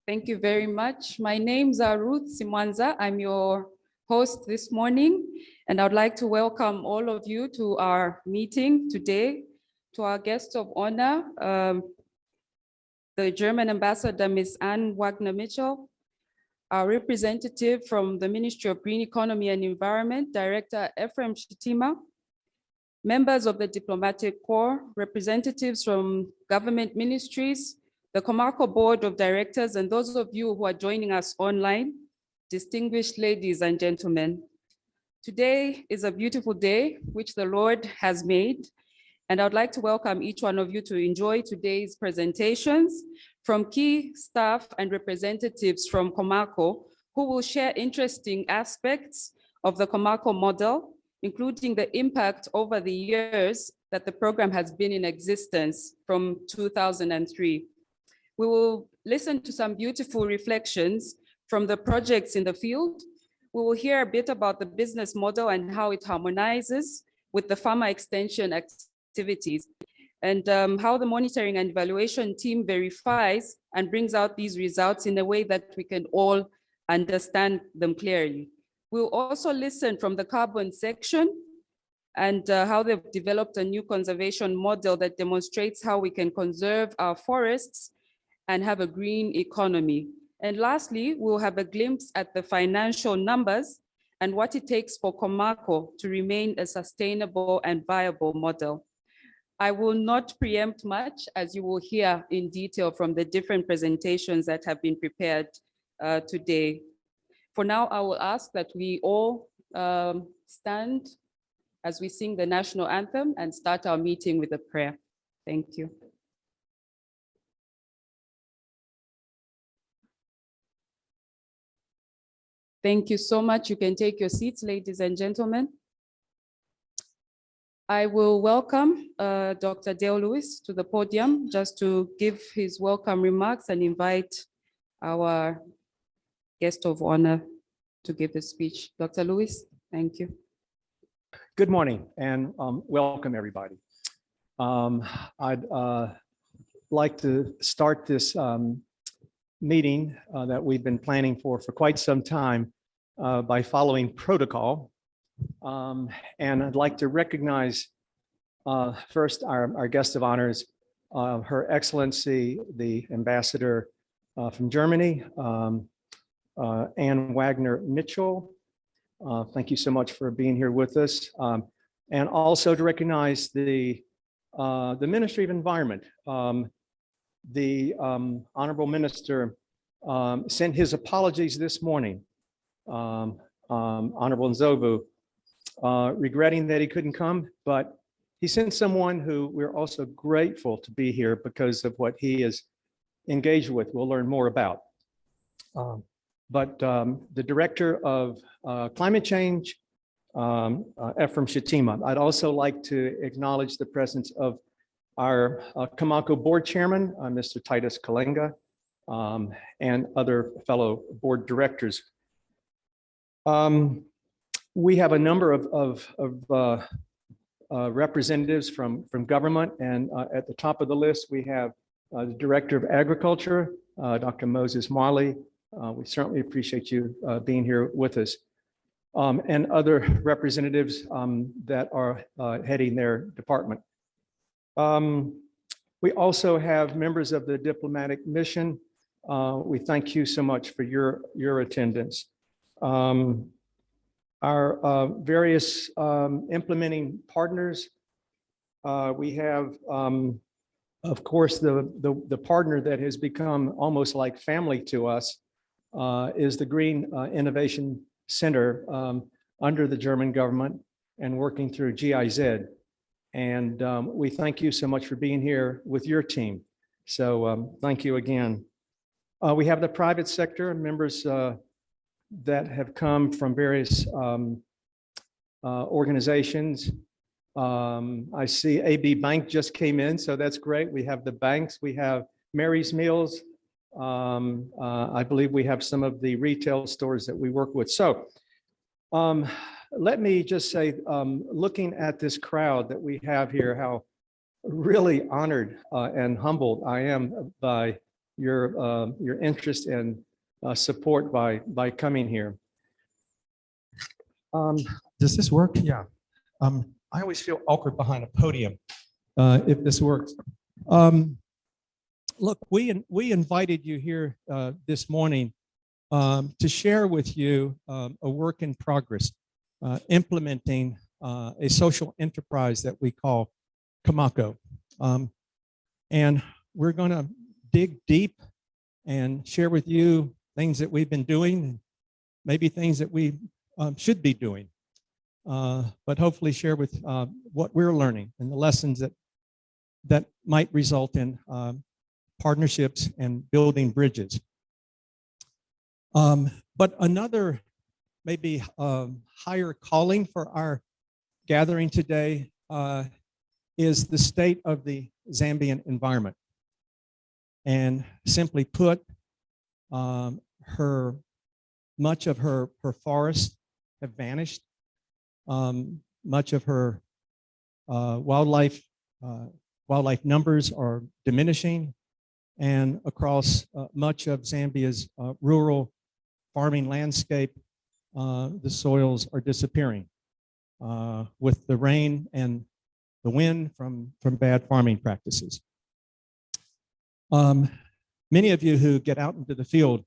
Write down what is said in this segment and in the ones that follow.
Thank you very much. My name's Ruth Simwanza. I'm your host this morning, and I'd like to welcome all of you to our meeting today. To our guests of honor, the German ambassador, Ms. Anne Wagner-Mitchell, our representative from the Ministry of Green Economy and Environment, Director Ephraim Shitima, members of the Diplomatic Corps, representatives from government ministries, the Comaco Board of Directors, and those of you who are joining us online, distinguished ladies and gentlemen. Today is a beautiful day which the Lord has made, and I'd like to welcome each one of you to enjoy today's presentations from key staff and representatives from Comaco, who will share interesting aspects of the Comaco model, including the impact over the years that the program has been in existence from 2003. We will listen to some beautiful reflections from the projects in the field. We will hear a bit about the business model and how it harmonizes with the farmer extension activities, and how the monitoring and evaluation team verifies and brings out these results in a way that we can all understand them clearly. We'll also listen from the carbon section and how they've developed a new conservation model that demonstrates how we can conserve our forests and have a green economy. And lastly, we'll have a glimpse at the financial numbers and what it takes for Comaco to remain a sustainable and viable model. I will not preempt much, as you will hear in detail from the different presentations that have been prepared today. For now, I will ask that we all stand as we sing the national anthem and start our meeting with a prayer. Thank you. Thank you so much. You can take your seats, ladies and gentlemen. I will welcome Dr. Dale Lewis to the podium just to give his welcome remarks and invite our guest of honor to give the speech. Dr. Lewis, thank you. Good morning and welcome everybody. I'd like to start this meeting that we've been planning for quite some time by following protocol. And I'd like to recognize first our guest of honors, Her Excellency, the Ambassador from Germany, Anne Wagner-Mitchell. Thank you so much for being here with us. And also to recognize the Ministry of Environment. The Honorable Minister sent his apologies this morning, Honorable Nzovu, regretting that he couldn't come, but he sent someone who we're also grateful to be here because of what he is engaged with. We'll learn more about. But the Director of Climate Change, Ephraim Shitima. I'd also like to acknowledge the presence of our Comaco Board Chairman, Mr. Titus Kalenga, and other fellow board directors. We have a number of representatives from government, and at the top of the list, we have the Director of Agriculture, Dr. Moses Mwali. We certainly appreciate you being here with us, and other representatives that are heading their department. We also have members of the diplomatic mission. We thank you so much for your attendance. Our various implementing partners. We have, of course, the partner that has become almost like family to us is the Green Innovation Center under the German government and working through GIZ. And we thank you so much for being here with your team. So thank you again. We have the private sector members that have come from various organizations. I see AB Bank just came in, so that's great. We have the banks, we have Mary's Meals. I believe we have some of the retail stores that we work with. So let me just say, looking at this crowd that we have here, how really honored and humbled I am by your interest and support by coming here. Does this work? Yeah. I always feel awkward behind a podium if this works. Look, we invited you here this morning to share with you a work in progress, implementing a social enterprise that we call Comaco. And we're going to dig deep and share with you things that we've been doing, maybe things that we should be doing, but hopefully share with what we're learning and the lessons that might result in partnerships and building bridges. But another maybe higher calling for our gathering today is the state of the Zambian environment. And simply put, much of her forests have vanished. Much of her wildlife numbers are diminishing, and across much of Zambia's rural farming landscape, the soils are disappearing with the rain and the wind from bad farming practices. Many of you who get out into the field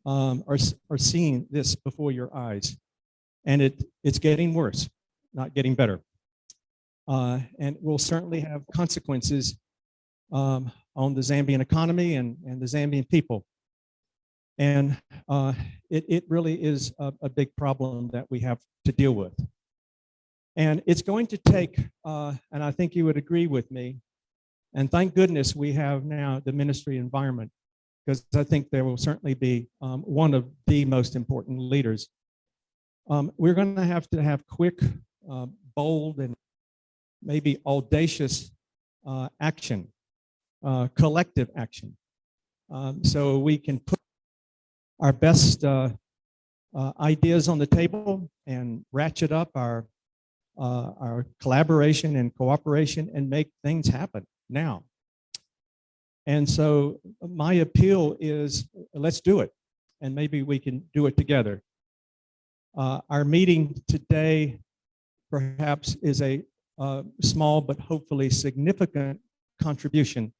are seeing this before your eyes, and it's getting worse, not getting better. And will certainly have consequences on the Zambian economy and the Zambian people. And it really is a big problem that we have to deal with. And it's going to take, and I think you would agree with me, and thank goodness we have now the Ministry of Environment, because I think there will certainly be one of the most important leaders. We're going to have quick, bold, and maybe audacious action, collective action, so we can put our best ideas on the table and ratchet up our collaboration and cooperation and make things happen now. And so my appeal is, let's do it, and maybe we can do it together. Our meeting today perhaps is a small but hopefully significant contribution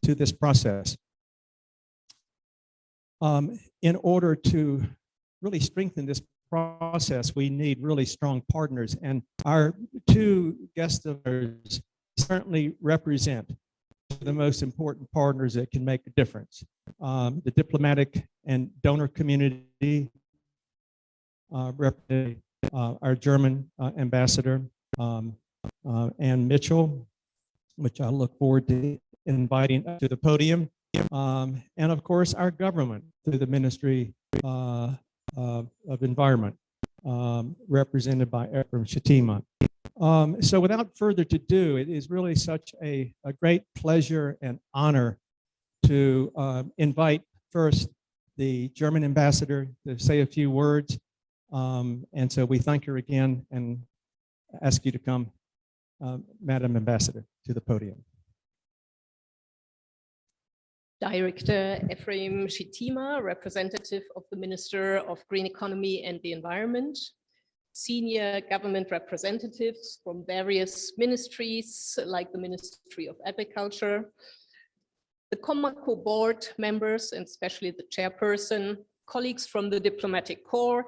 to this process. In order to really strengthen this process, we need really strong partners, and our two guest speakers certainly represent the most important partners that can make a difference. The diplomatic and donor community, representing our German ambassador, and Mitchell, which I look forward to inviting to the podium, and of course our government through the Ministry of Environment, represented by Ephraim Shitima. So without further ado, it is really such a great pleasure and honor to invite first the German ambassador to say a few words. And so we thank her again and ask you to come, Madam Ambassador, to the podium. Director Ephraim Shitima, representative of the Minister of Green Economy and the Environment, senior government representatives from various ministries like the Ministry of Agriculture, the Comaco board members and especially the chairperson, colleagues from the diplomatic corps,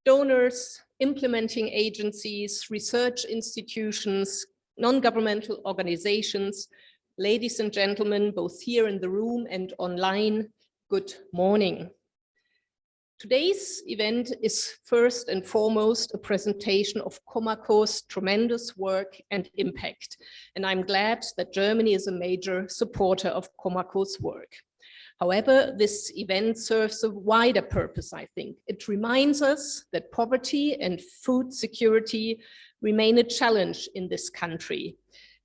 donors, implementing agencies, research institutions, non-governmental organizations, ladies and gentlemen, both here in the room and online, good morning. Today's event is first and foremost a presentation of Comaco's tremendous work and impact, and I'm glad that Germany is a major supporter of Comaco's work. However, this event serves a wider purpose, I think. It reminds us that poverty and food security remain a challenge in this country.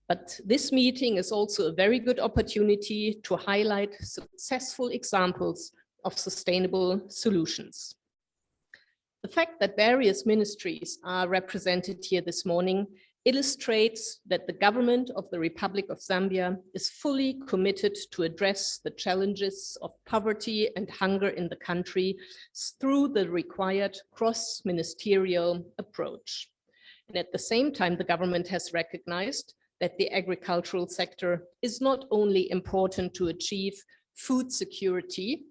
But this meeting is also a very good opportunity to highlight successful examples of sustainable solutions. The fact that various ministries are represented here this morning illustrates that the government of the Republic of Zambia is fully committed to address the challenges of poverty and hunger in the country through the required cross-ministerial approach. And at the same time, the government has recognized that the agricultural sector is not only important to achieve food security,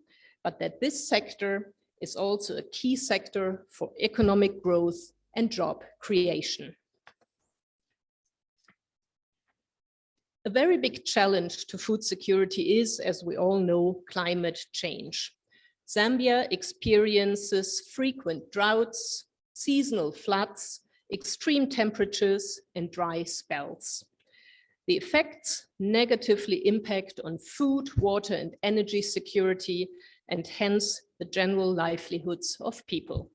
but that this sector is also a key sector for economic growth and job creation. A very big challenge to food security is, as we all know, climate change. Zambia experiences frequent droughts, seasonal floods, extreme temperatures, and dry spells. The effects negatively impact on food, water, and energy security, and hence the general livelihoods of people.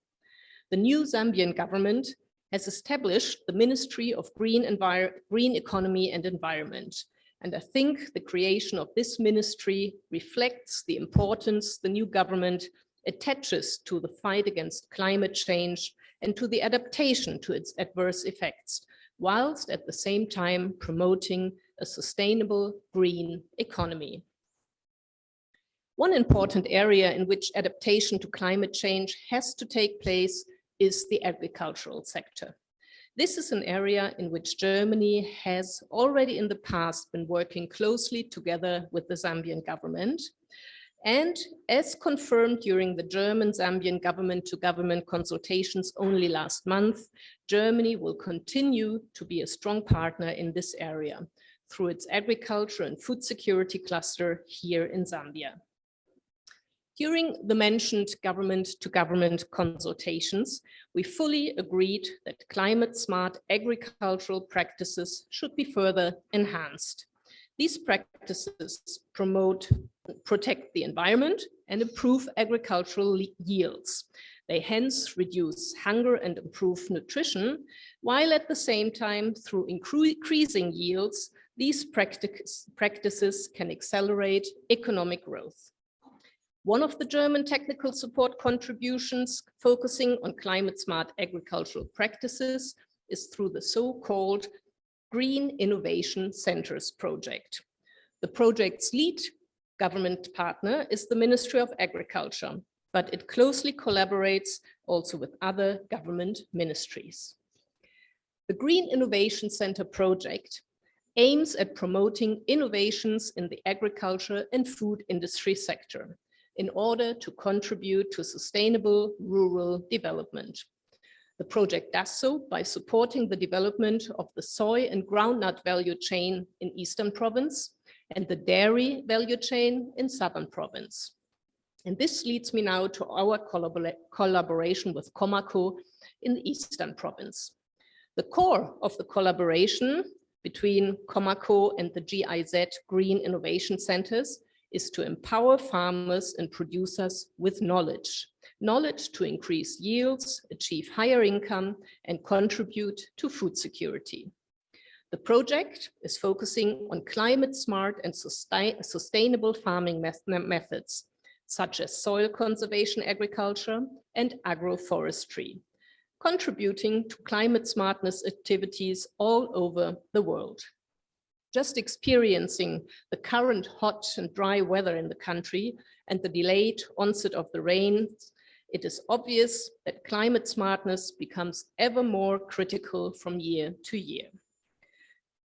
The new Zambian government has established the Ministry of Green Economy and Environment. And I think the creation of this ministry reflects the importance the new government attaches to the fight against climate change and to the adaptation to its adverse effects, whilst at the same time promoting a sustainable green economy. One important area in which adaptation to climate change has to take place is the agricultural sector. This is an area in which Germany has already in the past been working closely together with the Zambian government. And as confirmed during the German-Zambian government-to-government consultations only last month, Germany will continue to be a strong partner in this area through its agriculture and food security cluster here in Zambia. During the mentioned government-to-government consultations, we fully agreed that climate-smart agricultural practices should be further enhanced. These practices protect the environment and improve agricultural yields. They hence reduce hunger and improve nutrition, while at the same time, through increasing yields, these practices can accelerate economic growth. One of the German technical support contributions focusing on climate-smart agricultural practices is through the so-called Green Innovation Centers project. The project's lead government partner is the Ministry of Agriculture, but it closely collaborates also with other government ministries. The Green Innovation Center project aims at promoting innovations in the agriculture and food industry sector in order to contribute to sustainable rural development. The project does so by supporting the development of the soy and groundnut value chain in Eastern Province and the dairy value chain in Southern Province. And this leads me now to our collaboration with Comaco in the Eastern Province. The core of the collaboration between Comaco and the GIZ Green Innovation Centers is to empower farmers and producers with knowledge to increase yields, achieve higher income, and contribute to food security. The project is focusing on climate-smart and sustainable farming methods, such as soil conservation agriculture and agroforestry, contributing to climate smartness activities all over the world. Just experiencing the current hot and dry weather in the country and the delayed onset of the rains, it is obvious that climate smartness becomes ever more critical from year to year.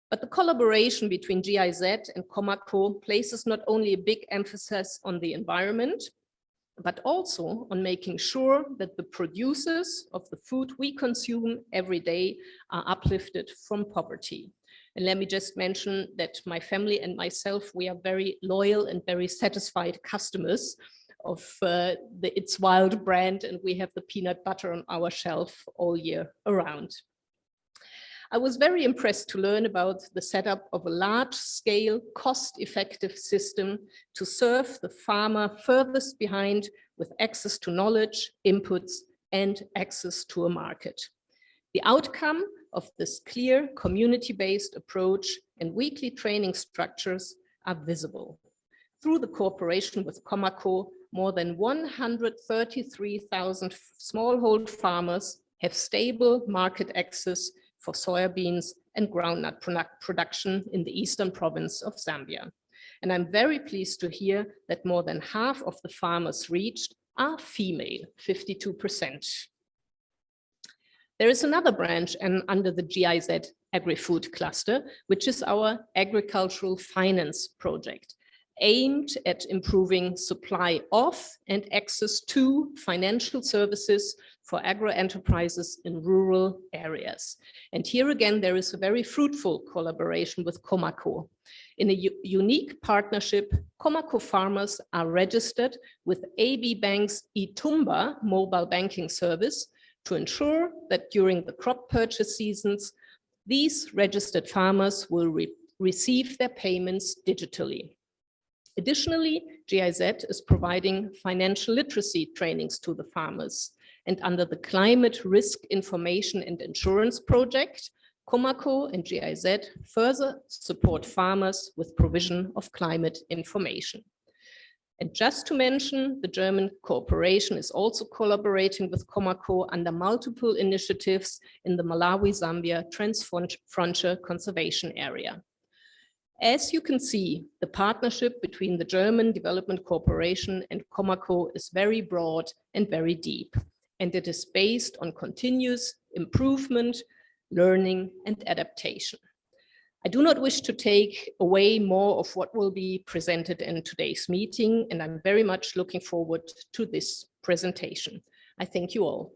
But the collaboration between GIZ and Comaco places not only a big emphasis on the environment, but also on making sure that the producers of the food we consume every day are uplifted from poverty. And let me just mention that my family and myself, we are very loyal and very satisfied customers of the It's Wild brand, and we have the peanut butter on our shelf all year around. I was very impressed to learn about the setup of a large-scale, cost-effective system to serve the farmer furthest behind with access to knowledge, inputs, and access to a market. The outcome of this clear community-based approach and weekly training structures are visible. Through the cooperation with Comaco, more than 133,000 smallhold farmers have stable market access for soybeans and groundnut production in the eastern province of Zambia. And I'm very pleased to hear that more than half of the farmers reached are female, 52%. There is another branch under the GIZ Agri-Food Cluster, which is our agricultural finance project, aimed at improving supply of and access to financial services for agro-enterprises in rural areas. And here again, there is a very fruitful collaboration with Comaco. In a unique partnership, Comaco farmers are registered with AB Bank's Itumba mobile banking service to ensure that during the crop purchase seasons, these registered farmers will receive their payments digitally. Additionally, GIZ is providing financial literacy trainings to the farmers. And under the Climate Risk Information and Insurance Project, Comaco and GIZ further support farmers with provision of climate information. And just to mention, the German cooperation is also collaborating with Comaco under multiple initiatives in the Malawi-Zambia Trans-Frontier Conservation Area. As you can see, the partnership between the German Development Corporation and Comaco is very broad and very deep, and it is based on continuous improvement, learning, and adaptation. I do not wish to take away more of what will be presented in today's meeting, and I'm very much looking forward to this presentation. I thank you all.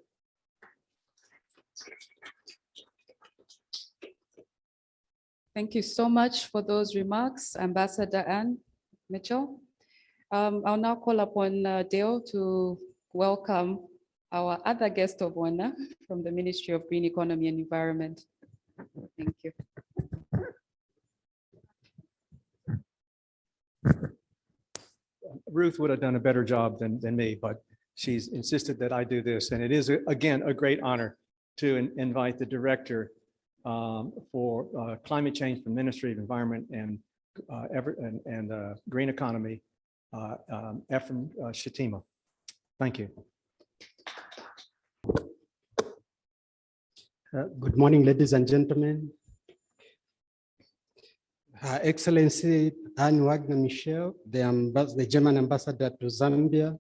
Thank you so much for those remarks, Ambassador Mitchell. I'll now call upon Dale to welcome our other guest of honor from the Ministry of Green Economy and Environment. Thank you. Ruth would have done a better job than me, but she's insisted that I do this. And it is, again, a great honor to invite the director for climate change from Ministry of Environment and Green Economy, Ephraim Shitima. Thank you. Good morning, ladies and gentlemen. Her Excellency Wagner-Mitchell, the German ambassador to Zambia,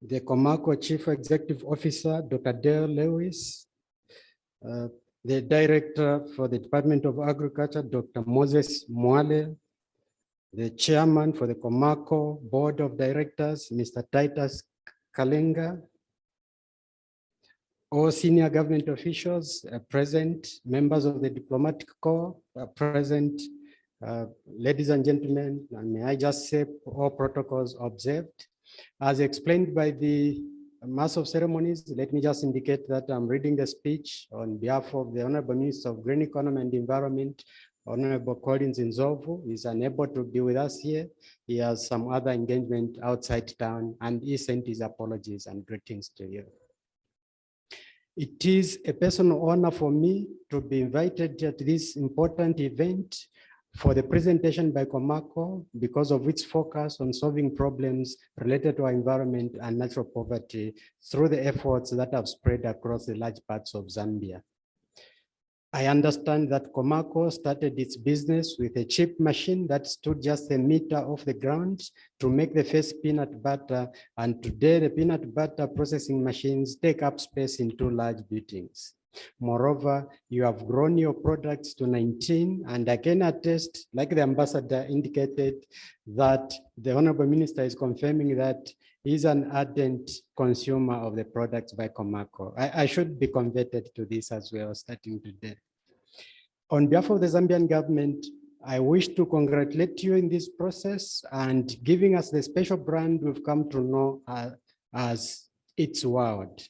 the Comaco Chief Executive Officer, Dr. Dale Lewis, the Director for the Department of Agriculture, Dr. Moses Mwale, the Chairman for the Comaco Board of Directors, Mr. Titus Kalenga, all senior government officials present, members of the diplomatic corps present, ladies and gentlemen, and may I just say all protocols observed. As explained by the Master of Ceremonies, let me just indicate that I'm reading the speech on behalf of the Honorable Minister of Green Economy and Environment, Honorable Collins Nzovu. He's unable to be with us here. He has some other engagement outside town, and he sent his apologies and greetings to you. It is a personal honor for me to be invited at this important event for the presentation by Comaco because of its focus on solving problems related to our environment and natural poverty through the efforts that have spread across the large parts of Zambia. I understand that Comaco started its business with a cheap machine that stood just a meter off the ground to make the first peanut butter, and today the peanut butter processing machines take up space in 2 large buildings. Moreover, you have grown your products to 19, and I can attest, like the ambassador indicated, that the Honorable Minister is confirming that he's an ardent consumer of the products by Comaco. I should be converted to this as well, starting today. On behalf of the Zambian government, I wish to congratulate you in this process and giving us the special brand we've come to know as It's World.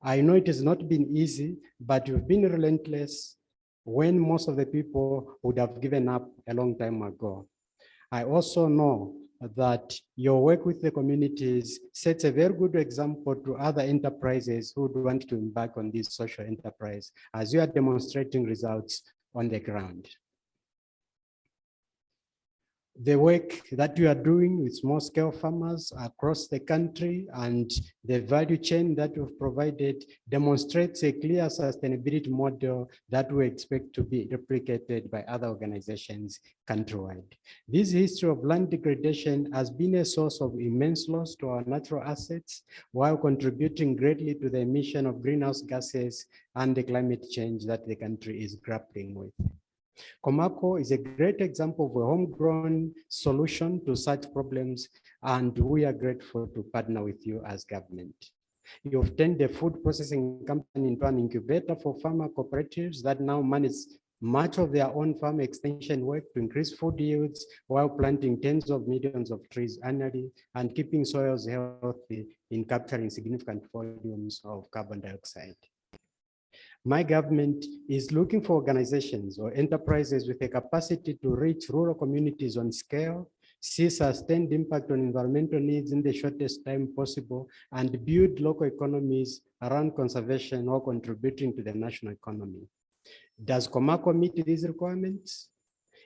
I know it has not been easy, but you've been relentless when most of the people would have given up a long time ago. I also know that your work with the communities sets a very good example to other enterprises who would want to embark on this social enterprise, as you are demonstrating results on the ground. the work that we are doing with small scale farmers across the country and the value chain that we've provided demonstrates a clear sustainability model that we expect to be replicated by other organizations countrywide. This history of land degradation has been a source of immense loss to our natural assets while contributing greatly to the emission of greenhouse gases and the climate change that the country is grappling with. Comaco is a great example of a homegrown solution to such problems, and we are grateful to partner with you as government. You have turned the food processing company into an incubator for farmer cooperatives that now manage much of their own farm extension work to increase food yields while planting tens of millions of trees annually and keeping soils healthy in capturing significant volumes of carbon dioxide. My government is looking for organizations or enterprises with a capacity to reach rural communities on scale, see sustained impact on environmental needs in the shortest time possible, and build local economies around conservation while contributing to the national economy. Does Comaco meet these requirements?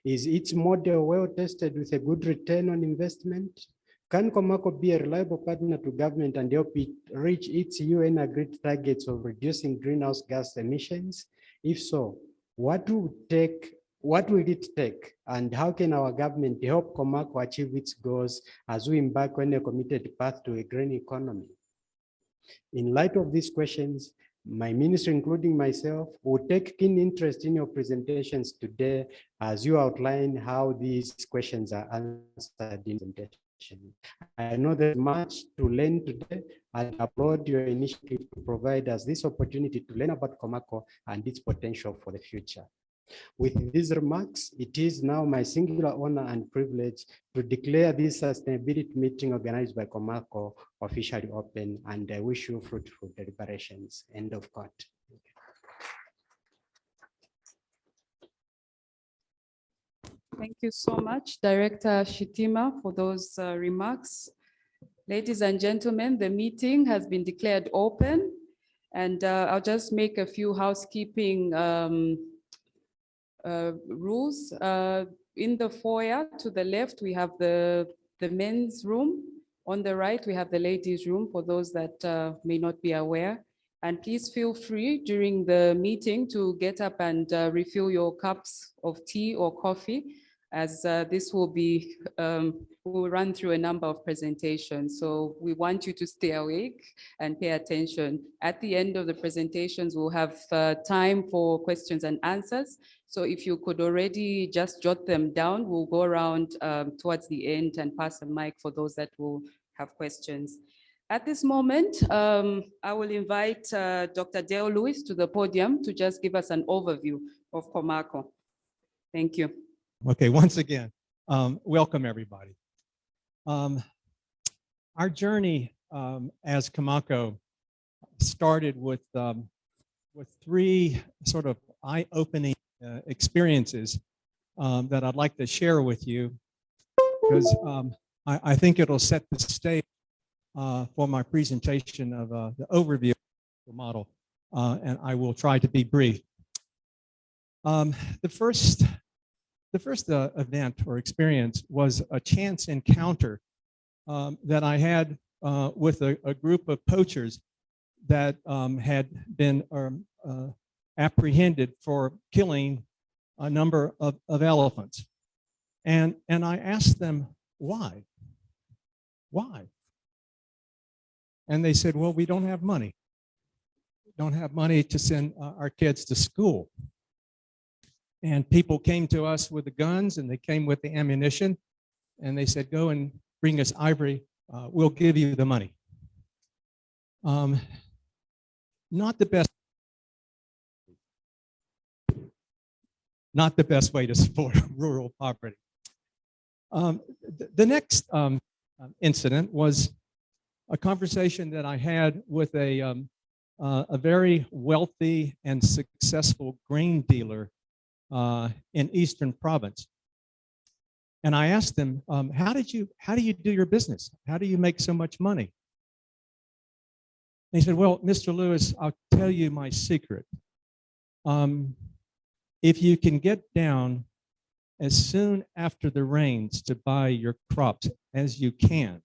Is its model well tested with a good return on investment? Can Comaco be a reliable partner to government and help it reach its UN agreed targets of reducing greenhouse gas emissions? If so, what will it take, and how can our government help Comaco achieve its goals as we embark on a committed path to a green economy? In light of these questions, my ministry, including myself, will take keen interest in your presentations today as you outline how these questions are answered in the presentation. I know there's much to learn today and applaud your initiative to provide us this opportunity to learn about Comaco and its potential for the future. With these remarks, it is now my singular honor and privilege to declare this sustainability meeting organized by Comaco officially open, and I wish you fruitful deliberations. End of quote. Thank you so much, Director Shitima, for those remarks. Ladies and gentlemen, the meeting has been declared open, and I'll just make a few housekeeping rules. In the foyer to the left, we have the men's room. On the right, we have the ladies' room for those that may not be aware. And please feel free during the meeting to get up and refill your cups of tea or coffee, as this will be, we'll run through a number of presentations. So we want you to stay awake and pay attention. At the end of the presentations, we'll have time for questions and answers. So if you could already just jot them down, we'll go around towards the end and pass the mic for those that will have questions. At this moment, I will invite Dr. Dale Lewis to the podium to just give us an overview of Comaco. Thank you. Okay, once again, welcome everybody. Our journey as Comaco started with three sort of eye-opening experiences that I'd like to share with you, because I think it'll set the stage for my presentation of the overview of the model, and I will try to be brief. The first event or experience was a chance encounter that I had with a group of poachers that had been apprehended for killing a number of elephants. And I asked them, why? Why? And they said, well, we don't have money. We don't have money to send our kids to school. And people came to us with the guns, and they came with the ammunition, and they said, go and bring us ivory. We'll give you the money. Not the best way to support rural poverty. The next incident was a conversation that I had with a very wealthy and successful grain dealer in Eastern Province. And I asked them, how do you do your business? How do you make so much money? And he said, well, Mr. Lewis, I'll tell you my secret. If you can get down as soon after the rains to buy your crops as you can.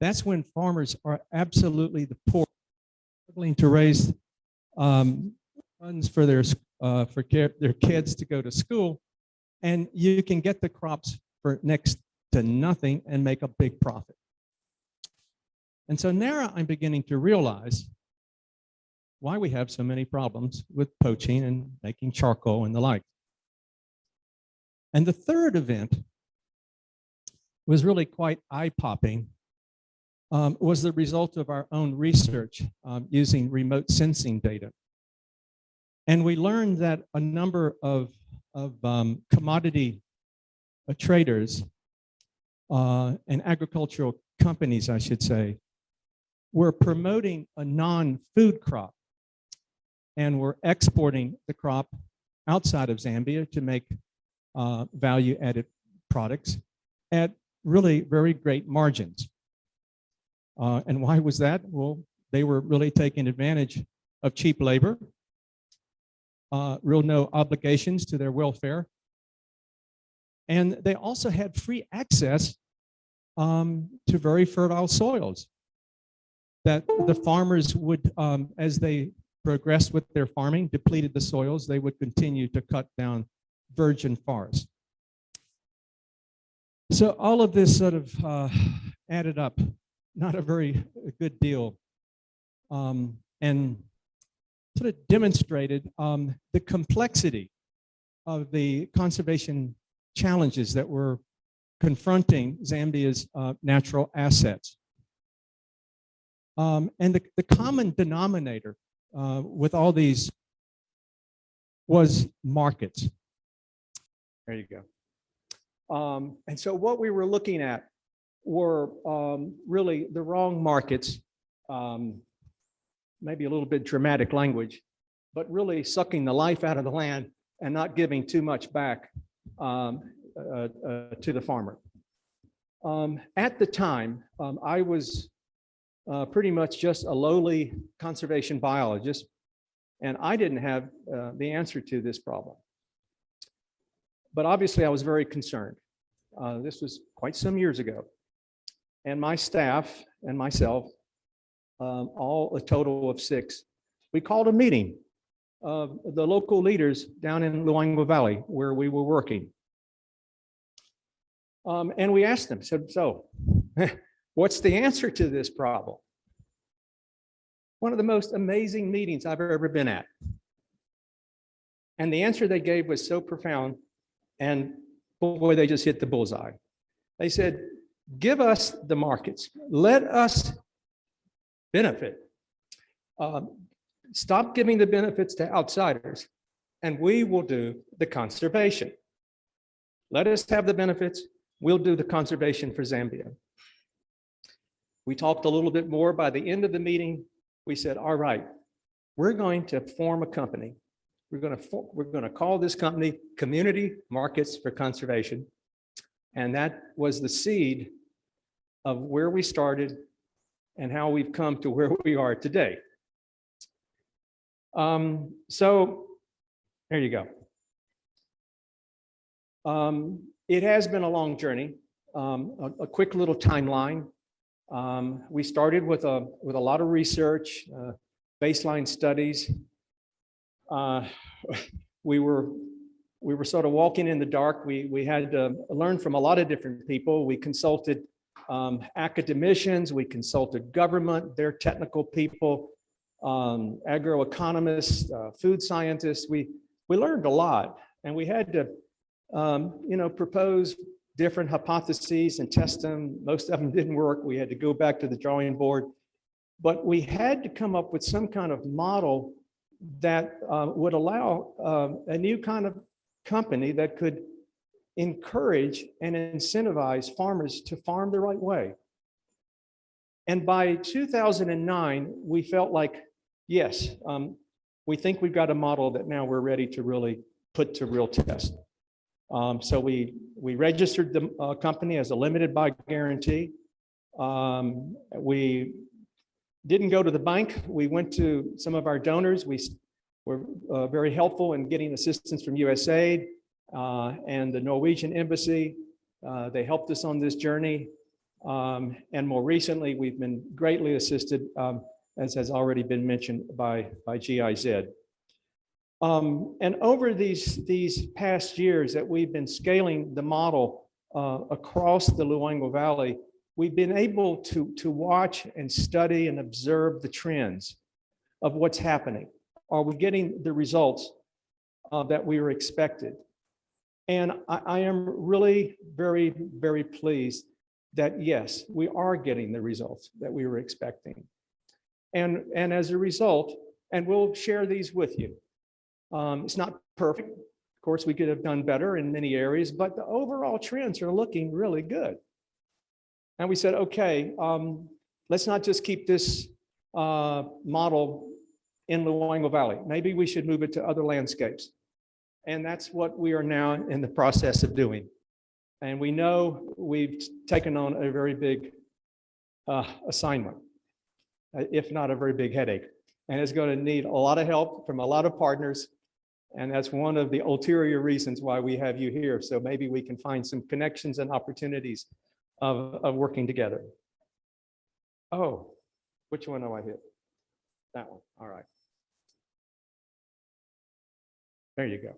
That's when farmers are absolutely the poor, struggling to raise funds for their kids to go to school, and you can get the crops for next to nothing and make a big profit. And so now I'm beginning to realize why we have so many problems with poaching and making charcoal and the like. And the third event was really quite eye-popping, was the result of our own research using remote sensing data. And we learned that a number of commodity traders and agricultural companies, I should say, were promoting a non-food crop and were exporting the crop outside of Zambia to make value-added products at really very great margins. And why was that? Well, they were really taking advantage of cheap labor, real no obligations to their welfare. And they also had free access to very fertile soils that the farmers would, as they progressed with their farming, depleted the soils, they would continue to cut down virgin forests. So all of this sort of added up, not a very good deal, and sort of demonstrated the complexity of the conservation challenges that were confronting Zambia's natural assets. And the common denominator with all these was markets. There you go. And so what we were looking at were really the wrong markets, maybe a little bit dramatic language, but really sucking the life out of the land and not giving too much back to the farmer. At the time, I was pretty much just a lowly conservation biologist, and I didn't have the answer to this problem. But obviously I was very concerned. This was quite some years ago. And my staff and myself, all a total of 6, we called a meeting of the local leaders down in Luangwa Valley where we were working. And we asked them, said, so what's the answer to this problem? One of the most amazing meetings I've ever been at. And the answer they gave was so profound, and boy, they just hit the bullseye. They said, give us the markets. Let us benefit. Stop giving the benefits to outsiders, and we will do the conservation. Let us have the benefits. We'll do the conservation for Zambia. We talked a little bit more. By the end of the meeting, we said, all right, we're going to form a company. We're going to call this company Community Markets for Conservation. And that was the seed of where we started and how we've come to where we are today. So there you go. It has been a long journey. A quick little timeline. We started with a lot of research, baseline studies. We were sort of walking in the dark. We had to learn from a lot of different people. We consulted academicians, we consulted government, their technical people, agroeconomists, food scientists. We learned a lot, and we had to propose different hypotheses and test them. Most of them didn't work. We had to go back to the drawing board, but we had to come up with some kind of model that would allow a new kind of company that could encourage and incentivize farmers to farm the right way. And by 2009, we felt like, yes, we think we've got a model that now we're ready to really put to real test. So we registered the company as a limited by guarantee. We didn't go to the bank. We went to some of our donors. We were very helpful in getting assistance from USAID. and the Norwegian embassy. They helped us on this journey. And more recently, we've been greatly assisted, as has already been mentioned by GIZ. And over these past years that we've been scaling the model across the Luangwa Valley, we've been able to watch and study and observe the trends of what's happening. Are we getting the results that we were expected? And I am really very, very pleased that yes, we are getting the results that we were expecting. And as a result, and we'll share these with you. It's not perfect. Of course, we could have done better in many areas, but the overall trends are looking really good. And we said, okay, let's not just keep this model in Luangwa Valley. Maybe we should move it to other landscapes. And that's what we are now in the process of doing. And we know we've taken on a very big assignment, if not a very big headache. And it's going to need a lot of help from a lot of partners. And that's one of the ulterior reasons why we have you here. So maybe we can find some connections and opportunities of working together. Oh, which one do I hit? That one. All right. There you go.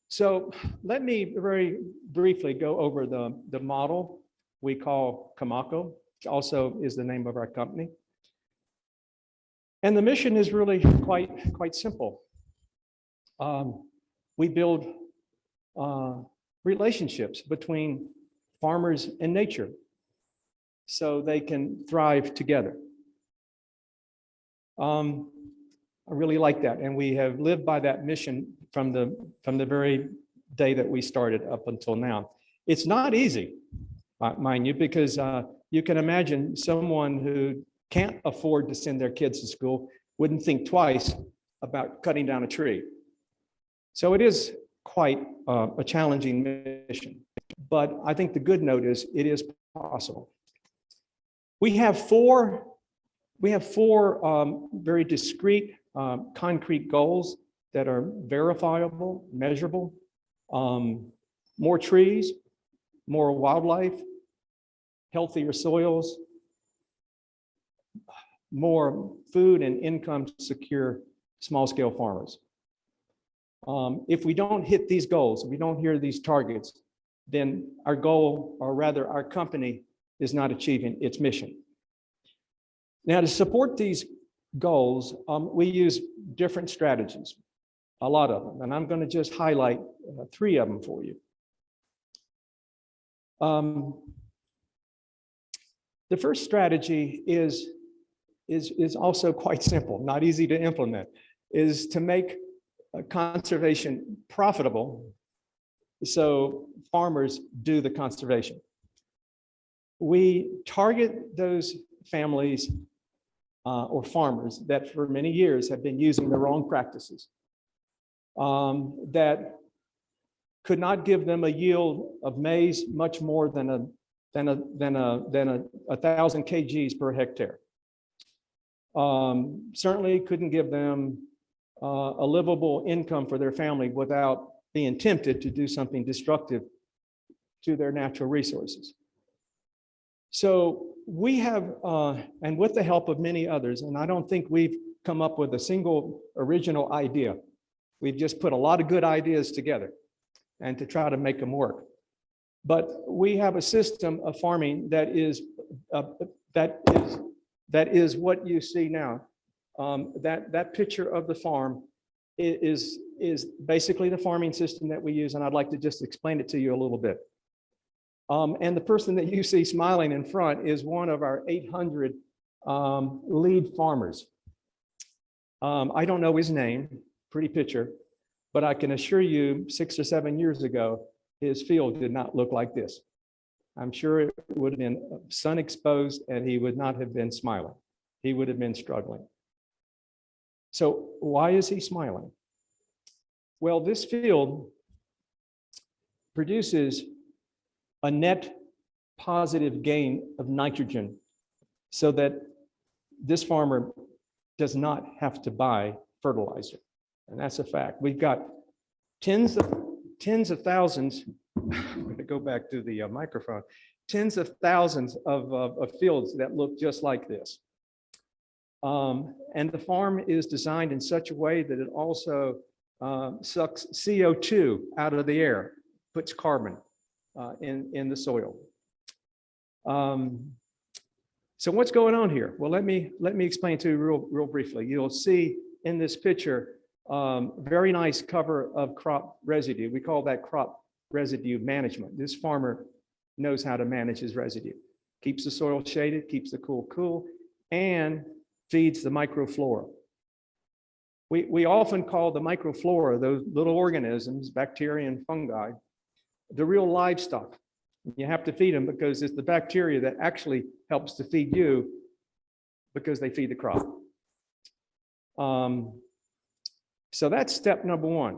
So let me very briefly go over the model we call Comaco, which also is the name of our company. And the mission is really quite simple. We build relationships between farmers and nature so they can thrive together. I really like that, and we have lived by that mission from the very day that we started up until now. It's not easy, mind you, because you can imagine someone who can't afford to send their kids to school wouldn't think twice about cutting down a tree. So it is quite a challenging mission, but I think the good note is it is possible. We have four very discrete concrete goals that are verifiable, measurable. More trees, more wildlife, healthier soils, more food and income secure small-scale farmers. If we don't hit these goals, if we don't hit these targets, then our goal, or rather our company, is not achieving its mission. Now, to support these goals, we use different strategies, a lot of them, and I'm going to just highlight 3 of them for you. The first strategy is also quite simple, not easy to implement, is to make conservation profitable so farmers do the conservation. We target those families or farmers that for many years have been using the wrong practices, that could not give them a yield of maize much more than 1,000 kgs per hectare. Certainly couldn't give them a livable income for their family without being tempted to do something destructive to their natural resources. So we have, and with the help of many others, and I don't think we've come up with a single original idea. We've just put a lot of good ideas together and to try to make them work. But we have a system of farming that is what you see now. That picture of the farm is basically the farming system that we use, and I'd like to just explain it to you a little bit. And the person that you see smiling in front is one of our 800 lead farmers. I don't know his name, pretty picture, but I can assure you 6 or 7 years ago, his field did not look like this. I'm sure it would have been sun exposed and he would not have been smiling. He would have been struggling. So why is he smiling? Well, this field produces a net positive gain of nitrogen so that this farmer does not have to buy fertilizer. And that's a fact. We've got tens tens of thousands, I'm going to go back to the microphone, tens of thousands of fields that look just like this. And the farm is designed in such a way that it also sucks CO2 out of the air, puts carbon in the soil. So what's going on here? Well, let me explain to you real briefly. You'll see in this picture, very nice cover of crop residue. We call that crop residue management. This farmer knows how to manage his residue. Keeps the soil shaded, keeps the cool, and feeds the microflora. We often call the microflora, those little organisms, bacteria and fungi, the real livestock. You have to feed them because it's the bacteria that actually helps to feed you because they feed the crop. So that's step number one.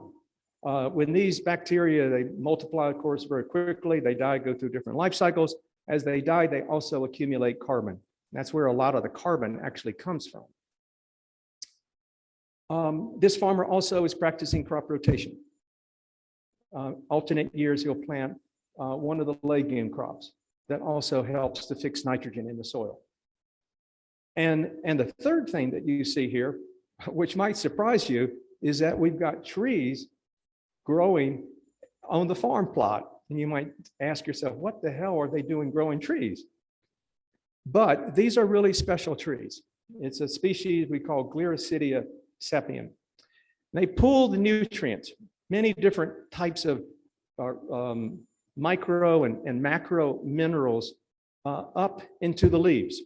When these bacteria, they multiply, of course, very quickly. They die, go through different life cycles. As they die, they also accumulate carbon. That's where a lot of the carbon actually comes from. This farmer also is practicing crop rotation. Alternate years, he'll plant one of the legume crops. That also helps to fix nitrogen in the soil. And the third thing that you see here, which might surprise you, is that we've got trees growing on the farm plot. And you might ask yourself, what the hell are they doing growing trees? But these are really special trees. It's a species we call Gliricidia sepium. They pull the nutrients, many different types of micro and macro minerals up into the leaves,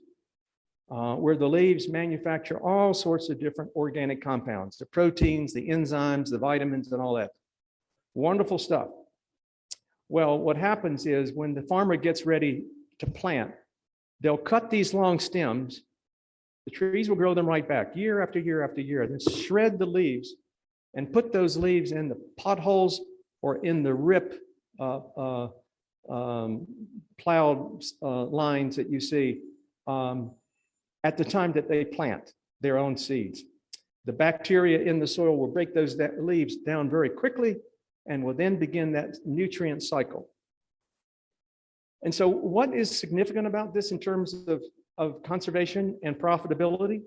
where the leaves manufacture all sorts of different organic compounds, the proteins, the enzymes, the vitamins, and all that. Wonderful stuff. Well, what happens is when the farmer gets ready to plant, they'll cut these long stems. The trees will grow them right back year after year after year, then shred the leaves and put those leaves in the potholes or in the rip plowed lines that you see at the time that they plant their own seeds. The bacteria in the soil will break those leaves down very quickly and will then begin that nutrient cycle. And so what is significant about this in terms of conservation and profitability?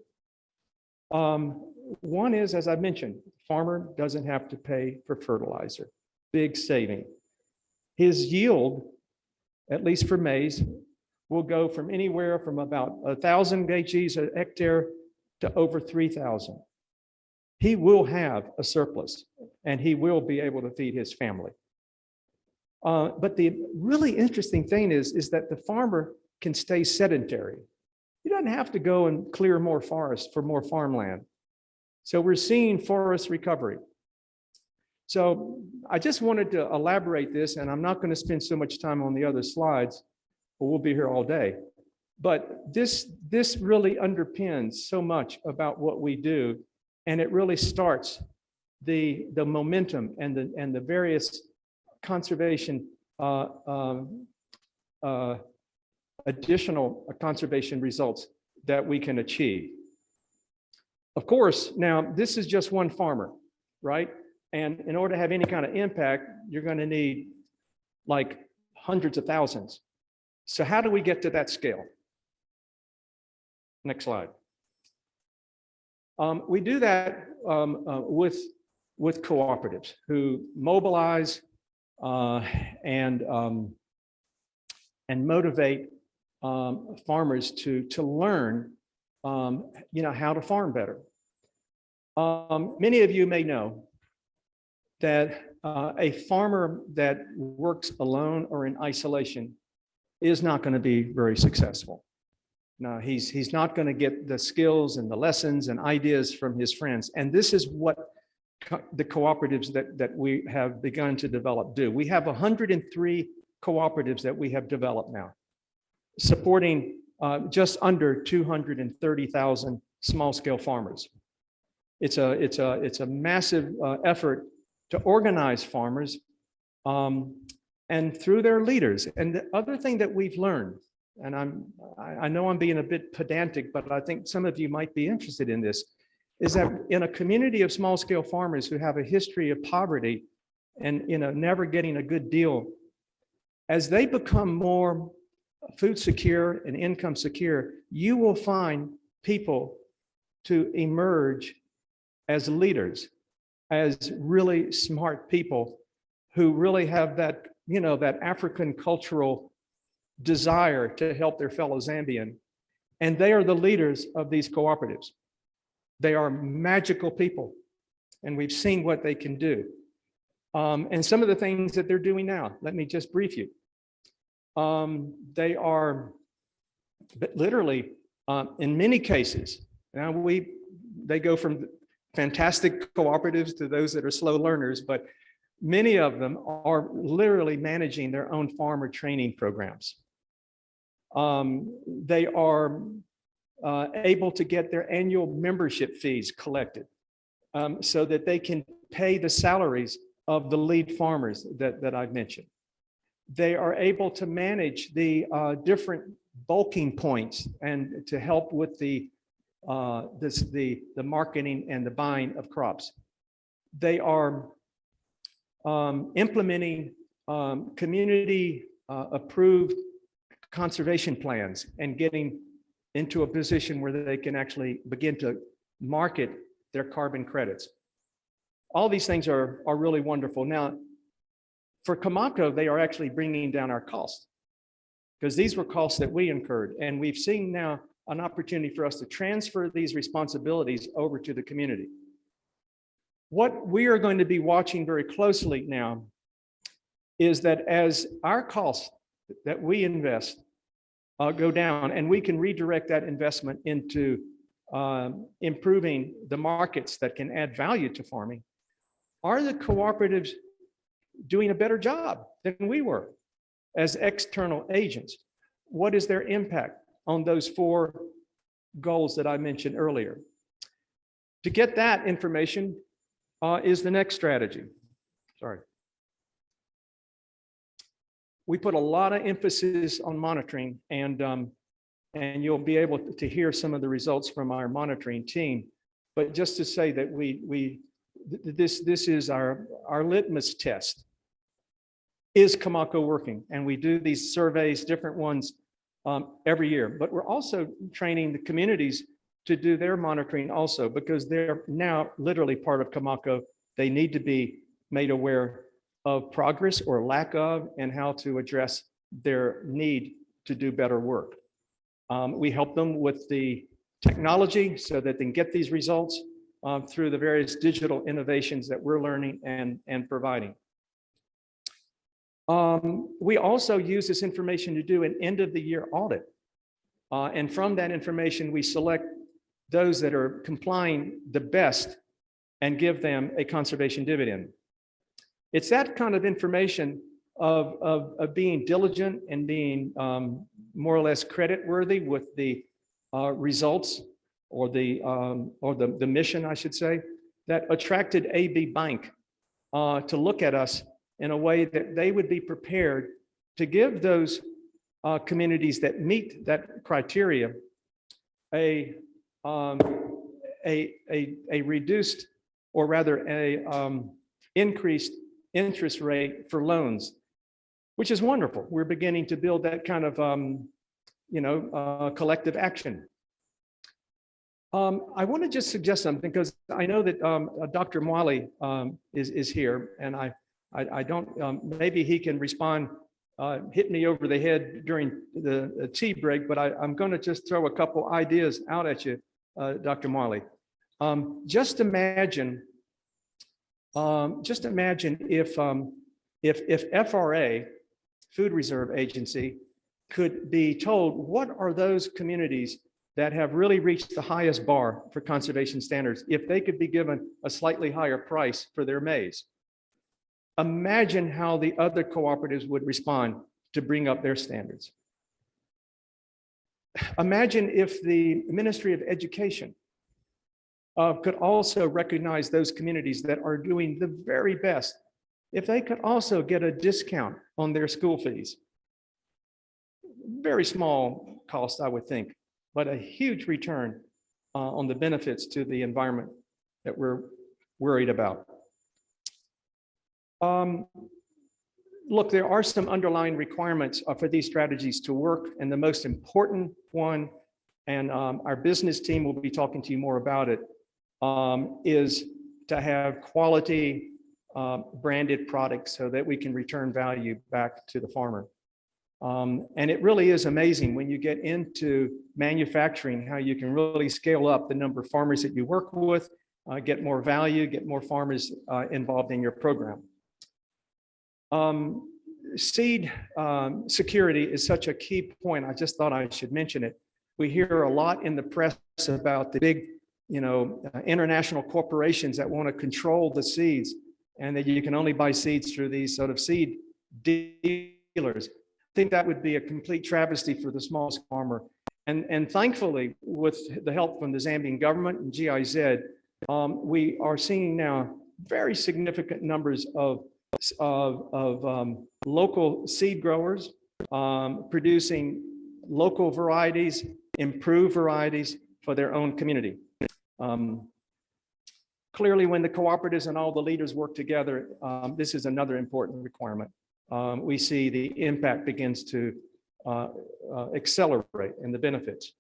One is, as I mentioned, farmer doesn't have to pay for fertilizer, big saving. His yield, at least for maize, will go from anywhere from about 1,000 HEs a hectare to over 3,000. He will have a surplus and he will be able to feed his family. But the really interesting thing is that the farmer can stay sedentary. He doesn't have to go and clear more forest for more farmland. So we're seeing forest recovery. So I just wanted to elaborate this, and I'm not going to spend so much time on the other slides, but we'll be here all day. But this really underpins so much about what we do, and it really starts the momentum and the various conservation additional conservation results that we can achieve. Of course, now this is just one farmer, right? And in order to have any kind of impact, you're going to need like hundreds of thousands. So how do we get to that scale? Next slide. We do that with cooperatives who mobilize and motivate farmers to learn, how to farm better. Many of you may know that a farmer that works alone or in isolation is not going to be very successful. No, he's not going to get the skills and the lessons and ideas from his friends. And this is what the cooperatives that we have begun to develop do. We have 103 cooperatives that we have developed now, supporting just under 230,000 small-scale farmers. It's a massive effort to organize farmers and through their leaders. And the other thing that we've learned, and I know I'm being a bit pedantic, but I think some of you might be interested in this, is that in a community of small-scale farmers who have a history of poverty, and never getting a good deal. As they become more food secure and income secure, you will find people to emerge as leaders, as really smart people who really have that, that African cultural desire to help their fellow Zambian. And they are the leaders of these cooperatives. They are magical people, and we've seen what they can do. And some of the things that they're doing now, let me just brief you. They are literally, in many cases, now they go from fantastic cooperatives to those that are slow learners, but many of them are literally managing their own farmer training programs. They are able to get their annual membership fees collected so that they can pay the salaries of the lead farmers that I've mentioned. They are able to manage the different bulking points and to help with the marketing and the buying of crops. They are implementing community approved conservation plans and getting into a position where they can actually begin to market their carbon credits. All these things are really wonderful. Now, for Comaco, they are actually bringing down our costs, because these were costs that we incurred. And we've seen now an opportunity for us to transfer these responsibilities over to the community. What we are going to be watching very closely now is that as our costs that we invest go down, and we can redirect that investment into improving the markets that can add value to farming, are the cooperatives doing a better job than we were as external agents? What is their impact on those 4 goals that I mentioned earlier? To get that information is the next strategy. Sorry. We put a lot of emphasis on monitoring, and you'll be able to hear some of the results from our monitoring team. But just to say that this is our litmus test. Is Comaco working? And we do these surveys, different ones, every year. But we're also training the communities to do their monitoring also, because they're now literally part of Comaco. They need to be made aware of progress or lack of, and how to address their need to do better work. We help them with the technology so that they can get these results through the various digital innovations that we're learning and providing. We also use this information to do an end of the year audit. And from that information, we select those that are complying the best and give them a conservation dividend. It's that kind of information of being diligent and being more or less credit worthy with the results or the mission, I should say, that attracted AB Bank to look at us in a way that they would be prepared to give those communities that meet that criteria a reduced, or rather a increased interest rate for loans, which is wonderful. We're beginning to build that kind of collective action. I want to just suggest something, because I know that Dr. Mwali is here, and I don't, maybe he can respond, hit me over the head during the tea break, but I'm going to just throw a couple ideas out at you, Dr. Mwali. Just imagine if FRA, Food Reserve Agency, could be told what are those communities that have really reached the highest bar for conservation standards, if they could be given a slightly higher price for their maize. Imagine how the other cooperatives would respond to bring up their standards. Imagine if the Ministry of Education could also recognize those communities that are doing the very best, if they could also get a discount on their school fees. Very small cost, I would think, but a huge return on the benefits to the environment that we're worried about. Look, there are some underlying requirements for these strategies to work, and the most important one, and our business team will be talking to you more about it, is to have quality branded products so that we can return value back to the farmer. And it really is amazing when you get into manufacturing, how you can really scale up the number of farmers that you work with, get more value, get more farmers involved in your program. Seed security is such a key point. I just thought I should mention it. We hear a lot in the press about the big, international corporations that want to control the seeds, and that you can only buy seeds through these sort of seed dealers. I think that would be a complete travesty for the smallest farmer. And thankfully, with the help from the Zambian government and GIZ, we are seeing now very significant numbers of local seed growers producing local varieties, improved varieties for their own community. Clearly, when the cooperatives and all the leaders work together, this is another important requirement. We see the impact begins to accelerate in the benefits.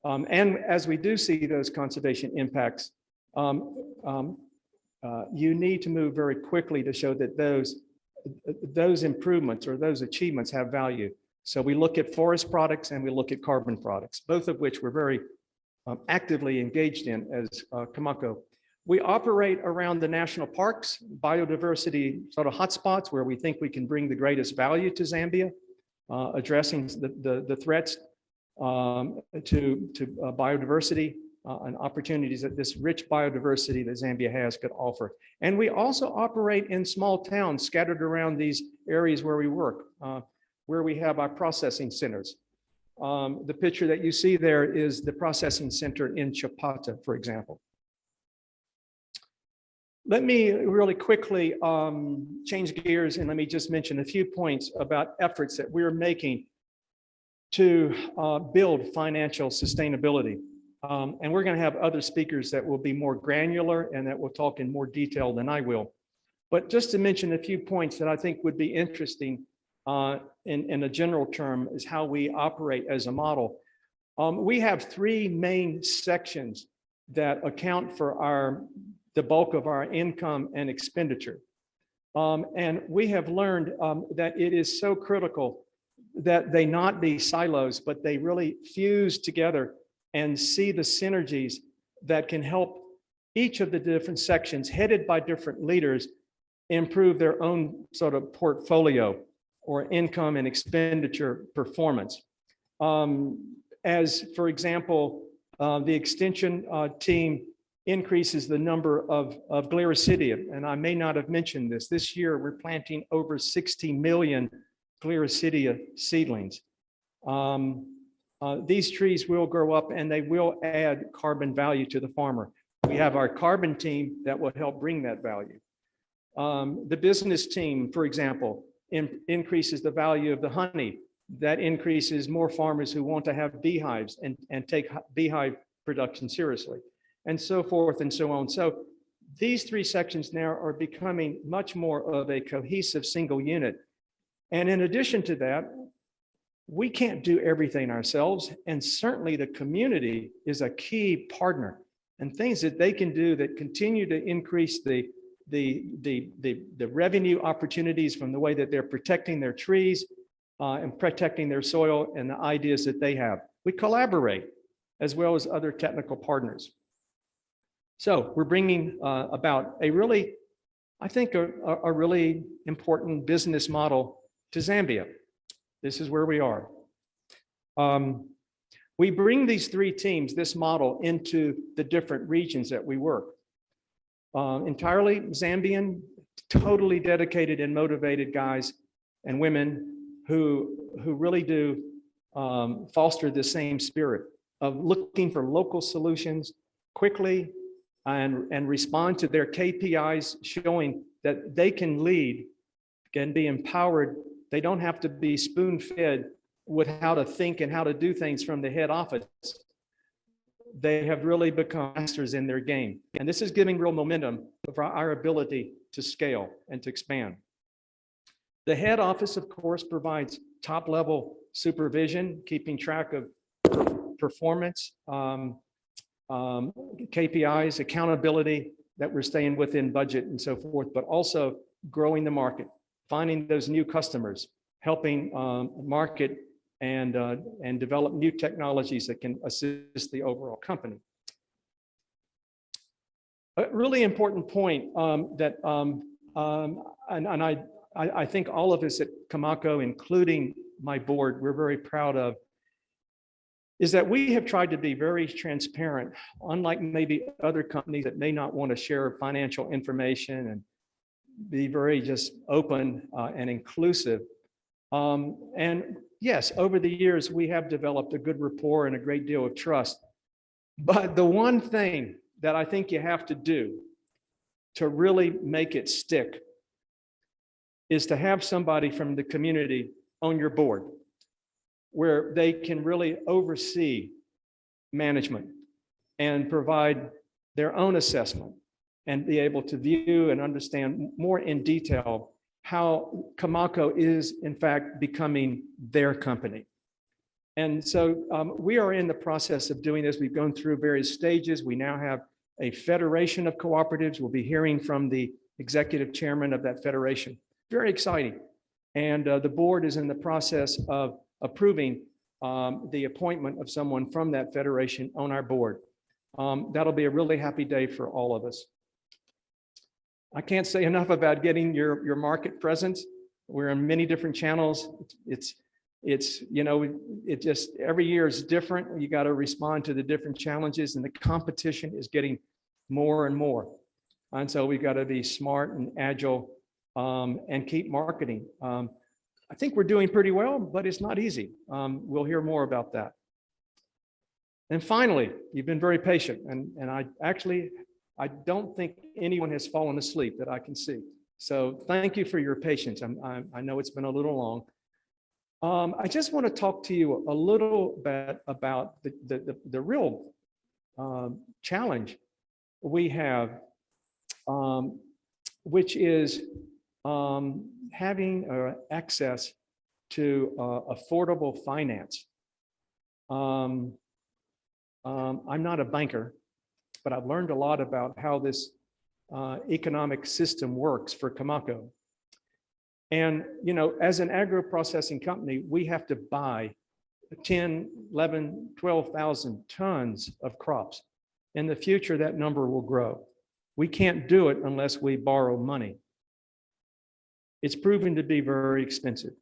And as we do see those conservation impacts, you need to move very quickly to show that those improvements or those achievements have value. So we look at forest products and we look at carbon products, both of which we're very actively engaged in as Comaco. We operate around the national parks, biodiversity sort of hotspots where we think we can bring the greatest value to Zambia, addressing the threats to biodiversity and opportunities that this rich biodiversity that Zambia has could offer. And we also operate in small towns scattered around these areas where we work, where we have our processing centers. The picture that you see there is the processing center in Chapata, for example. Let me really quickly change gears and let me just mention a few points about efforts that we're making to build financial sustainability. And we're going to have other speakers that will be more granular and that will talk in more detail than I will. But just to mention a few points that I think would be interesting in a general term is how we operate as a model. We have three main sections that account for the bulk of our income and expenditure. And we have learned that it is so critical that they not be silos, but they really fuse together and see the synergies that can help each of the different sections headed by different leaders improve their own sort of portfolio or income and expenditure performance. As for example, the extension team increases the number of Gliricidia, and I may not have mentioned this. This year, we're planting over 60 million Gliricidia seedlings. These trees will grow up and they will add carbon value to the farmer. We have our carbon team that will help bring that value. The business team, for example, increases the value of the honey. That increases more farmers who want to have beehives and take beehive production seriously, and so forth and so on. So these three sections now are becoming much more of a cohesive single unit. And in addition to that, we can't do everything ourselves. And certainly the community is a key partner, and things that they can do that continue to increase the revenue opportunities from the way that they're protecting their trees and protecting their soil and the ideas that they have. We collaborate as well as other technical partners. So we're bringing about a really, I think, a really important business model to Zambia. This is where we are. We bring these three teams, this model, into the different regions that we work. Entirely Zambian, totally dedicated and motivated guys and women who really do foster the same spirit of looking for local solutions quickly and respond to their KPIs, showing that they can lead, can be empowered. They don't have to be spoon-fed with how to think and how to do things from the head office. they have really become masters in their game. And this is giving real momentum for our ability to scale and to expand. The head office, of course, provides top-level supervision, keeping track of performance, KPIs, accountability, that we're staying within budget and so forth, but also growing the market, finding those new customers, helping market and develop new technologies that can assist the overall company. A really important point that, I think all of us at Comaco, including my board, we're very proud of, is that we have tried to be very transparent, unlike maybe other companies that may not want to share financial information and be very just open and inclusive. And yes, over the years, we have developed a good rapport and a great deal of trust. But the one thing that I think you have to do to really make it stick is to have somebody from the community on your board, where they can really oversee management and provide their own assessment and be able to view and understand more in detail how Comaco is in fact becoming their company. And so we are in the process of doing this. We've gone through various stages. We now have a federation of cooperatives. We'll be hearing from the executive chairman of that federation. Very exciting. And the board is in the process of approving the appointment of someone from that federation on our board. That'll be a really happy day for all of us. I can't say enough about getting your market presence. We're in many different channels. It's you know, it just every year is different. You got to respond to the different challenges, and the competition is getting more and more. And so we've got to be smart and agile and keep marketing. I think we're doing pretty well, but it's not easy. We'll hear more about that. And finally, you've been very patient, and I don't think anyone has fallen asleep that I can see. So thank you for your patience. I know it's been a little long. I just want to talk to you a little bit about the real challenge we have, which is having access to affordable finance. I'm not a banker, but I've learned a lot about how this economic system works for Comaco. And, you know, as an agro-processing company, we have to buy 10, 11, 12,000 tons of crops. In the future, that number will grow. We can't do it unless we borrow money. It's proven to be very expensive,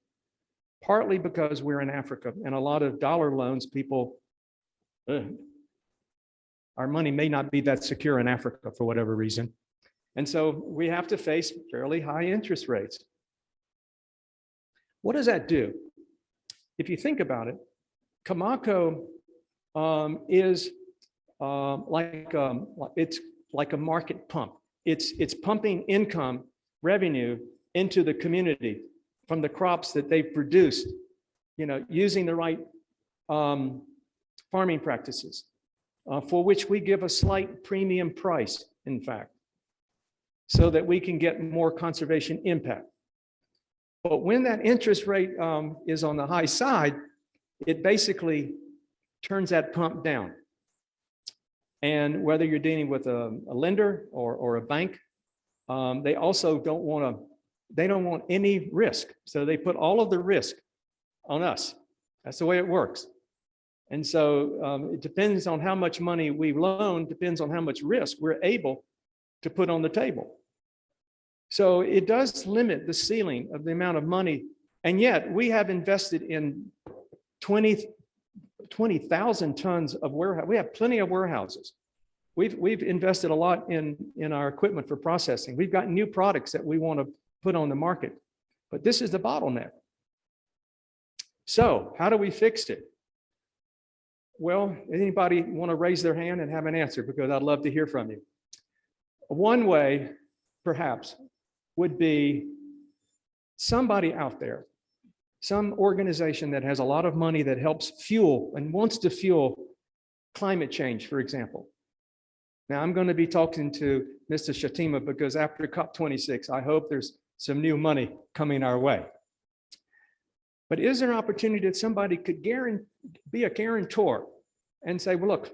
partly because we're in Africa and a lot of dollar loans, people, our money may not be that secure in Africa for whatever reason. And so we have to face fairly high interest rates. What does that do? If you think about it, Comaco is it's like a market pump. It's pumping income, revenue into the community from the crops that they've produced, you know, using the right farming practices, for which we give a slight premium price, in fact, so that we can get more conservation impact. But when that interest rate is on the high side, it basically turns that pump down. And whether you're dealing with a lender or a bank, they also don't want any risk. So they put all of the risk on us. That's the way it works. And so it depends on how much money we loan, depends on how much risk we're able to put on the table. So it does limit the ceiling of the amount of money. And yet we have invested in 20,000 tons of warehouse. We have plenty of warehouses. We've invested a lot in our equipment for processing. We've got new products that we want to put on the market, but this is the bottleneck. So how do we fix it? Well, anybody want to raise their hand and have an answer, because I'd love to hear from you. One way, perhaps, would be somebody out there, some organization that has a lot of money that helps fuel and wants to fuel climate change, for example. Now, I'm going to be talking to Mr. Shitima because after COP26, I hope there's some new money coming our way. But is there an opportunity that somebody could be a guarantor and say, well, look,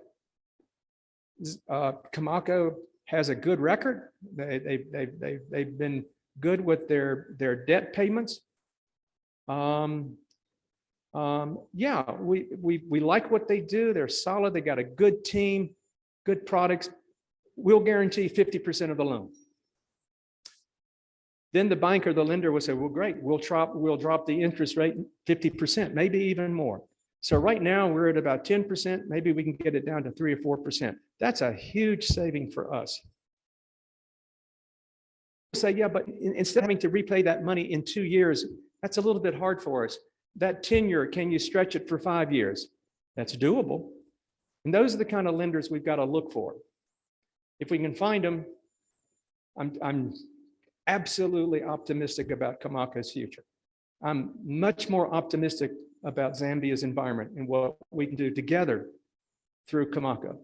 Comaco has a good record. They've been good with their debt payments. Yeah, we like what they do. They're solid. They got a good team, good products. We'll guarantee 50% of the loan. Then the bank or the lender will say, well, great, we'll drop the interest rate 50%, maybe even more. So right now we're at about 10%. Maybe we can get it down to 3 or 4%. That's a huge saving for us. Say, yeah, but instead of having to repay that money in 2 years, that's a little bit hard for us. That tenure, can you stretch it for 5 years? That's doable. And those are the kind of lenders we've got to look for. If we can find them, I'm absolutely optimistic about Comaco's future. I'm much more optimistic about Zambia's environment and what we can do together through Comaco.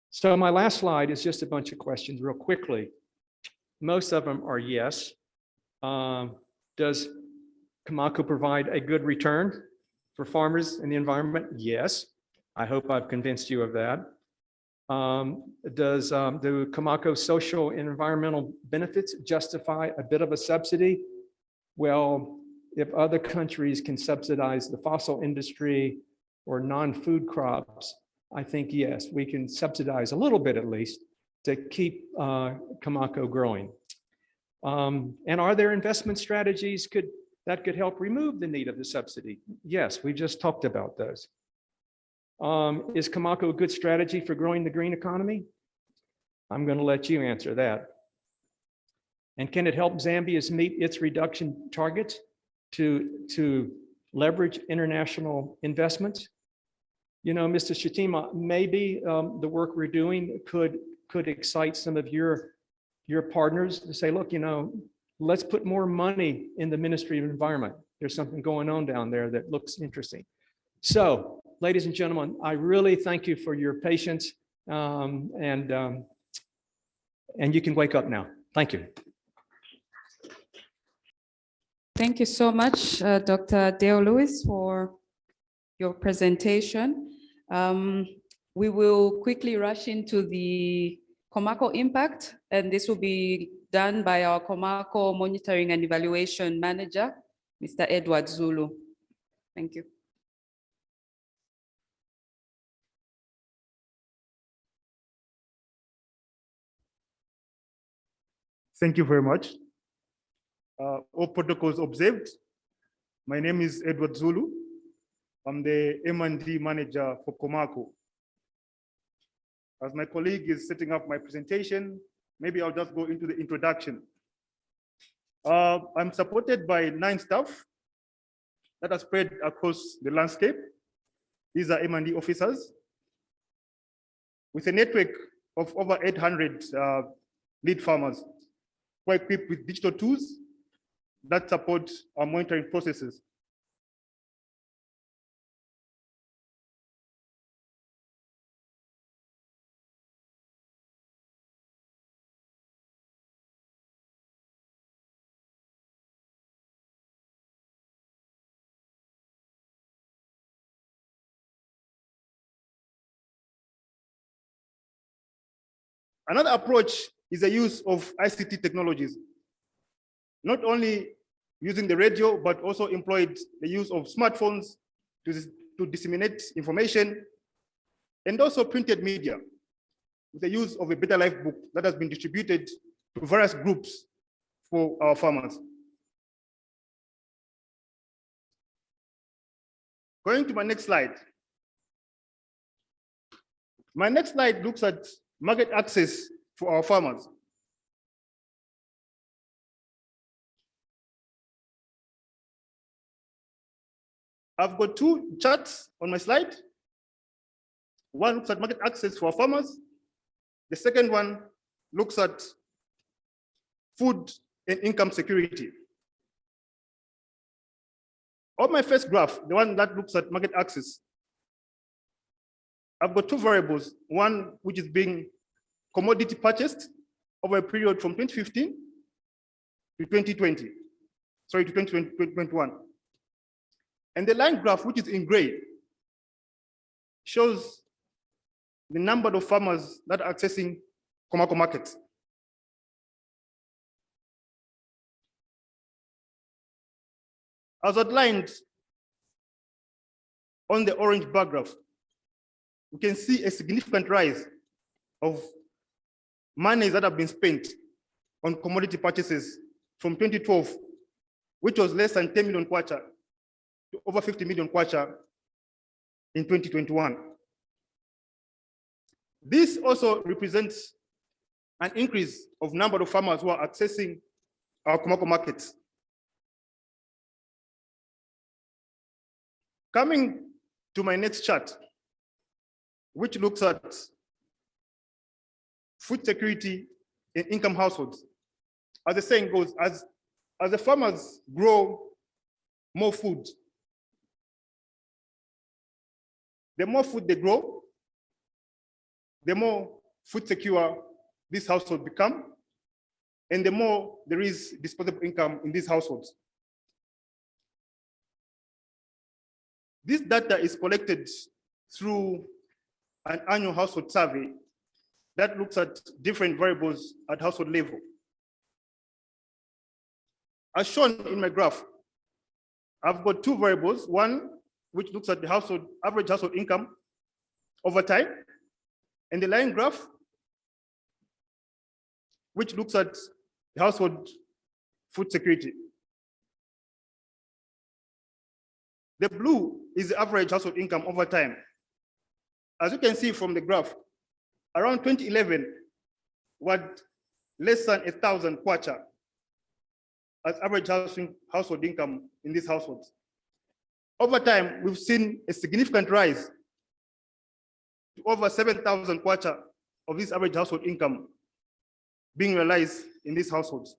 So my last slide is just a bunch of questions real quickly. Most of them are yes. Does Comaco provide a good return for farmers and the environment? Yes. I hope I've convinced you of that. Do Comaco's social and environmental benefits justify a bit of a subsidy? Well, if other countries can subsidize the fossil industry or non-food crops, I think yes, we can subsidize a little bit at least to keep Comaco growing. And are there investment strategies that could help remove the need of the subsidy? Yes, we just talked about those. Is Comaco a good strategy for growing the green economy? I'm going to let you answer that. And can it help Zambia meet its reduction targets to leverage international investments? You know, Mr. Shitima, maybe the work we're doing could excite some of your partners to say, look, you know, let's put more money in the Ministry of Environment. There's something going on down there that looks interesting. So, ladies and gentlemen, I really thank you for your patience, and you can wake up now. Thank you. Thank you so much, Dr. Dale Lewis, for your presentation. We will quickly rush into the Comaco impact, and this will be done by our Comaco Monitoring and Evaluation Manager, Mr. Edward Zulu. Thank you. Thank you very much. All protocols observed. My name is Edward Zulu. I'm the M&D manager for Comaco. As my colleague is setting up my presentation, maybe I'll just go into the introduction. I'm supported by 9 staff that are spread across the landscape. These are M&D officers with a network of over 800 lead farmers who are equipped with digital tools that support our monitoring processes. Another approach is the use of ICT technologies. Not only using the radio, but also employed the use of smartphones to disseminate information, and also printed media with the use of a Better Life book that has been distributed to various groups for our farmers. Going to my next slide. My next slide looks at market access for our farmers. I've got 2 charts on my slide. One looks at market access for our farmers. The second one looks at food and income security. On my first graph, the one that looks at market access, I've got two variables, one which is being commodity purchased over a period from 2015 to 2020, sorry, to 2021. And the line graph, which is in gray, shows the number of farmers that are accessing Comaco markets. As outlined on the orange bar graph, we can see a significant rise of monies that have been spent on commodity purchases from 2012, which was less than 10 million kwacha, to over 50 million kwacha in 2021. This also represents an increase of number of farmers who are accessing our Comaco markets. Coming to my next chart, which looks at food security in income households. As the saying goes, as the farmers grow more food, the more food they grow, the more food secure this household become, and the more there is disposable income in these households. This data is collected through an annual household survey that looks at different variables at household level. As shown in my graph, I've got two variables, one which looks at the average household income over time, and the line graph, which looks at the household food security. The blue is the average household income over time. As you can see from the graph, around 2011, we had less than 1,000 kwacha as average household income in these households. Over time, we've seen a significant rise to over 7,000 kwacha of this average household income being realized in these households.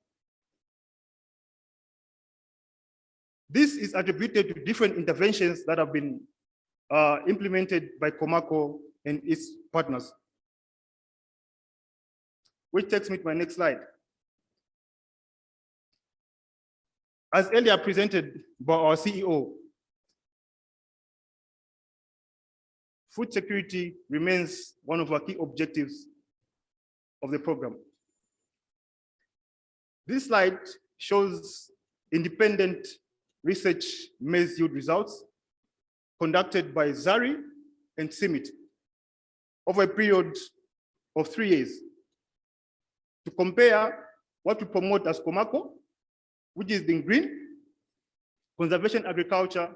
This is attributed to different interventions that have been implemented by Comaco and its partners. Which takes me to my next slide. As earlier presented by our CEO, food security remains one of our key objectives of the program. This slide shows independent research maize yield results conducted by ZARI and CIMIT over a period of 3 years to compare what we promote as Comaco, which is in green, conservation agriculture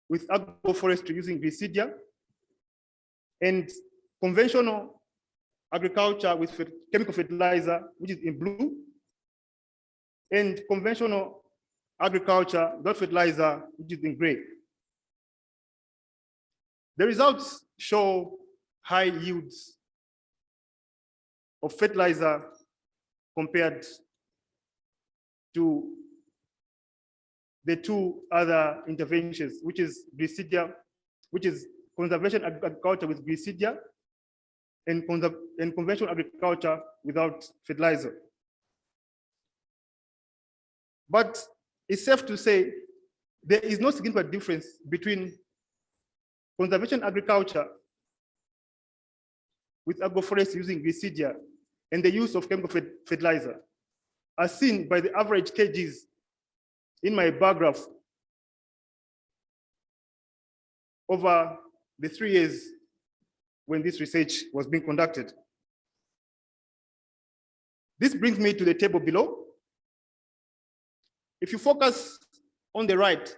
with agroforestry using Gliricidia, and conventional agriculture with chemical fertilizer, which is in blue, and conventional agriculture without fertilizer, which is in gray. The results show high yields of fertilizer compared to the two other interventions, which is Gliricidia, which is conservation agriculture with Gliricidia, and conventional agriculture without fertilizer. But it's safe to say there is no significant difference between conservation agriculture with agroforestry using Gliricidia and the use of chemical fertilizer, as seen by the average kgs in my bar graph over the 3 years when this research was being conducted. This brings me to the table below. If you focus on the right,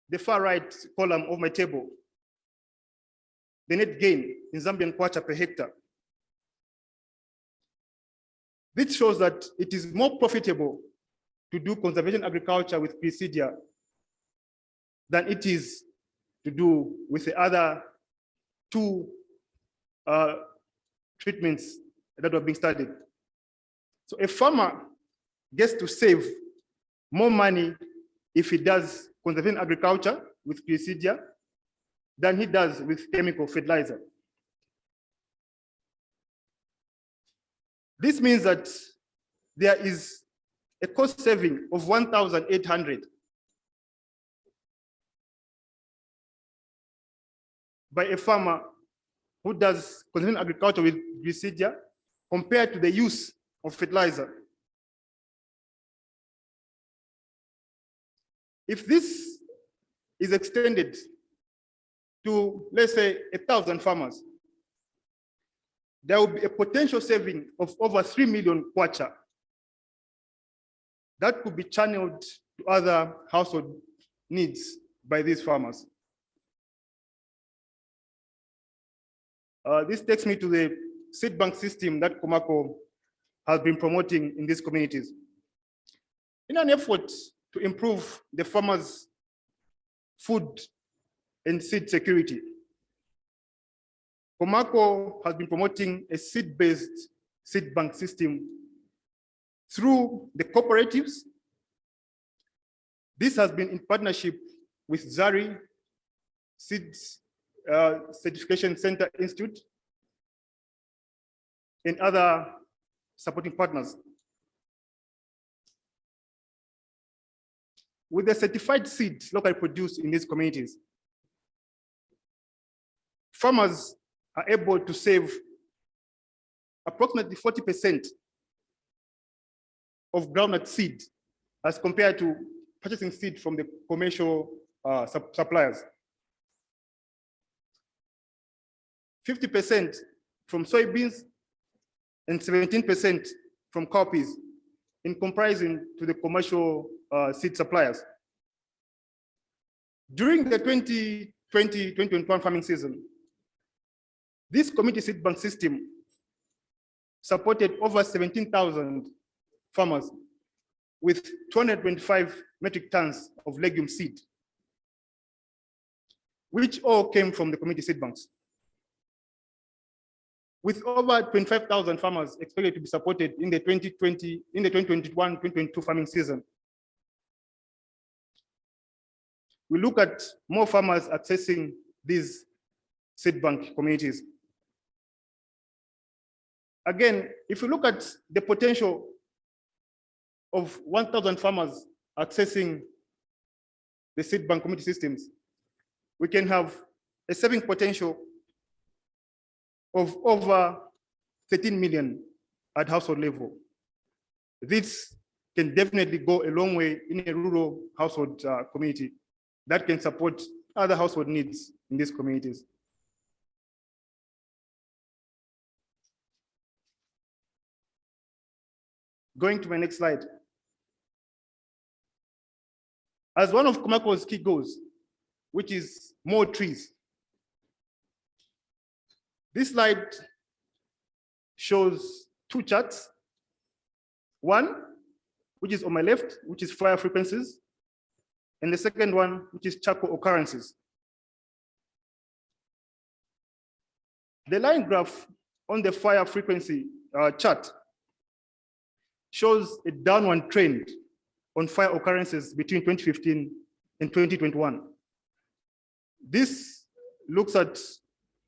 the far right column of my table, the net gain in Zambian kwacha per hectare. This shows that it is more profitable to do conservation agriculture with Gliricidia than it is to do with the other two treatments that were being studied. So a farmer gets to save more money if he does conservation agriculture with Gliricidia than he does with chemical fertilizer. This means that there is a cost saving of 1,800 by a farmer who does conventional agriculture with Gliricidia compared to the use of fertilizer. If this is extended to, let's say, 1,000 farmers, there will be a potential saving of over 3 million kwacha that could be channeled to other household needs by these farmers. This takes me to the seed bank system that Comaco has been promoting in these communities. In an effort to improve the farmers' food and seed security, Comaco has been promoting a seed-based seed bank system through the cooperatives. This has been in partnership with ZARI, Seeds Certification Center Institute, and other supporting partners. With the certified seeds locally produced in these communities, farmers are able to save approximately 40% of groundnut seed as compared to purchasing seed from the commercial suppliers. 50% from soybeans and 17% from cowpeas, in comparison to the commercial seed suppliers. During the 2020-2021 farming season, this community seed bank system supported over 17,000 farmers with 225 metric tons of legume seed, which all came from the community seed banks. With over 25,000 farmers expected to be supported in the 2021-2022 farming season, we look at more farmers accessing these seed bank communities. Again, if you look at the potential of 1,000 farmers accessing the seed bank community systems, we can have a saving potential of over 13 million at household level. This can definitely go a long way in a rural household community that can support other household needs in these communities. Going to my next slide. As one of Comaco's key goals, which is more trees, this slide shows two charts. One, which is on my left, which is fire frequencies, and the second one, which is charcoal occurrences. The line graph on the fire frequency chart shows a downward trend on fire occurrences between 2015 and 2021. This looks at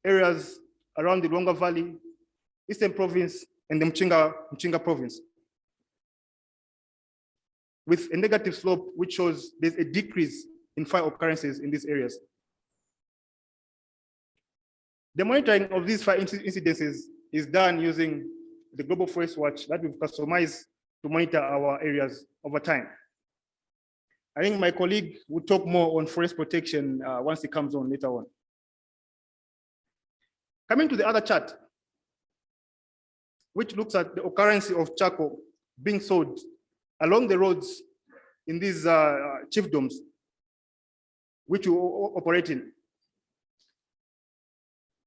areas around the Luangwa Valley, Eastern Province, and the Mchinga Province, with a negative slope which shows there's a decrease in fire occurrences in these areas. The monitoring of these fire incidences is done using the Global Forest Watch that we've customized to monitor our areas over time. I think my colleague will talk more on forest protection once he comes on later on. Coming to the other chart, which looks at the occurrence of charcoal being sold along the roads in these chiefdoms, which we operate in.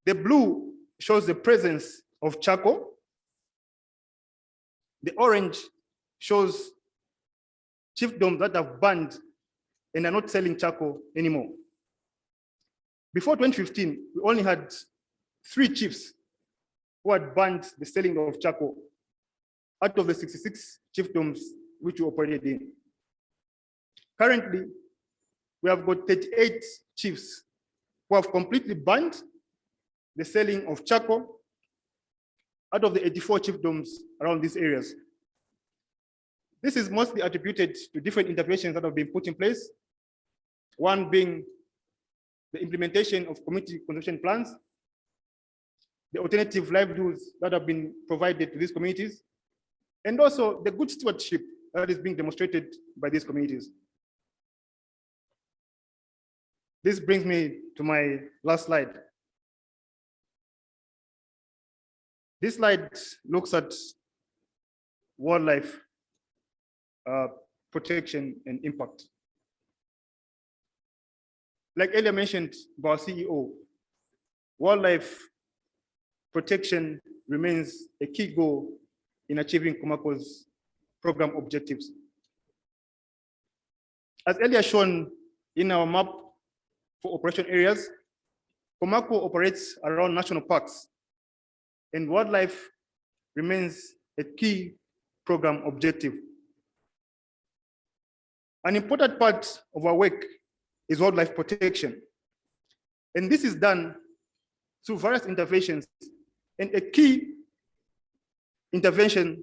The blue shows the presence of charcoal. The orange shows chiefdoms that have banned and are not selling charcoal anymore. Before 2015, we only had 3 chiefs who had banned the selling of charcoal out of the 66 chiefdoms which we operated in. Currently, we have got 38 chiefs who have completely banned the selling of charcoal out of the 84 chiefdoms around these areas. This is mostly attributed to different interventions that have been put in place, one being the implementation of community conservation plans, the alternative livelihoods that have been provided to these communities, and also the good stewardship that is being demonstrated by these communities. This brings me to my last slide. This slide looks at wildlife protection and impact. Like earlier mentioned by our CEO, wildlife protection remains a key goal in achieving Comaco's program objectives. As earlier shown in our map for operation areas, Comaco operates around national parks, and wildlife remains a key program objective. An important part of our work is wildlife protection, and this is done through various interventions, and a key intervention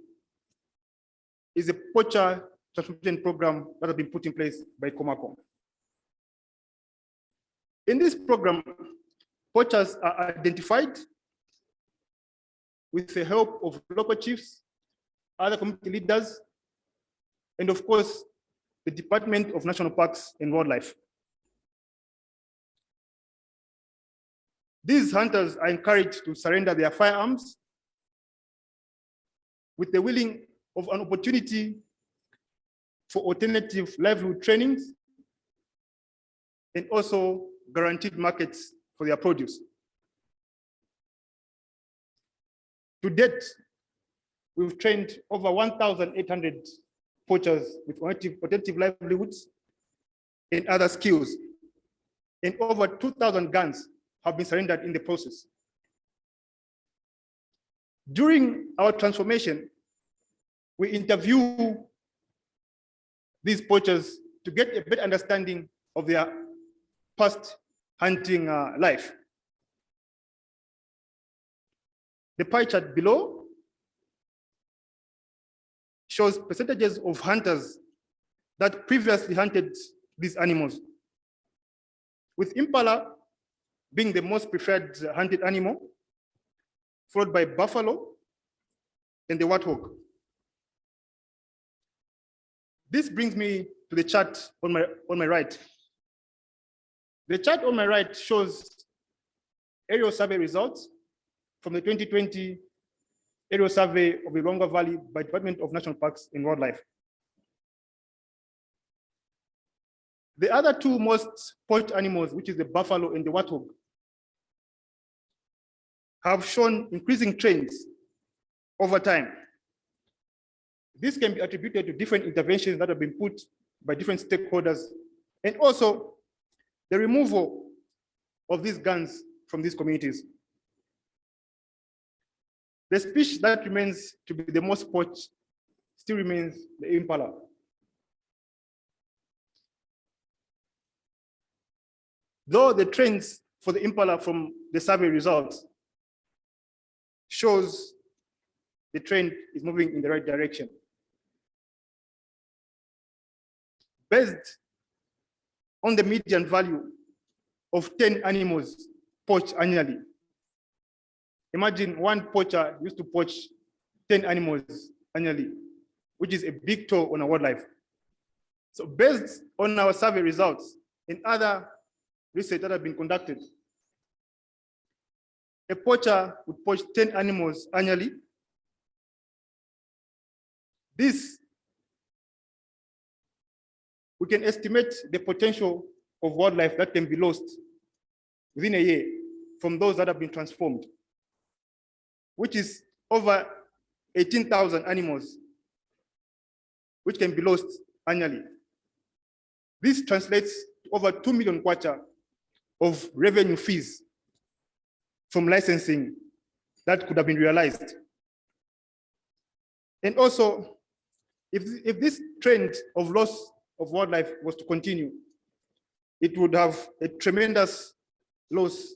is a poacher transformation program that has been put in place by Comaco. In this program, poachers are identified with the help of local chiefs, other community leaders, and of course, the Department of National Parks and Wildlife. These hunters are encouraged to surrender their firearms with the willing of an opportunity for alternative livelihood trainings and also guaranteed markets for their produce. To date, we've trained over 1,800 poachers with alternative livelihoods and other skills, and over 2,000 guns have been surrendered in the process. During our transformation, we interview these poachers to get a better understanding of their past hunting life. The pie chart below shows percentages of hunters that previously hunted these animals, with impala being the most preferred hunted animal, followed by buffalo and the warthog. This brings me to the chart on my right. The chart on my right shows aerial survey results from the 2020 aerial survey of the Iranga Valley by Department of National Parks and Wildlife. The other two most poached animals, which is the buffalo and the warthog, have shown increasing trends over time. This can be attributed to different interventions that have been put by different stakeholders, and also the removal of these guns from these communities. The species that remains to be the most poached still remains the impala. Though the trends for the impala from the survey results shows the trend is moving in the right direction. Based on the median value of 10 animals poached annually, imagine one poacher used to poach 10 animals annually, which is a big toll on our wildlife. So based on our survey results and other research that have been conducted, a poacher would poach 10 animals annually. This, we can estimate the potential of wildlife that can be lost within a year from those that have been transformed, which is over 18,000 animals, which can be lost annually. This translates to over 2 million kwacha of revenue fees from licensing that could have been realized. And also, if this trend of loss of wildlife was to continue, it would have a tremendous loss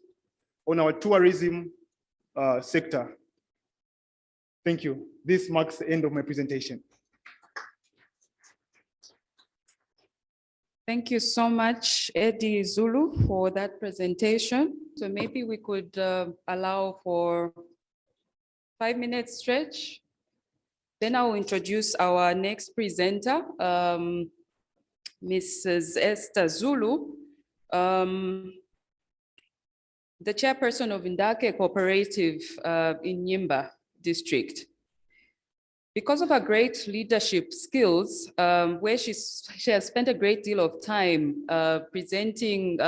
on our tourism sector. Thank you. This marks the end of my presentation. Thank you so much, Eddie Zulu, for that presentation. So maybe we could allow for 5-minute stretch. Then I'll introduce our next presenter, Mrs. Esther Zulu, the chairperson of Ndake Cooperative in Nyimba district. Because of her great leadership skills, where she has spent a great deal of time presenting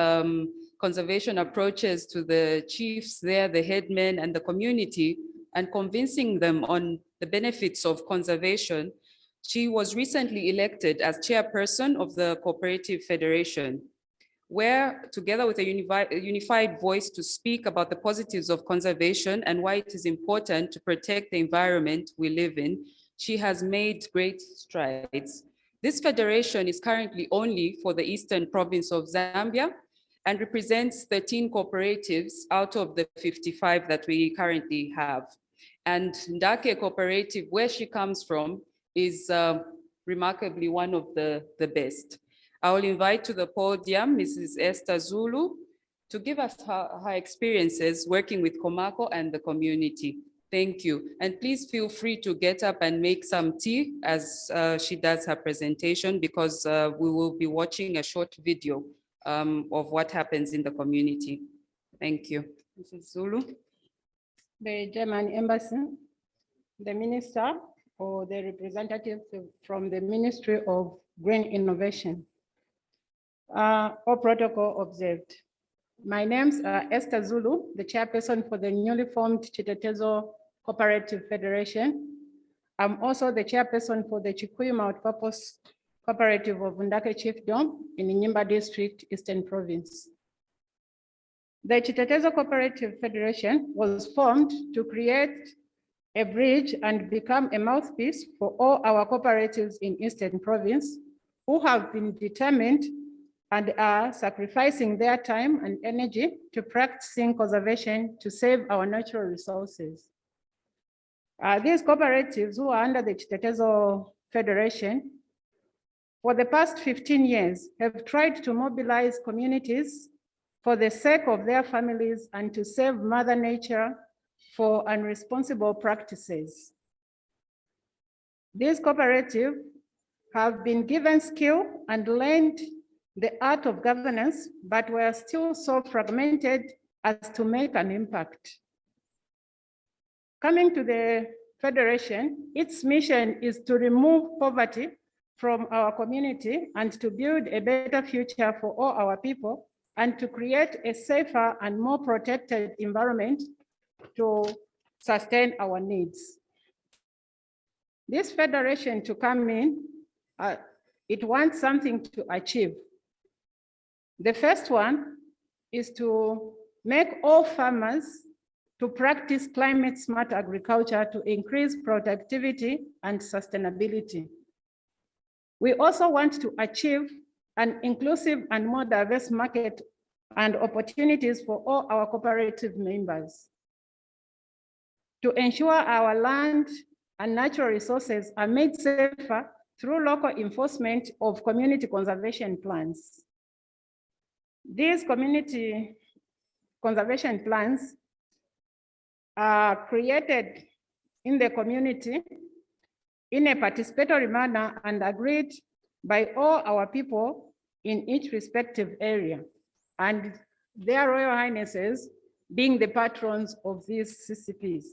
conservation approaches to the chiefs there, the headmen and the community, and convincing them on the benefits of conservation, she was recently elected as chairperson of the Cooperative Federation, where together with a unified voice to speak about the positives of conservation and why it is important to protect the environment we live in, she has made great strides. This federation is currently only for the eastern province of Zambia and represents 13 cooperatives out of the 55 that we currently have. And Ndake Cooperative, where she comes from, is remarkably one of the best. I will invite to the podium Mrs. Esther Zulu to give us her experiences working with Comaco and the community. Thank you. And please feel free to get up and make some tea as she does her presentation, because we will be watching a short video of what happens in the community. Thank you. Mrs. Zulu. The German embassy, the minister, or the representative from the Ministry of Green Innovation. All protocol observed. My name's Esther Zulu, the chairperson for the newly formed Chitetezo Cooperative Federation. I'm also the chairperson for the Chikuyu Multipurpose Cooperative of Ndake Chiefdom in Nyimba District, Eastern Province. The Chitetezo Cooperative Federation was formed to create a bridge and become a mouthpiece for all our cooperatives in Eastern Province who have been determined and are sacrificing their time and energy to practicing conservation to save our natural resources. These cooperatives who are under the Chitetezo Federation for the past 15 years have tried to mobilize communities for the sake of their families and to save Mother Nature for unresponsible practices. These cooperatives have been given skill and learned the art of governance, but were still so fragmented as to make an impact. Coming to the Federation, its mission is to remove poverty from our community and to build a better future for all our people and to create a safer and more protected environment to sustain our needs. This federation to come in, it wants something to achieve. The first one is to make all farmers to practice climate smart agriculture to increase productivity and sustainability. We also want to achieve an inclusive and more diverse market and opportunities for all our cooperative members. To ensure our land and natural resources are made safer through local enforcement of community conservation plans. These community conservation plans are created in the community in a participatory manner and agreed by all our people in each respective area, and their Royal Highnesses being the patrons of these CCPs.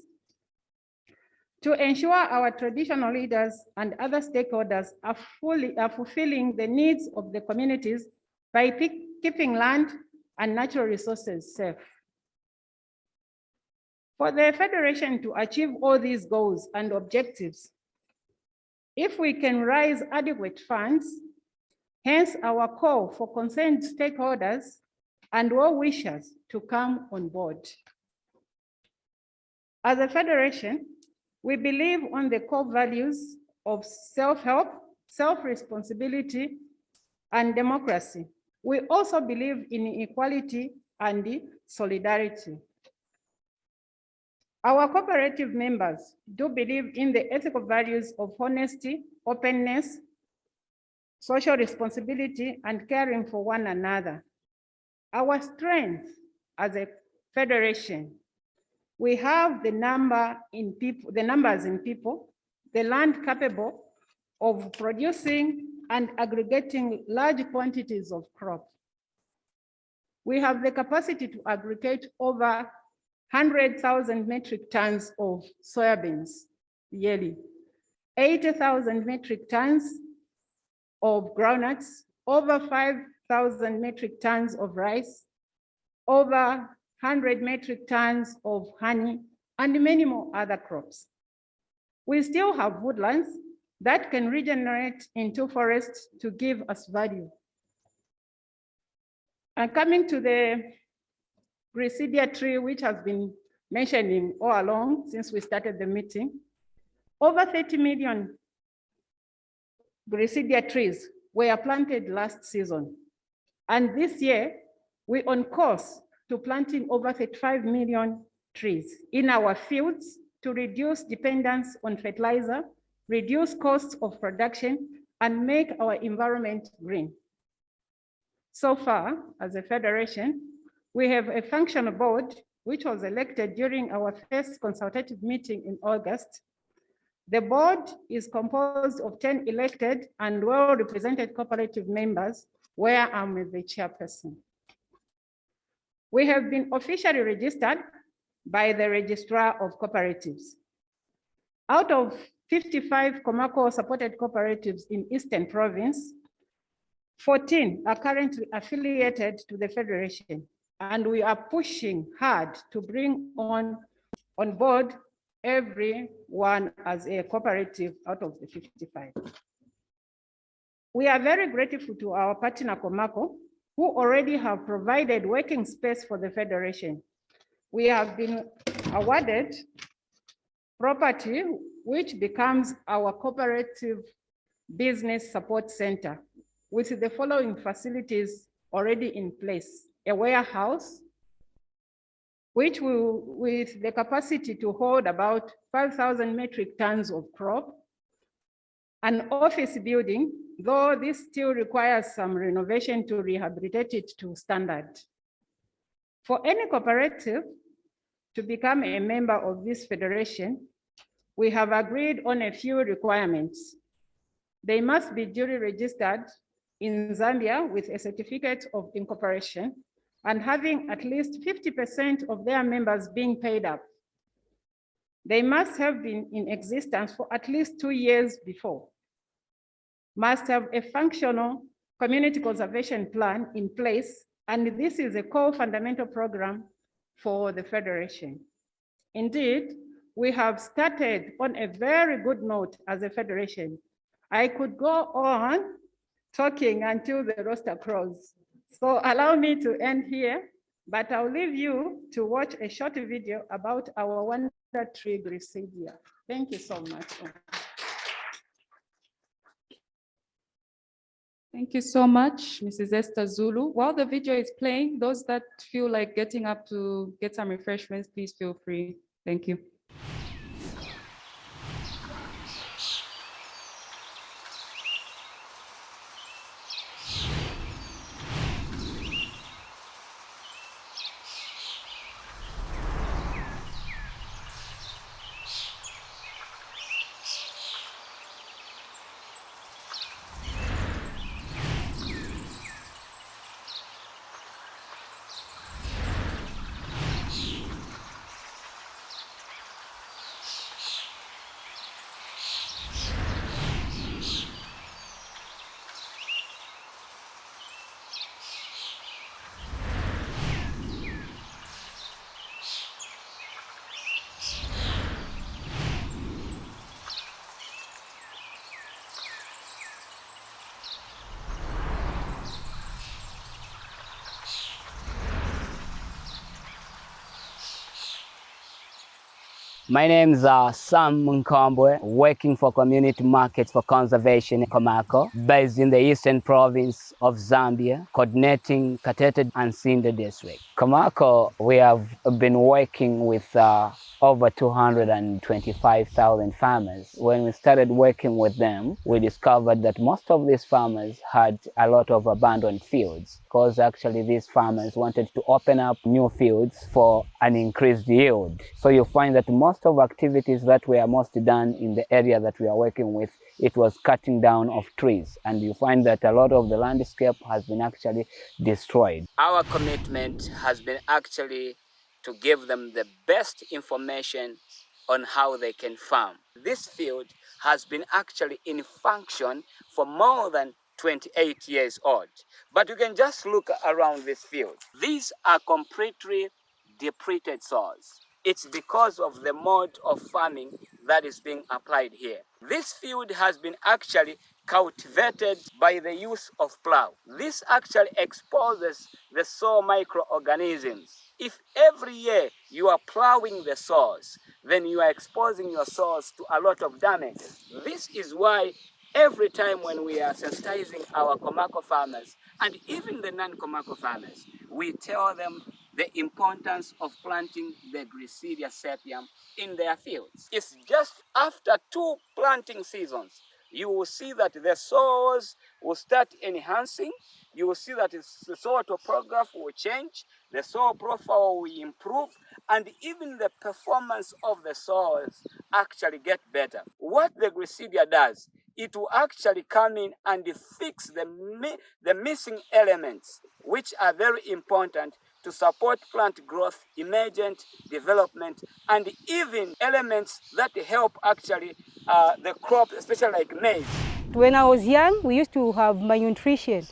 To ensure our traditional leaders and other stakeholders are fulfilling the needs of the communities by keeping land and natural resources safe. For the Federation to achieve all these goals and objectives, if we can raise adequate funds, hence our call for concerned stakeholders and well-wishers to come on board. As a Federation, we believe on the core values of self-help, self-responsibility, and democracy. We also believe in equality and solidarity. Our cooperative members do believe in the ethical values of honesty, openness, social responsibility, and caring for one another. Our strength as a federation, we have the numbers in people, the land capable of producing and aggregating large quantities of crop. We have the capacity to aggregate over 100,000 metric tons of soybeans yearly, 80,000 metric tons of groundnuts, over 5,000 metric tons of rice, over 100 metric tons of honey, and many more other crops. We still have woodlands that can regenerate into forests to give us value. And coming to the Gliricidia tree, which has been mentioning all along since we started the meeting, over 30 million Gliricidia trees were planted last season. And this year, we're on course to planting over 35 million trees in our fields to reduce dependence on fertilizer, reduce costs of production, and make our environment green. So far, as a federation, we have a functional board which was elected during our first consultative meeting in August. The board is composed of 10 elected and well-represented cooperative members, where I'm the chairperson. We have been officially registered by the Registrar of Cooperatives. Out of 55 Comaco supported cooperatives in Eastern Province, 14 are currently affiliated to the Federation, and we are pushing hard to bring on board everyone as a cooperative out of the 55. We are very grateful to our partner Comaco, who already have provided working space for the Federation. We have been awarded property, which becomes our cooperative business support center, with the following facilities already in place: a warehouse, which will, with the capacity to hold about 5,000 metric tons of crop, an office building, though this still requires some renovation to rehabilitate it to standard. For any cooperative to become a member of this federation, we have agreed on a few requirements. They must be duly registered in Zambia with a certificate of incorporation and having at least 50% of their members being paid up. They must have been in existence for at least 2 years before. Must have a functional community conservation plan in place, and this is a core fundamental program for the Federation. Indeed, we have started on a very good note as a Federation. I could go on talking until the rooster crows. So allow me to end here, but I'll leave you to watch a short video about our wonder tree, Gliricidia. Thank you so much. Thank you so much, Mrs. Esther Zulu. While the video is playing, those that feel like getting up to get some refreshments, please feel free. Thank you. My name is Sam Nkombwe, working for Community Markets for Conservation in Comaco, based in the Eastern Province of Zambia, coordinating Katete and Sinda District. Comaco, we have been working with over 225,000 farmers. When we started working with them, we discovered that most of these farmers had a lot of abandoned fields, because actually these farmers wanted to open up new fields for an increased yield. So you find that most of activities that were most done in the area that we are working with, it was cutting down of trees. And you find that a lot of the landscape has been actually destroyed. Our commitment has been actually to give them the best information on how they can farm. This field has been actually in function for more than 28 years old. But you can just look around this field. These are completely depleted soils. It's because of the mode of farming that is being applied here. This field has been actually cultivated by the use of plow. This actually exposes the soil microorganisms. If every year you are plowing the soils, then you are exposing your soils to a lot of damage. This is why every time when we are sensitizing our Comaco farmers, and even the non-Comaco farmers, we tell them the importance of planting the Gliricidia sepium in their fields. It's just after 2 planting seasons, you will see that the soils will start enhancing. You will see that the soil topography will change, the soil profile will improve, and even the performance of the soils actually get better. What the Gliricidia does, it will actually come in and fix the missing elements, which are very important to support plant growth, emergent development, and even elements that help actually the crop, especially like maize. When I was young, we used to have malnutrition.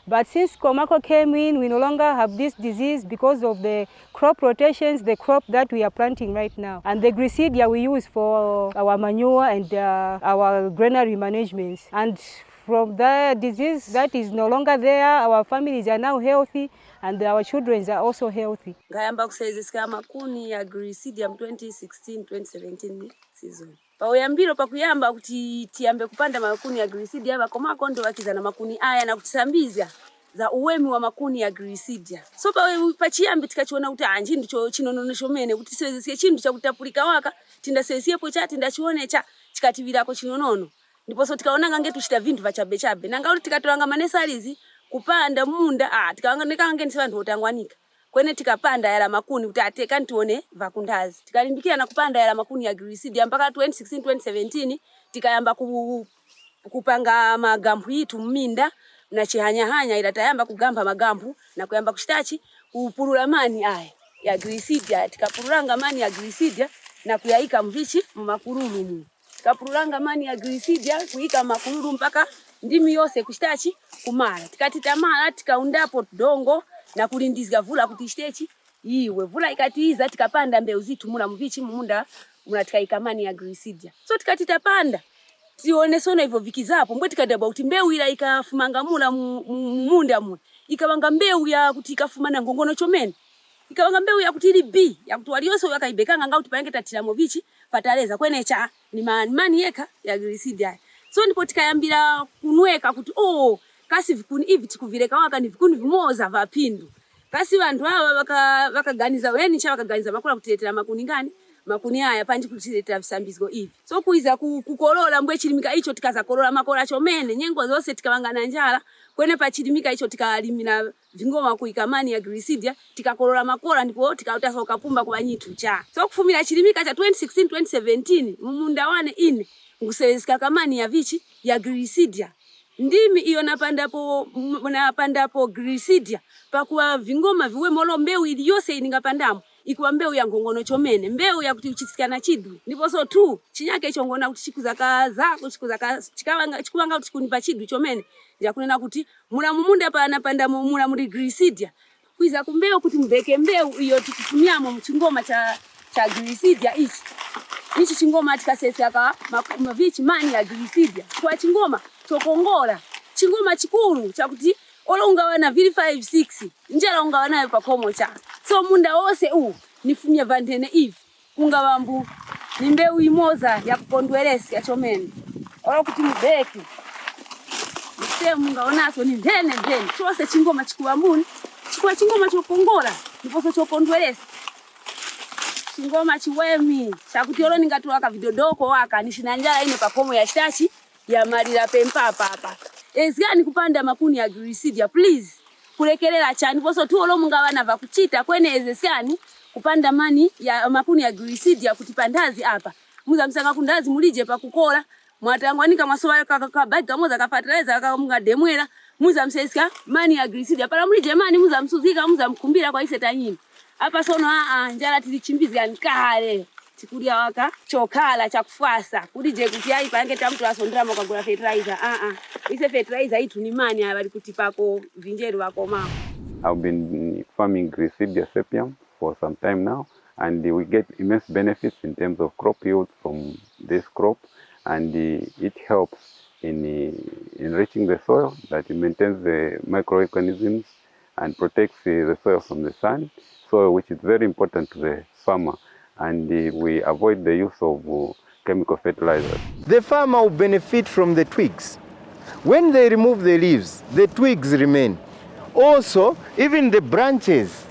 But since Comaco came in, we no longer have this disease because of the crop rotations, the crop that we are planting right now. And the Gliricidia we use for our manure and our granary management. And from the disease that is no longer there, our families are now healthy and our children are also healthy. Ngayamba kusaidia makuni ya Gliricidia 2016-2017 season. Pauyambiro pakuyamba kuti tiambe kupanda makuni ya Gliricidia hapa Comaco ndo wakizana makuni aya na kutisambizia za uwemi wa makuni ya Gliricidia. So pachiyambi tikachiona kuti anji ndicho chinononesho mene kuti siwezesiye chindu cha kutapulika waka tindasesiyepo cha tindachione cha chikativirako chinonono. Ndiposo tikaona ngange tuchita vindu vachabe nanga kuti tikatolanga manesalizi kupanda munda tikaanga nekange vantu otangwanika kwene tikapanda yala makuni kuti ateka ntione vakundazi tikalimbikia na kupanda yala makuni ya Gliricidia mpaka 2016-2017 tikayamba kupanga magambu yitu mminda na chihanyahanya ila tayamba kugamba magambu na kuyamba kushitachi kupulula mani aya ya Gliricidia. Tikapululanga mani ya Gliricidia na kuyaika mvichi mumakululu tikapululanga mani ya Gliricidia kuika makululu mpaka ndimi yose kushitachi kumala tikatita mala tikaundapo dongo na kulindizga vula kuti shtechi iwe vula ikatiiza tikapanda mbeu zitu mula mvichi munda muna tikaika mani ya Gliricidia. So tikatita panda tione sona hivyo vikizapo mbwe tikadaba kuti mbeu ila ikafumanga mula munda mula ikawanga mbeu ya kuti ikafumana ngongono chomene ikawanga mbeu ya kuti ili B ya kuti walioso wakaibekanga ngauti pange tatilamo vichi pataleza kwene cha ni mani yeka ya Gliricidia. So ndipo tikayambira kunweka kuti kasi vikuni hivi tikuvireka waka ni vikuni vimoza vapindu. Kasi vantu hawa wakaganiza weni cha wakaganiza makula kutiletera makuni ngani? Makuni haya panji kutiletera visambizgo hivi. So kuiza kukolola mbwe chilimika hicho tikaza kolola makola chomene nyengo zose tikawangana njala kwene pa chilimika hicho tikalimina vingoma kuikamani ya Gliricidia tikakolola makola ndipo tikautasa ukapumba kwa nyitu cha. So kufumira chilimika cha 2016-2017 mumunda wane ine ngusewezika kamani ya vichi ya Gliricidia. Ndimi iyo napandapo Gliricidia pakuwa vingoma viwe molo mbeu ili yose iningapandamo ikuwa mbeu ya ngongono chomene mbeu ya kuti uchisikana chidu ndipo so tu chinyake icho ngona kuti chikuzaka chikuwanga kuti kunipa chidu chomene ya kunena kuti mula mumunda pa anapandamo mula muri Gliricidia kuiza kumbeu kuti mbeke mbeu iyo tukufumiamo mchingoma cha Gliricidia ichi chingoma tikaseseka mavichi mani ya Gliricidia kwa chingoma chokongola chingoma chikuru chakuti olonga wana vili 5-6 njala unga wanayo pakomo cha so munda wose nifumia vandene hivi unga wambu ni mbeu imoza ya kupondwelesi ya chomene olo kuti mubeki sehemu ngaonaso ni ndene chose chingoma chikuwa muni chikuwa chingoma chokongola ndiposo chokondwelesi chingoma chiwemi chakuti olo ningatuwaka vidodoko waka nishina njala ine pakomo ya shtachi ya malila pempapa hapa ezgani kupanda makuni ya Gliricidia please kulekelela chani poso tu olo mungawana vakuchita kwene ezesiani kupanda mani ya makuni ya Gliricidia kutipandazi hapa muza msanga kundazi mulije pa kukola mwatangwanika masowa kabagi kamoza kafatereza kamunga demwela muza mseska mani ya Gliricidia para mulije mani muza msuzika muza mkumbira kwa iseta nyini hapa sono njala tilichimbizi nkale tikulia waka chokala cha kufasa kulije kutia ipange tamtu asondrama kwa gula fertilizer ise fertilizer itu ni mani abali kutipako vinjeru wako mama. I've been farming Gliricidia sepium for some time now, and we get immense benefits in terms of crop yield from this crop, and it helps in enriching the soil, that it maintains the microorganisms and protects the soil from the sun, soil which is very important to the farmer, and we avoid the use of chemical fertilizers. The farmer will benefit from the twigs. When they remove the leaves, the twigs remain. Also, even the branches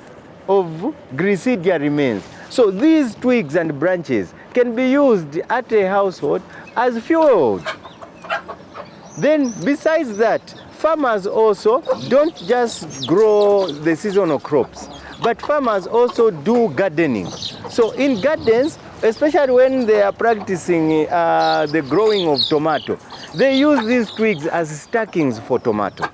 of Gliricidia remains. So these twigs and branches can be used at a household as fuel. Then besides that, farmers also don't just grow the seasonal crops, but farmers also do gardening. So in gardens, especially when they are practicing the growing of tomato, they use these twigs as stackings for tomato.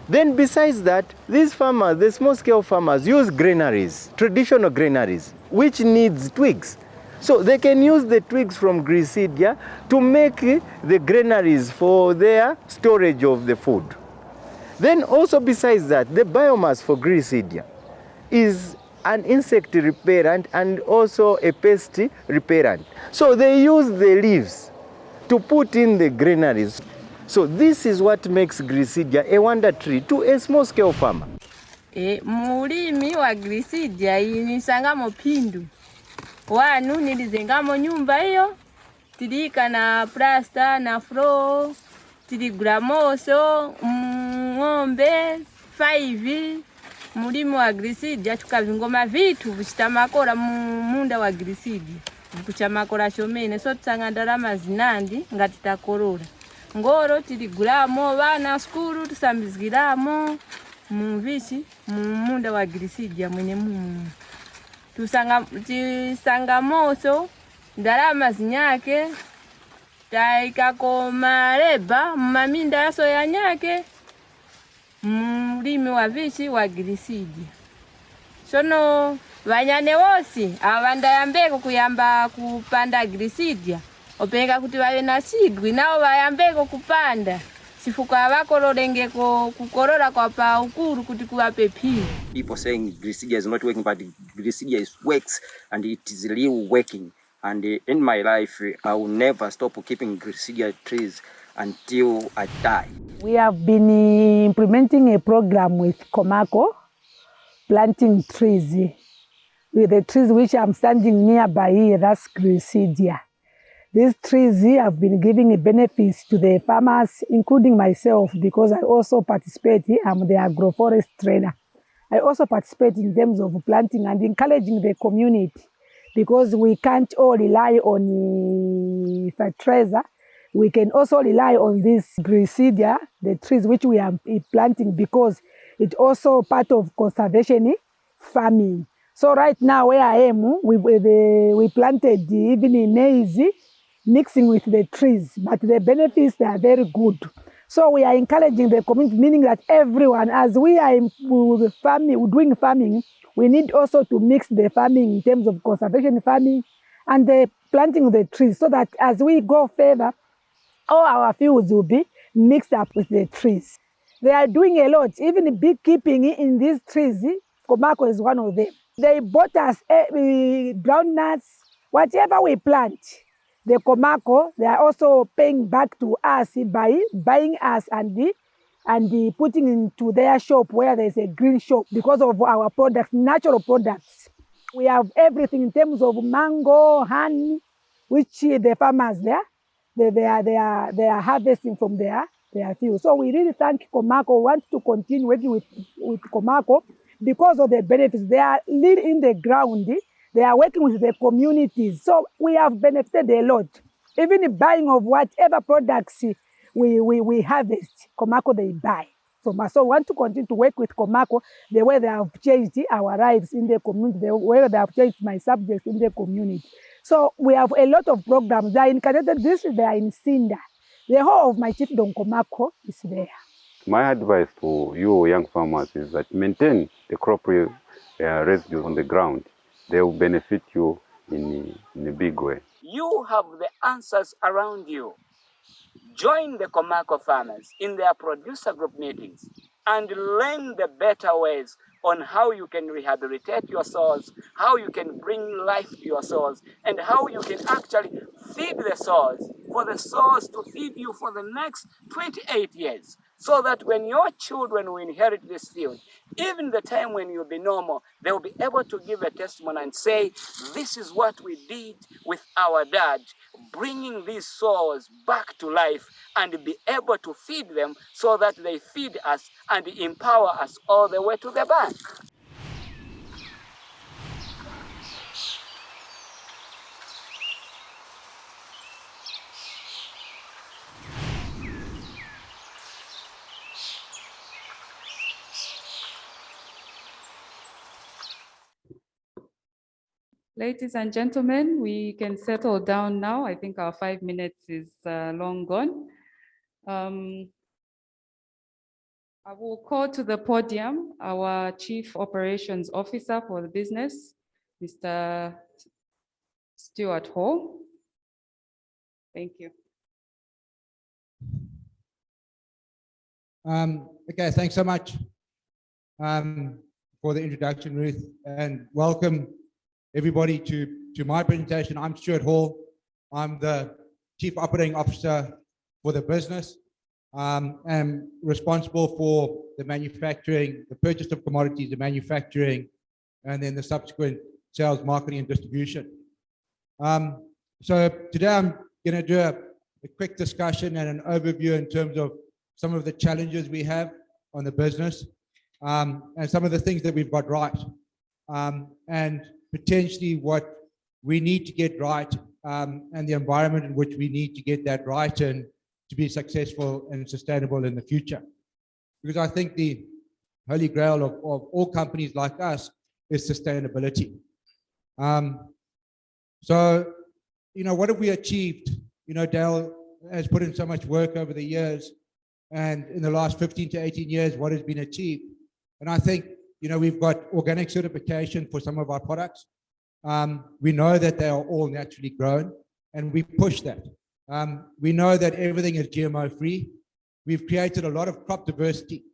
Then besides that, these farmers, the small-scale farmers, use granaries, traditional granaries, which needs twigs. So they can use the twigs from Gliricidia to make the granaries for their storage of the food. Then also besides that, the biomass for Gliricidia is an insect repellent and also a pest repellent. So they use the leaves to put in the granaries. So this is what makes Gliricidia a wonder tree to a small-scale farmer. Mulimi wa Gliricidia inisangamo pindu. Wanu nilizengamo nyumba hiyo, tilika na plasta na floor, tiligula moso, ng'ombe, 5. Mulimi wa Gliricidia tukavingoma vitu vichitamakora munda wa Gliricidia. Kuchamakora chomene so tsanga ndalama zinandi ngati takorora. Ngoro tiligulamo bana skulu tusambizgiramo muvichi munda wa Gliricidia mwenye tusanga moso ndalama zinyake taikako mareba maminda yaso ya nyake mulimi wa vichi wa Gliricidia. Sono vanyane wosi awanda yambeko kuyamba kupanda Gliricidia openga kuti wawe na chidwi nao wayambeko kupanda sifuka vakololengeko kukorora kwa pa ukuru kuti kuwape pili. People saying Gliricidia is not working, but Gliricidia works and it is really working. And in my life, I will never stop keeping Gliricidia trees until I die. We have been implementing a program with Comaco, planting trees. With the trees which I'm standing nearby here, that's Gliricidia. These trees have been giving benefits to the farmers, including myself, because I also participate. I'm the agroforest trainer. I also participate in terms of planting and encouraging the community, because we can't all rely on fertilizer. We can also rely on this Gliricidia, the trees which we are planting, because it's also part of conservation farming. So right now where I am, we planted even in maize, mixing with the trees, but the benefits are very good. So we are encouraging the community, meaning that everyone, as we are doing farming, we need also to mix the farming in terms of conservation farming and the planting of the trees, so that as we go further, all our fields will be mixed up with the trees. They are doing a lot, even beekeeping in these trees. Comaco is one of them. They bought us groundnuts, whatever we plant. The Comaco, they are also paying back to us by buying us and putting into their shop where there is a green shop because of our products, natural products. We have everything in terms of mango, honey, which the farmers there, they are harvesting from their field. So we really thank Comaco. We want to continue working with Comaco because of the benefits. They are leading in the ground. They are working with the communities. So we have benefited a lot. Even the buying of whatever products we harvest, Comaco they buy from us. So we want to continue to work with Comaco the way they have changed our lives in the community, the way they have changed my subjects in the community. So we have a lot of programs. They are in Kadete District, they are in Sinda. The whole of my chiefdom Comaco is there. My advice to you young farmers is that maintain the crop residues on the ground. They will benefit you in a big way. You have the answers around you. Join the Comaco farmers in their producer group meetings and learn the better ways on how you can rehabilitate your soils, how you can bring life to your soils, and how you can actually feed the soils for the soils to feed you for the next 28 years. So that when your children will inherit this field, even the time when you'll be normal, they will be able to give a testimony and say, this is what we did with our dad, bringing these soils back to life and be able to feed them so that they feed us and empower us all the way to the bank. Ladies and gentlemen, we can settle down now. I think our 5 minutes is long gone. I will call to the podium our Chief Operations Officer for the business, Mr. Stuart Hall. Thank you. Okay, thanks so much for the introduction, Ruth, and welcome everybody to my presentation. I'm Stuart Hall. I'm the Chief Operating Officer for the business. I'm responsible for the manufacturing, the purchase of commodities, the manufacturing, and then the subsequent sales, marketing, and distribution. So today I'm going to do a quick discussion and an overview in terms of some of the challenges we have on the business and some of the things that we've got right. And potentially what we need to get right and the environment in which we need to get that right and to be successful and sustainable in the future. Because I think the holy grail of all companies like us is sustainability. So, what have we achieved? Dale has put in so much work over the years, and in the last 15 to 18 years, what has been achieved? And I think, we've got organic certification for some of our products. We know that they are all naturally grown, and we push that. We know that everything is GMO free. We've created a lot of crop diversity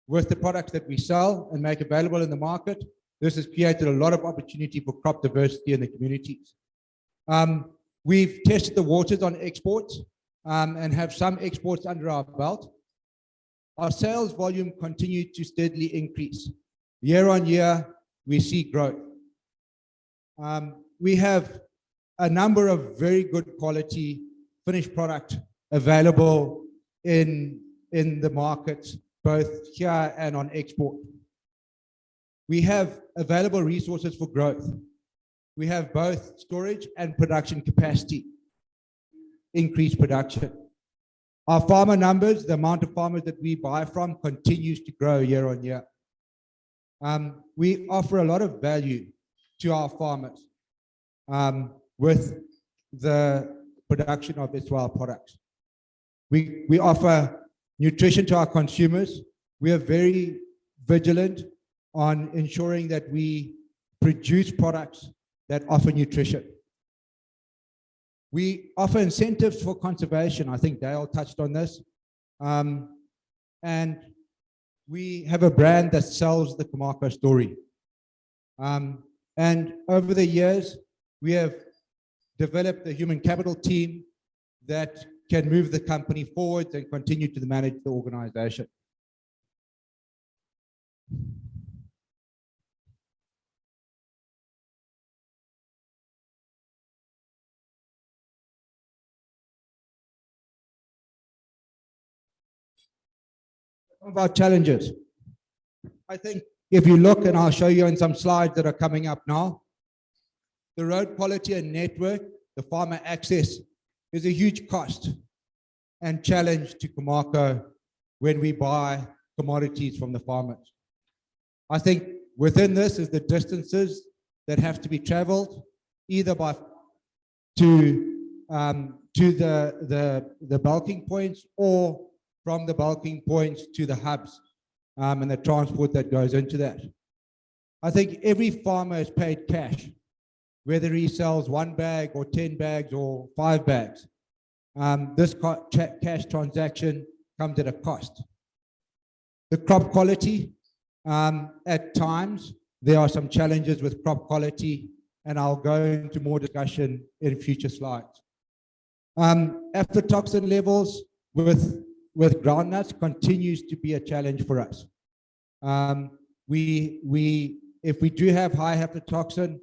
with the products that we sell and make available in the market. This has created a lot of opportunity for crop diversity in the communities. We've tested the waters on exports and have some exports under our belt. Our sales volume continued to steadily increase. Year on year, we see growth. We have a number of very good quality finished product available in the markets, both here and on export. We have available resources for growth. We have both storage and production capacity, increased production. Our farmer numbers, the amount of farmers that we buy from, continues to grow year on year. We offer a lot of value to our farmers with the production of Israel products. We offer nutrition to our consumers. We are very vigilant on ensuring that we produce products that offer nutrition. We offer incentives for conservation. I think Dale touched on this. And we have a brand that sells the Comaco story. And over the years, we have developed a human capital team that can move the company forward and continue to manage the organization. Some of our challenges. I think if you look, and I'll show you in some slides that are coming up now, the road quality and network, the farmer access is a huge cost and challenge to Comaco when we buy commodities from the farmers. I think within this is the distances that have to be traveled, either by to the bulking points or from the bulking points to the hubs and the transport that goes into that. I think every farmer is paid cash, whether he sells 1 bag or 10 bags or 5 bags. This cash transaction comes at a cost. The crop quality, at times, there are some challenges with crop quality, and I'll go into more discussion in future slides. Aflatoxin levels with groundnuts continues to be a challenge for us. If we do have high aflatoxin,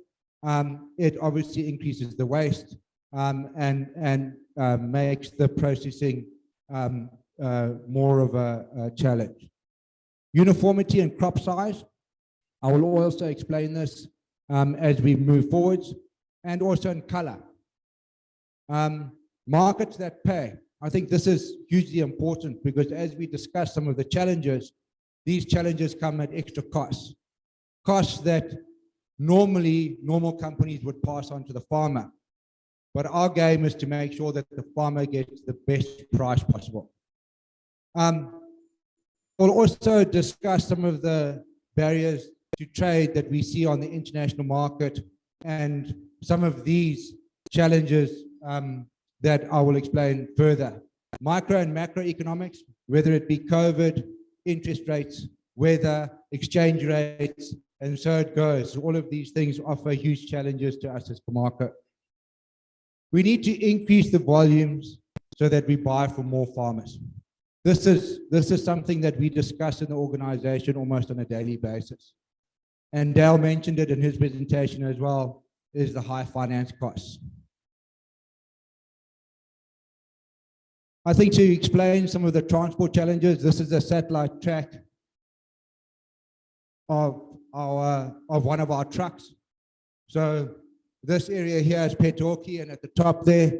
it obviously increases the waste and makes the processing more of a challenge. Uniformity in crop size, I will also explain this as we move forwards, and also in color. Markets that pay, I think this is hugely important because as we discuss some of the challenges, these challenges come at extra costs. Costs that normally normal companies would pass on to the farmer. But our game is to make sure that the farmer gets the best price possible. We'll also discuss some of the barriers to trade that we see on the international market and some of these challenges that I will explain further. Micro and macroeconomics, whether it be COVID, interest rates, weather, exchange rates, and so it goes. All of these things offer huge challenges to us as Comaco. We need to increase the volumes so that we buy from more farmers. This is something that we discuss in the organization almost on a daily basis. And Dale mentioned it in his presentation as well, is the high finance costs. I think to explain some of the transport challenges, this is a satellite track of one of our trucks. So this area here is Petoki, and at the top there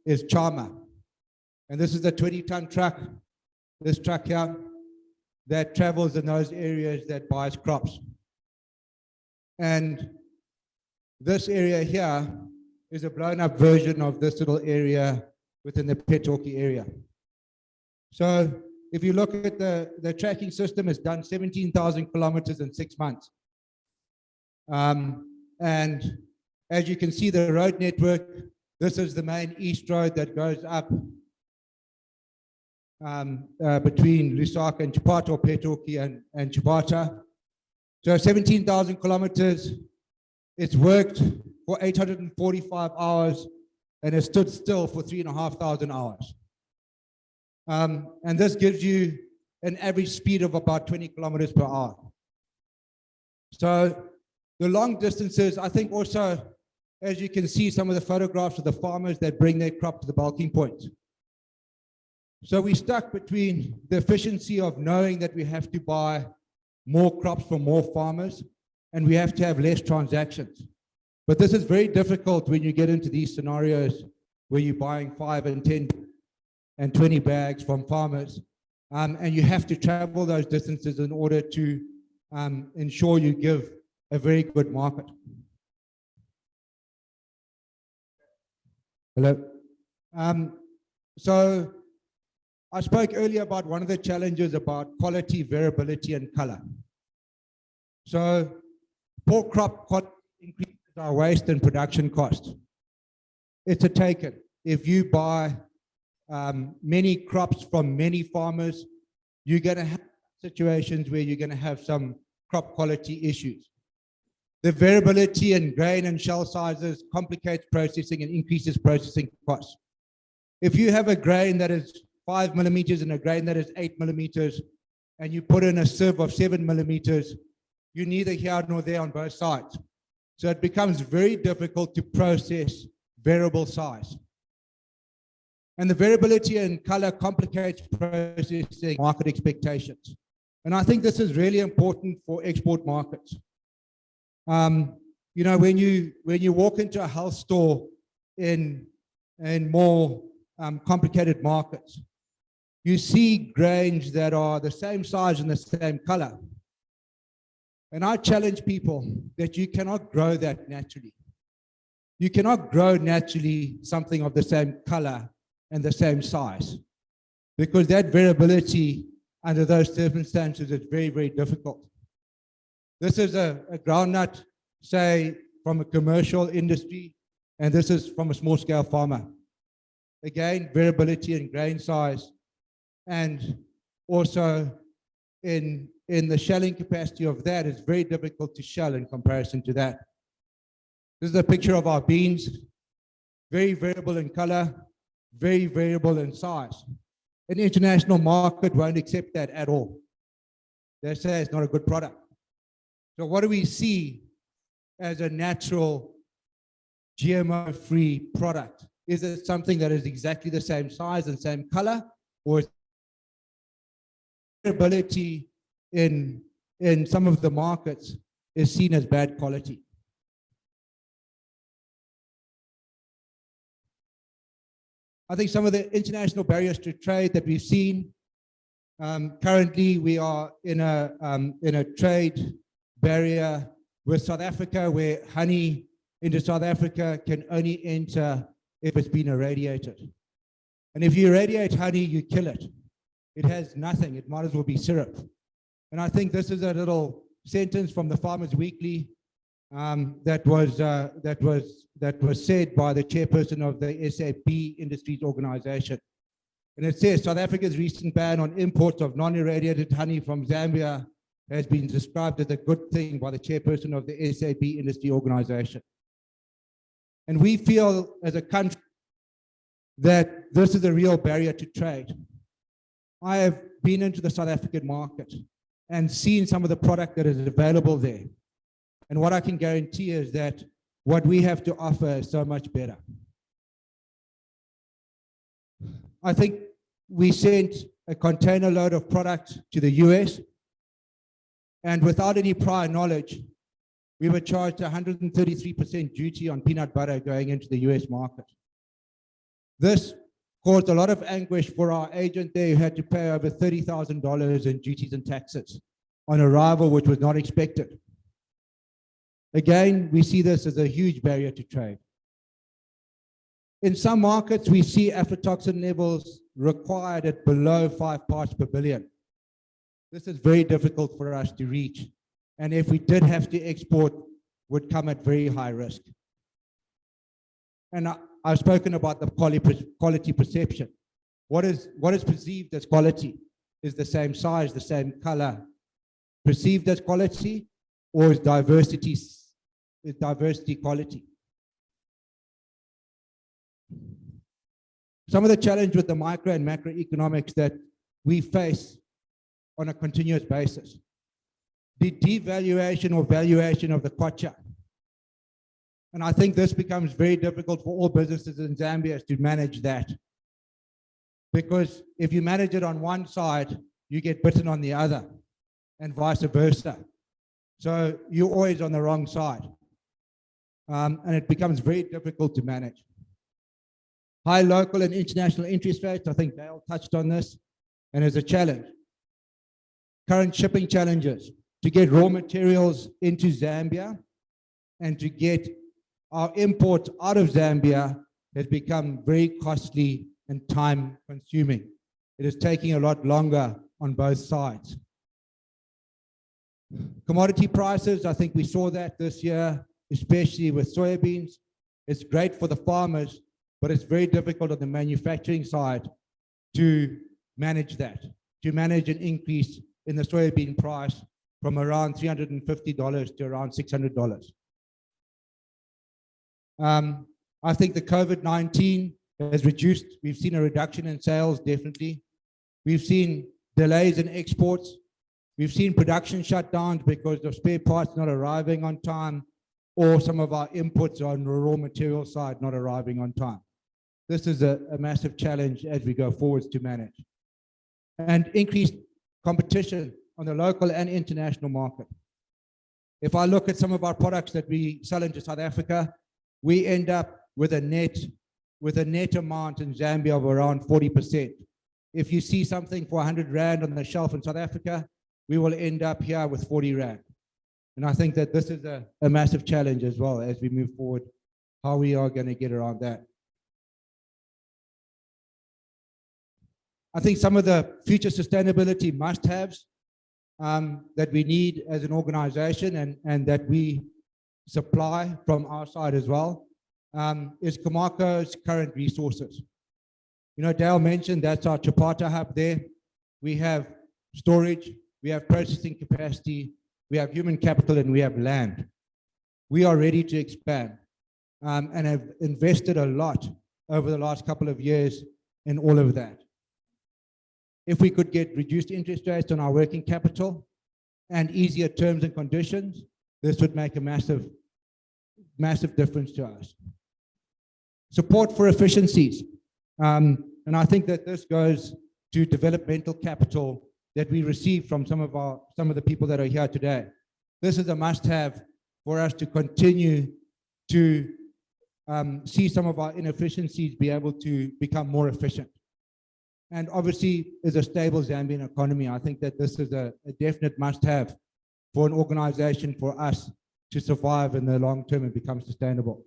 is Chama. And this is the 20-ton truck, this truck here, that travels in those areas that buys crops. And this area here is a blown-up version of this little area within the Petoki area. So if you look at the tracking system, it's done 17,000 kilometers in 6 months. And as you can see, the road network, this is the main east road that goes up between Lusaka and Chipata, or Petoki and Chipata. So 17,000 kilometers, it's worked for 845 hours, and it stood still for 3,500 hours. And this gives you an average speed of about 20 kilometers per hour. So the long distances, I think also, as you can see, some of the photographs of the farmers that bring their crop to the bulking point. So we're stuck between the efficiency of knowing that we have to buy more crops from more farmers, and we have to have less transactions. But this is very difficult when you get into these scenarios where you're buying 5 and 10 and 20 bags from farmers, and you have to travel those distances in order to ensure you give a very good market. Hello. So I spoke earlier about one of the challenges about quality, variability, and color. So poor crop quality increases our waste and production cost. It's a taken. If you buy many crops from many farmers, you're going to have situations where you're going to have some crop quality issues. The variability in grain and shell sizes complicates processing and increases processing costs. If you have a grain that is 5 millimeters and a grain that is 8 millimeters, and you put in a sieve of 7 millimeters, you're neither here nor there on both sides. So it becomes very difficult to process variable size. And the variability in color complicates processing market expectations. And I think this is really important for export markets. You know, when you walk into a health store in more complicated markets, you see grains that are the same size and the same color. And I challenge people that you cannot grow that naturally. You cannot grow naturally something of the same color and the same size, because that variability under those circumstances is very, very difficult. This is a groundnut, say, from a commercial industry, and this is from a small scale farmer. Again, variability in grain size, and also in the shelling capacity of that is very difficult to shell in comparison to that. This is a picture of our beans, very variable in color, very variable in size. An international market won't accept that at all. They say it's not a good product. So what do we see as a natural GMO-free product? Is it something that is exactly the same size and same color, or is variability in some of the markets is seen as bad quality? I think some of the international barriers to trade that we've seen, currently we are in a trade barrier with South Africa, where honey into South Africa can only enter if it's been irradiated. And if you irradiate honey, you kill it. It has nothing. It might as well be syrup. And I think this is a little sentence from the Farmers Weekly that was said by the chairperson of the SAP Industries Organization. And it says, South Africa's recent ban on imports of non-irradiated honey from Zambia has been described as a good thing by the chairperson of the SAP Industry Organization. And we feel as a country that this is a real barrier to trade. I have been into the South African market and seen some of the product that is available there. And what I can guarantee is that what we have to offer is so much better. I think we sent a container load of product to the US, and without any prior knowledge, we were charged 133% duty on peanut butter going into the US market. This caused a lot of anguish for our agent there, who had to pay over $30,000 in duties and taxes on arrival, which was not expected. Again, we see this as a huge barrier to trade. In some markets, we see aflatoxin levels required at below 5 parts per billion. This is very difficult for us to reach. And if we did have to export, would come at very high risk. And I've spoken about the quality perception. What is perceived as quality? Is the same size, the same color perceived as quality, or is diversity quality? Some of the challenge with the micro and macroeconomics that we face on a continuous basis. The devaluation or valuation of the kwacha. And I think this becomes very difficult for all businesses in Zambia to manage that. Because if you manage it on one side, you get bitten on the other, and vice versa. So you're always on the wrong side. And it becomes very difficult to manage. High local and international interest rates, I think Dale touched on this, and is a challenge. Current shipping challenges to get raw materials into Zambia and to get our imports out of Zambia has become very costly and time consuming. It is taking a lot longer on both sides. Commodity prices, I think we saw that this year, especially with soybeans. It's great for the farmers, but it's very difficult on the manufacturing side to manage that, to manage an increase in the soybean price from around $350 to around $600. I think the COVID-19 has reduced, we've seen a reduction in sales, definitely. We've seen delays in exports. We've seen production shutdowns because of spare parts not arriving on time, or some of our inputs on the raw material side not arriving on time. This is a massive challenge as we go forwards to manage. And increased competition on the local and international market. If I look at some of our products that we sell into South Africa, we end up with a net amount in Zambia of around 40%. If you see something for 100 Rand on the shelf in South Africa, we will end up here with 40 Rand. And I think that this is a massive challenge as well as we move forward, how we are going to get around that. I think some of the future sustainability must-haves that we need as an organization and that we supply from our side as well is Comaco's current resources. You know, Dale mentioned that's our Chapata hub there. We have storage, we have processing capacity, we have human capital, and we have land. We are ready to expand and have invested a lot over the last couple of years in all of that. If we could get reduced interest rates on our working capital and easier terms and conditions, this would make a massive difference to us. Support for efficiencies. And I think that this goes to developmental capital that we receive from some of the people that are here today. This is a must-have for us to continue to see some of our inefficiencies be able to become more efficient. And obviously, is a stable Zambian economy. I think that this is a definite must-have for an organization, for us to survive in the long term and become sustainable.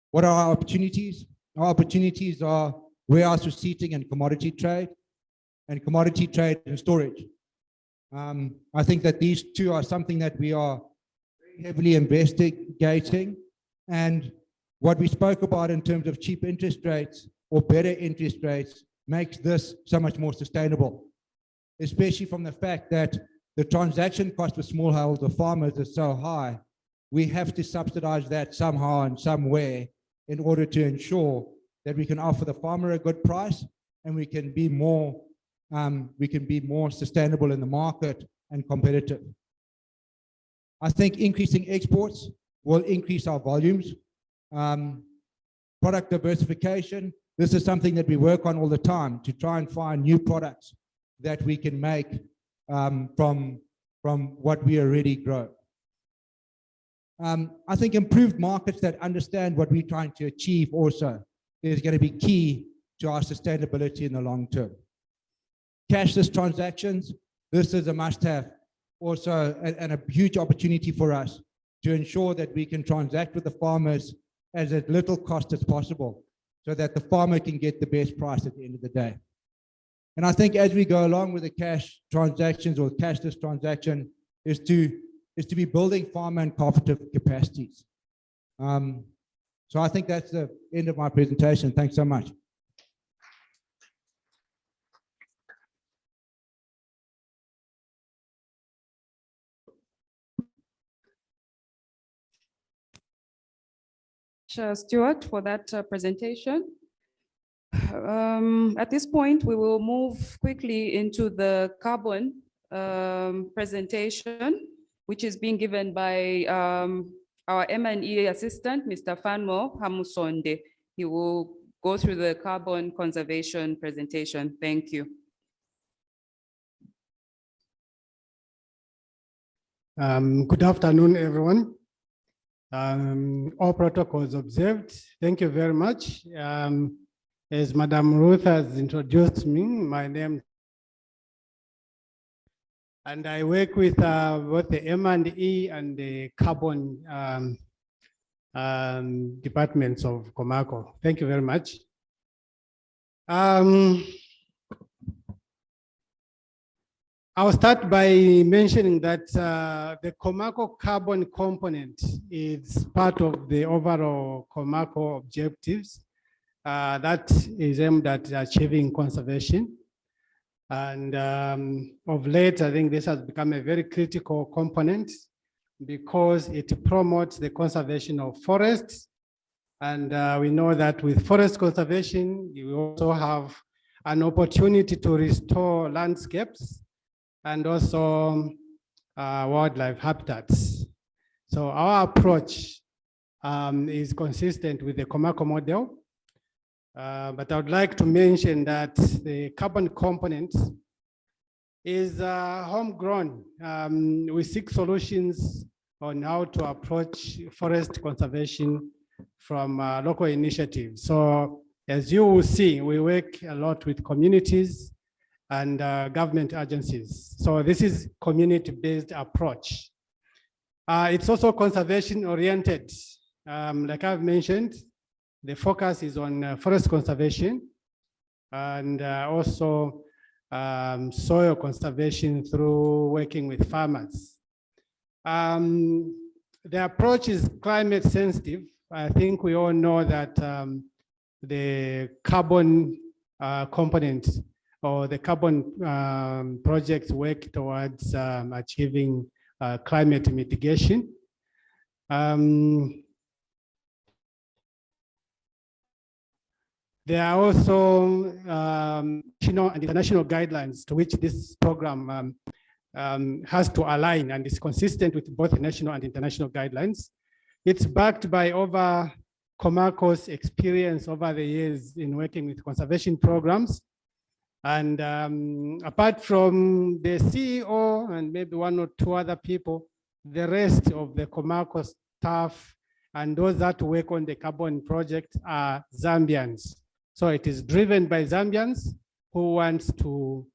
What are our opportunities? Our opportunities are warehouse receipting and commodity trade and storage. I think that these two are something that we are very heavily investigating, and what we spoke about in terms of cheap interest rates or better interest rates makes this so much more sustainable, especially from the fact that the transaction cost for smallholder farmers is so high. We have to subsidize that somehow and some way in order to ensure that we can offer the farmer a good price and we can be more sustainable in the market and competitive. I think increasing exports will increase our volumes. Product diversification, this is something that we work on all the time to try and find new products that we can make from what we already grow. I think improved markets that understand what we're trying to achieve also is going to be key to our sustainability in the long term. Cashless transactions, this is a must-have also, and a huge opportunity for us to ensure that we can transact with the farmers as at little cost as possible so that the farmer can get the best price at the end of the day. And I think as we go along with the cash transactions or cashless transaction is to be building farmer and cooperative capacities. So I think that's the end of my presentation. Thanks so much. Stuart, for that presentation. At this point, we will move quickly into the carbon presentation, which is being given by our M&E assistant, Mr. Fanmo Hamusonde. He will go through the carbon conservation presentation. Thank you. Good afternoon, everyone. All protocols observed. Thank you very much. As Madam Ruth has introduced me, my name, and I work with both the M&E and the carbon departments of Comaco. Thank you very much. I'll start by mentioning that the Comaco carbon component is part of the overall Comaco objectives that is aimed at achieving conservation. And of late, I think this has become a very critical component because it promotes the conservation of forests. And we know that with forest conservation, you also have an opportunity to restore landscapes and also wildlife habitats. So our approach is consistent with the Comaco model. But I would like to mention that the carbon component is homegrown. We seek solutions on how to approach forest conservation from local initiatives. So as you will see, we work a lot with communities and government agencies. So this is community-based approach. It's also conservation oriented. Like I've mentioned, the focus is on forest conservation and also soil conservation through working with farmers. The approach is climate sensitive. I think we all know that the carbon component or the carbon projects work towards achieving climate mitigation. There are also national and international guidelines to which this program has to align and is consistent with both national and international guidelines. It's backed by over Comaco's experience over the years in working with conservation programs. And apart from the CEO and maybe one or two other people, the rest of the Comaco staff and those that work on the carbon project are Zambians. So it is driven by Zambians who want to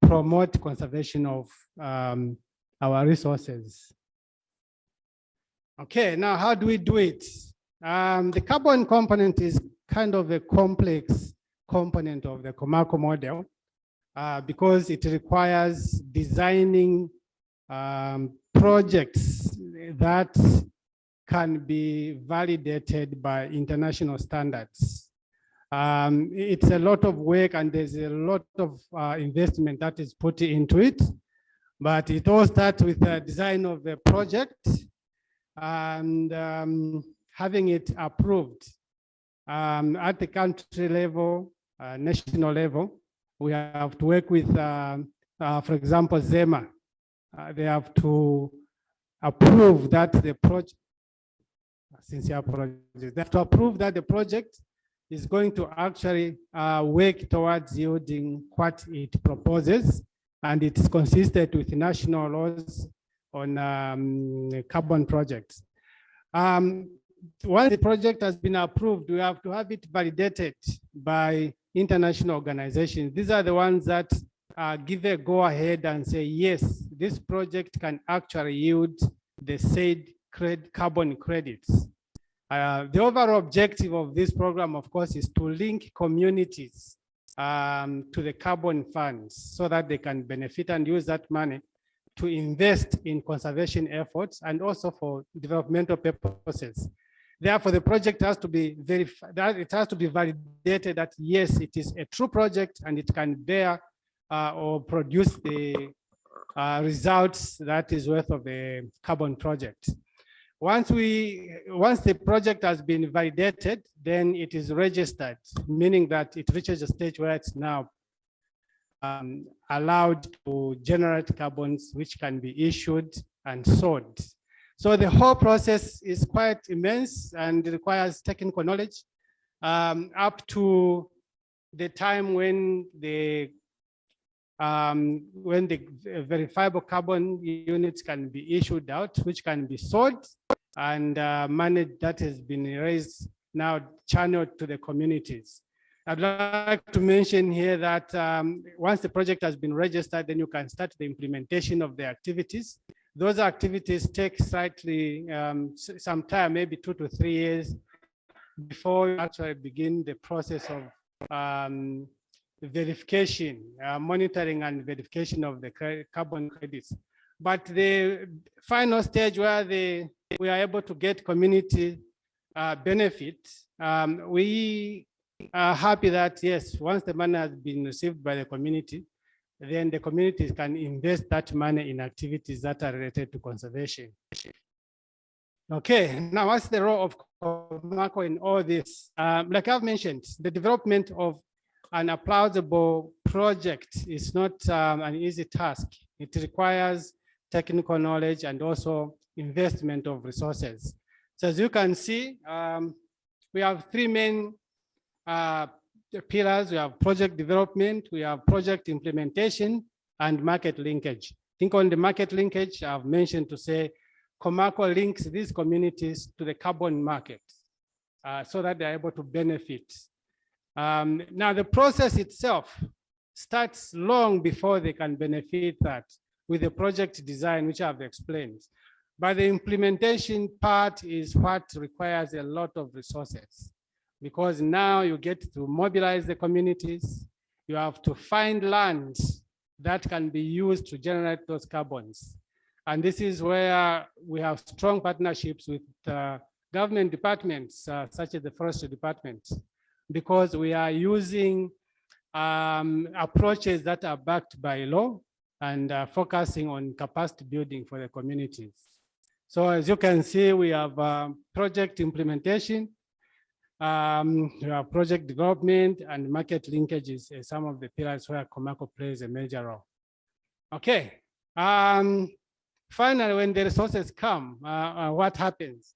promote conservation of our resources. Okay, now how do we do it? The carbon component is kind of a complex component of the Comaco model because it requires designing projects that can be validated by international standards. It's a lot of work and there's a lot of investment that is put into it, but it all starts with the design of the project and having it approved at the country level, national level. We have to work with, for example, ZEMA. They have to approve that the project, they have to approve that the project is going to actually work towards yielding what it proposes, and it's consistent with national laws on carbon projects. Once the project has been approved, we have to have it validated by international organizations. These are the ones that give a go ahead and say, yes, this project can actually yield the said carbon credits. The overall objective of this program, of course, is to link communities to the carbon funds so that they can benefit and use that money to invest in conservation efforts and also for developmental purposes. Therefore, the project has to be verified, it has to be validated that yes, it is a true project and it can bear or produce the results that is worth of the carbon project. Once the project has been validated, then it is registered, meaning that it reaches a stage where it's now allowed to generate carbons which can be issued and sold. So the whole process is quite immense and requires technical knowledge up to the time when the verifiable carbon units can be issued out, which can be sold and money that has been raised now channeled to the communities. I'd like to mention here that once the project has been registered, then you can start the implementation of the activities. Those activities take slightly some time, maybe 2 to 3 years before you actually begin the process of verification, monitoring and verification of the carbon credits. But the final stage where we are able to get community benefit, we are happy that yes, once the money has been received by the community, then the communities can invest that money in activities that are related to conservation. Okay, now what's the role of Comaco in all this? Like I've mentioned, the development of an applaudable project is not an easy task. It requires technical knowledge and also investment of resources. So as you can see, we have 3 main pillars. We have project development, we have project implementation, and market linkage. I think on the market linkage, I've mentioned to say Comaco links these communities to the carbon market so that they're able to benefit. Now, the process itself starts long before they can benefit that with the project design, which I've explained. But the implementation part is what requires a lot of resources, because now you get to mobilize the communities. You have to find land that can be used to generate those carbons. And this is where we have strong partnerships with government departments, such as the Forestry Department, because we are using approaches that are backed by law and focusing on capacity building for the communities. So as you can see, we have project implementation, we have project development, and market linkages as some of the pillars where Comaco plays a major role. Okay. Finally, when the resources come, what happens?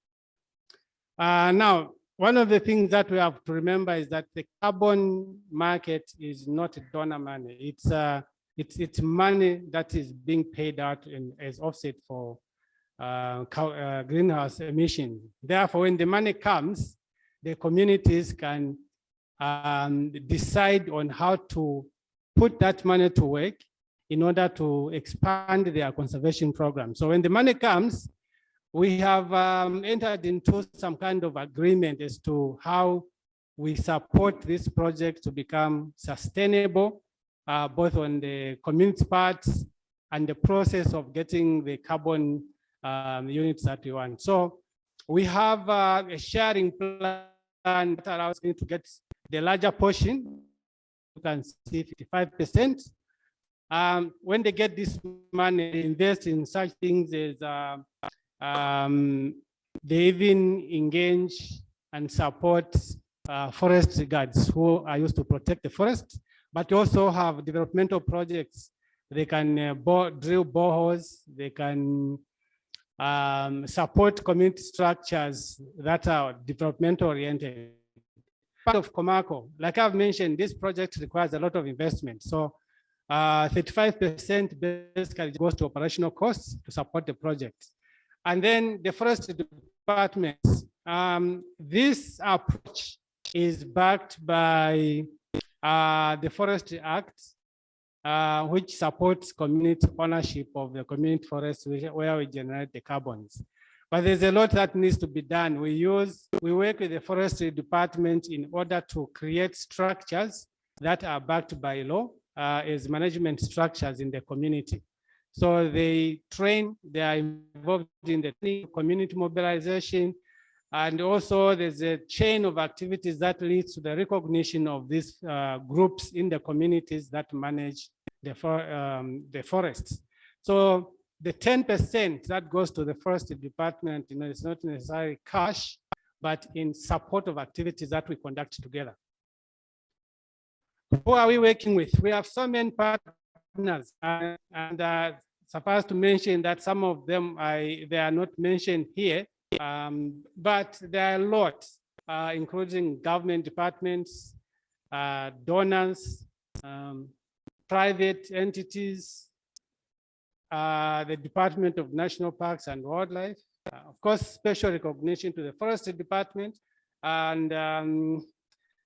Now, one of the things that we have to remember is that the carbon market is not donor money. It's money that is being paid out as offset for greenhouse emissions. Therefore, when the money comes, the communities can decide on how to put that money to work in order to expand their conservation program. So when the money comes, we have entered into some kind of agreement as to how we support this project to become sustainable, both on the community parts and the process of getting the carbon units that we want. So we have a sharing plan that allows me to get the larger portion. You can see 55%. When they get this money, they invest in such things as they even engage and support forest guards who are used to protect the forest, but also have developmental projects. They can drill boreholes, they can support community structures that are developmental oriented. Part of Comaco, like I've mentioned, this project requires a lot of investment. So 35% basically goes to operational costs to support the project. And then the Forestry Department, this approach is backed by the Forestry Act, which supports community ownership of the community forests where we generate the carbons. But there's a lot that needs to be done. We work with the Forestry Department in order to create structures that are backed by law as management structures in the community. So they train, they are involved in the community mobilization, and also there's a chain of activities that leads to the recognition of these groups in the communities that manage the forests. So the 10% that goes to the Forestry Department, it's not necessarily cash, but in support of activities that we conduct together. Who are we working with? We have so many partners, and suffice to mention that some of them they are not mentioned here, but there are a lot, including government departments, donors, private entities, the Department of National Parks and Wildlife, of course, special recognition to the Forestry Department, and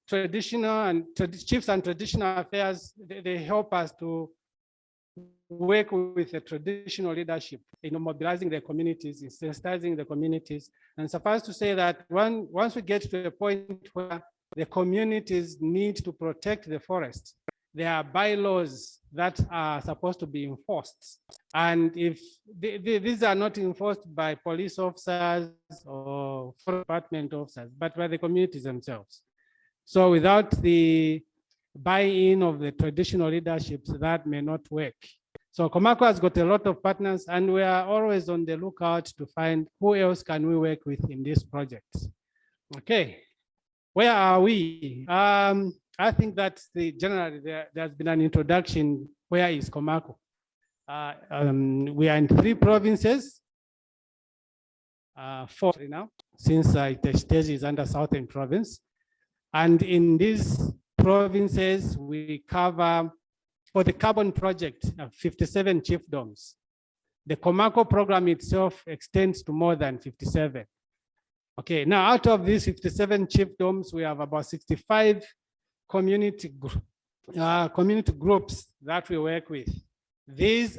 traditional and chiefs and traditional affairs. They help us to work with the traditional leadership in mobilizing the communities, in sensitizing the communities. And suffice to say that once we get to a point where the communities need to protect the forest, there are bylaws that are supposed to be enforced. And if these are not enforced by police officers or forest department officers, but by the communities themselves. So without the buy-in of the traditional leaderships, that may not work. So Comaco has got a lot of partners, and we are always on the lookout to find who else can we work with in this project. Okay, where are we? I think that generally there's been an introduction. Where is Comaco? We are in 3 provinces, 4 now, since Stage is under Southern Province. And in these provinces, we cover, for the carbon project, 57 chiefdoms. The Comaco program itself extends to more than 57. Okay, now out of these 57 chiefdoms, we have about 65 community groups that we work with. These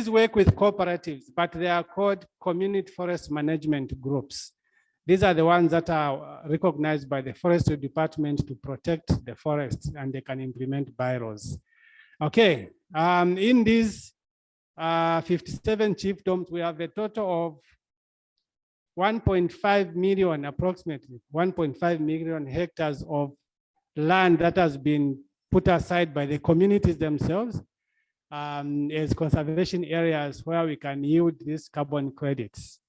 work with cooperatives, but they are called community forest management groups. These are the ones that are recognized by the Forestry Department to protect the forests, and they can implement bylaws. Okay, in these 57 chiefdoms, we have a total of 1.5 million, approximately 1.5 million hectares of land that has been put aside by the communities themselves as conservation areas where we can yield these carbon credits.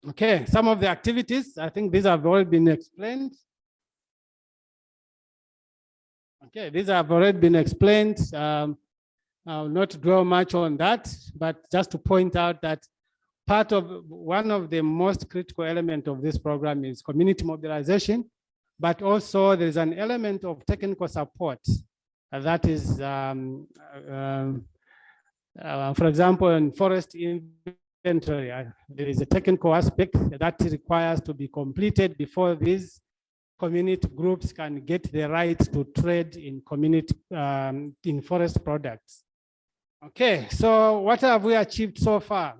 Okay, some of the activities, I think these have already been explained. Okay, these have already been explained. I'll not dwell much on that, but just to point out that one of the most critical elements of this program is community mobilization, but also there's an element of technical support that is, for example, in forest inventory, there is a technical aspect that requires to be completed before these community groups can get the right to trade in community in forest products. Okay, so what have we achieved so far?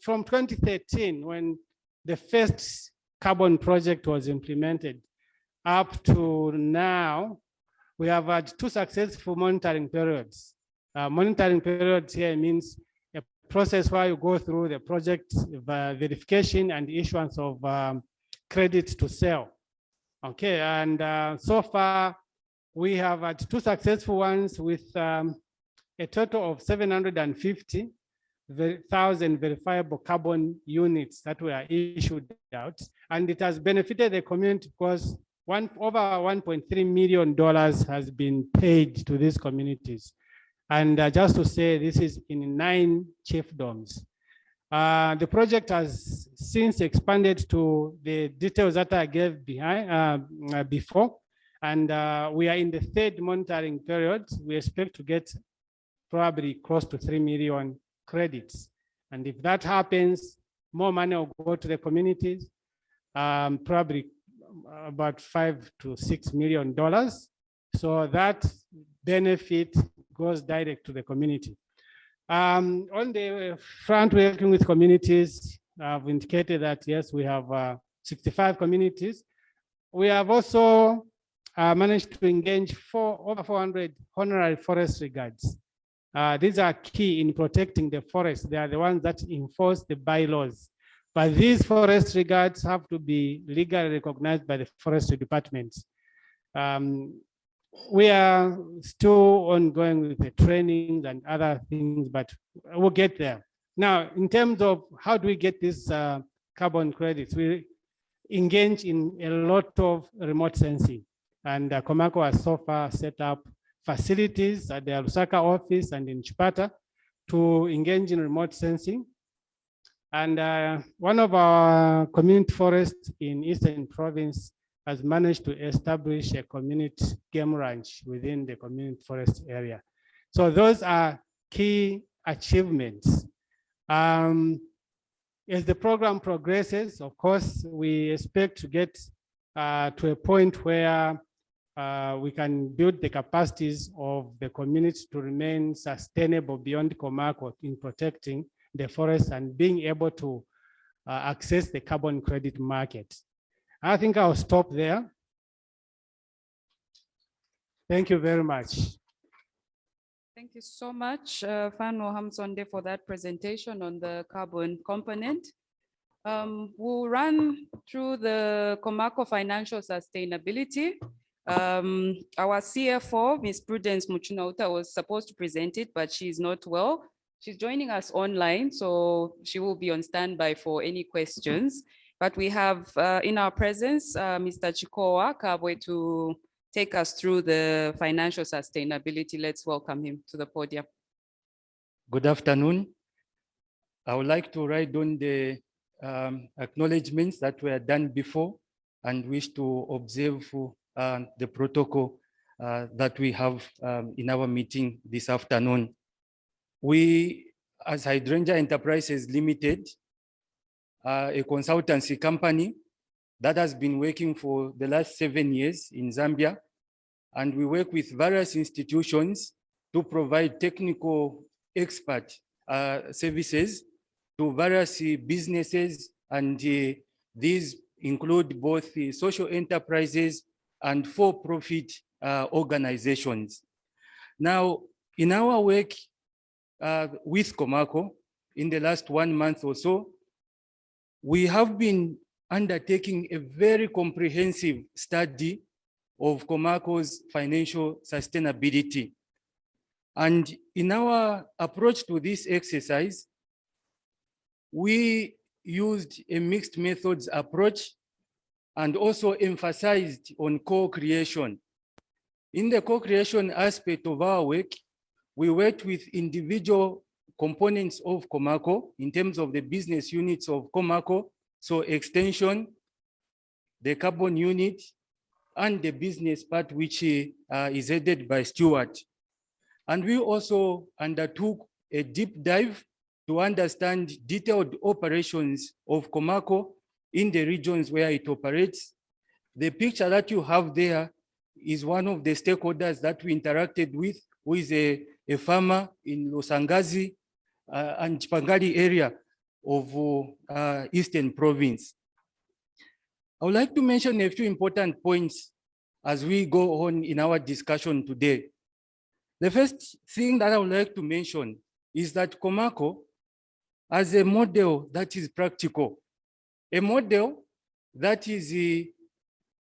From 2013, when the first carbon project was implemented, up to now, we have had 2 successful monitoring periods. Monitoring periods here means a process where you go through the project verification and issuance of credits to sell. Okay, and so far, we have had 2 successful ones with a total of 750,000 verifiable carbon units that were issued out. And it has benefited the community because over $1.3 million has been paid to these communities. And just to say, this is in 9 chiefdoms. The project has since expanded to the details that I gave before. And we are in the 3rd monitoring period. We expect to get probably close to 3 million credits. And if that happens, more money will go to the communities, probably about $5 to $6 million. So that benefit goes direct to the community. On the front, working with communities, I've indicated that, yes, we have 65 communities. We have also managed to engage over 400 honorary forestry guards. These are key in protecting the forest. They are the ones that enforce the bylaws. But these forestry guards have to be legally recognized by the Forestry Department. We are still ongoing with the trainings and other things, but we'll get there. Now, in terms of how do we get these carbon credits, we engage in a lot of remote sensing. And Comaco has so far set up facilities at the Lusaka office and in Chipata to engage in remote sensing. And one of our community forests in Eastern Province has managed to establish a community game ranch within the community forest area. So those are key achievements. As the program progresses, of course, we expect to get to a point where we can build the capacities of the community to remain sustainable beyond Comaco in protecting the forest and being able to access the carbon credit market. I think I'll stop there. Thank you very much. Thank you so much, Fano Hamsonde, for that presentation on the carbon component. We'll run through the Comaco financial sustainability. Our CFO, Ms. Prudence Muchinauta, was supposed to present it, but she's not well. She's joining us online, so she will be on standby for any questions. But we have in our presence, Mr. Chikowa Kabwe to take us through the financial sustainability. Let's welcome him to the podium. Good afternoon. I would like to write down the acknowledgements that were done before and wish to observe the protocol that we have in our meeting this afternoon. We, as Hydrangea Enterprises Limited, a consultancy company that has been working for the last 7 years in Zambia, and we work with various institutions to provide technical expert services to various businesses, and these include both social enterprises and for-profit organizations. Now, in our work with Comaco, in the last 1 month or so, we have been undertaking a very comprehensive study of Comaco's financial sustainability. And in our approach to this exercise, we used a mixed methods approach and also emphasized on co-creation. In the co-creation aspect of our work, we worked with individual components of Comaco in terms of the business units of Comaco, so extension, the carbon unit, and the business part, which is headed by Stuart. And we also undertook a deep dive to understand detailed operations of Comaco in the regions where it operates. The picture that you have there is one of the stakeholders that we interacted with, who is a farmer in Losangazi and Chipangali area of Eastern Province. I would like to mention a few important points as we go on in our discussion today. The first thing that I would like to mention is that Comaco has a model that is practical, a model that is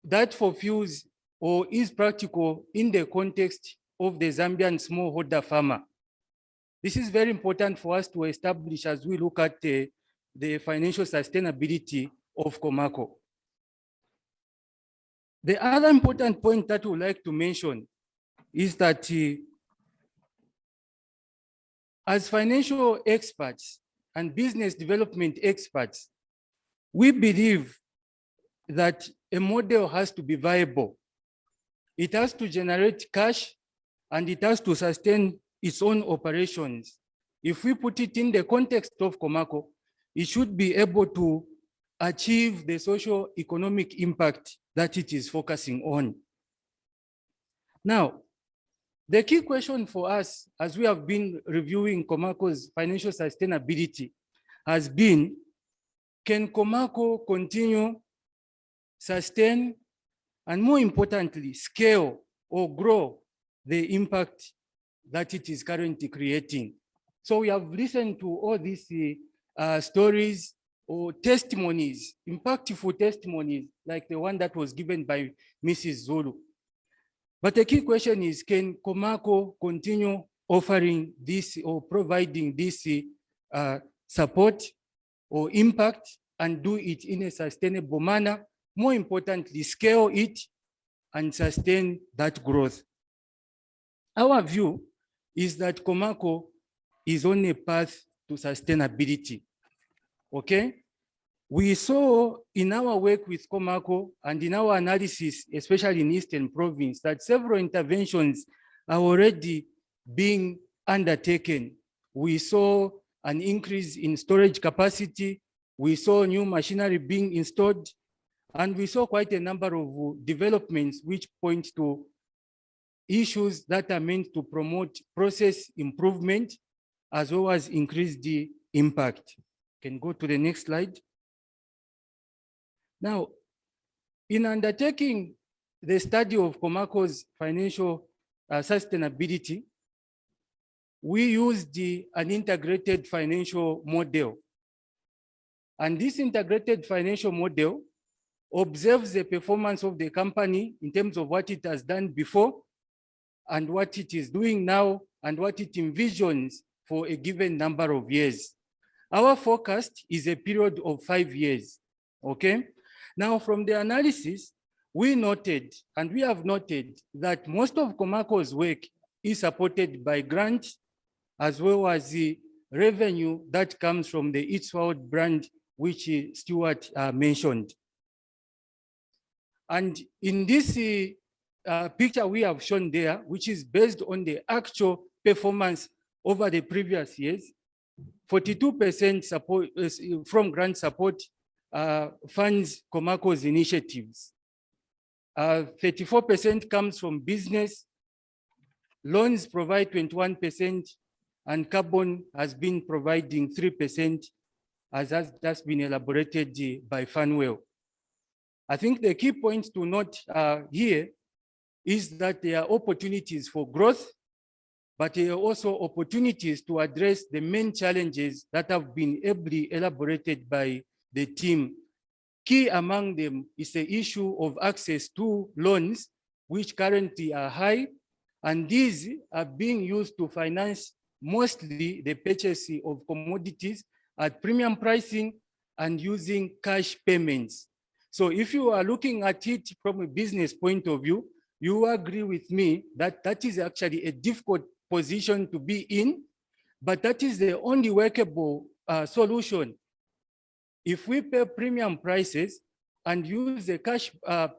that fulfills or is practical in the context of the Zambian smallholder farmer. This is very important for us to establish as we look at the financial sustainability of Comaco. The other important point that we would like to mention is that as financial experts and business development experts, we believe that a model has to be viable. It has to generate cash and it has to sustain its own operations. If we put it in the context of Comaco, it should be able to achieve the social economic impact that it is focusing on. Now, the key question for us as we have been reviewing Comaco's financial sustainability has been, can Comaco continue, sustain, and more importantly, scale or grow the impact that it is currently creating? So we have listened to all these stories or testimonies, impactful testimonies, like the one that was given by Mrs. Zulu. But the key question is, can Comaco continue offering this or providing this support or impact and do it in a sustainable manner? More importantly, scale it and sustain that growth. Our view is that Comaco is on a path to sustainability. Okay? We saw in our work with Comaco and in our analysis, especially in Eastern Province, that several interventions are already being undertaken. We saw an increase in storage capacity. We saw new machinery being installed. And we saw quite a number of developments which point to issues that are meant to promote process improvement as well as increase the impact. Can go to the next slide. Now, in undertaking the study of Comaco's financial sustainability, we used an integrated financial model. And this integrated financial model observes the performance of the company in terms of what it has done before and what it is doing now and what it envisions for a given number of years. Our forecast is a period of 5 years, okay? Now, from the analysis, we noted, and we have noted, that most of Comaco's work is supported by grants as well as the revenue that comes from the Eats World brand, which Stuart mentioned. And in this picture we have shown there, which is based on the actual performance over the previous years, 42% support from grant support funds Comaco's initiatives. 34% comes from business, loans provide 21%, and carbon has been providing 3%, as that's been elaborated by Fanwell. I think the key point to note here is that there are opportunities for growth, but there are also opportunities to address the main challenges that have been ably elaborated by the team. Key among them is the issue of access to loans, which currently are high, and these are being used to finance mostly the purchase of commodities at premium pricing and using cash payments. So if you are looking at it from a business point of view, you agree with me that that is actually a difficult position to be in, but that is the only workable solution. If we pay premium prices and use the cash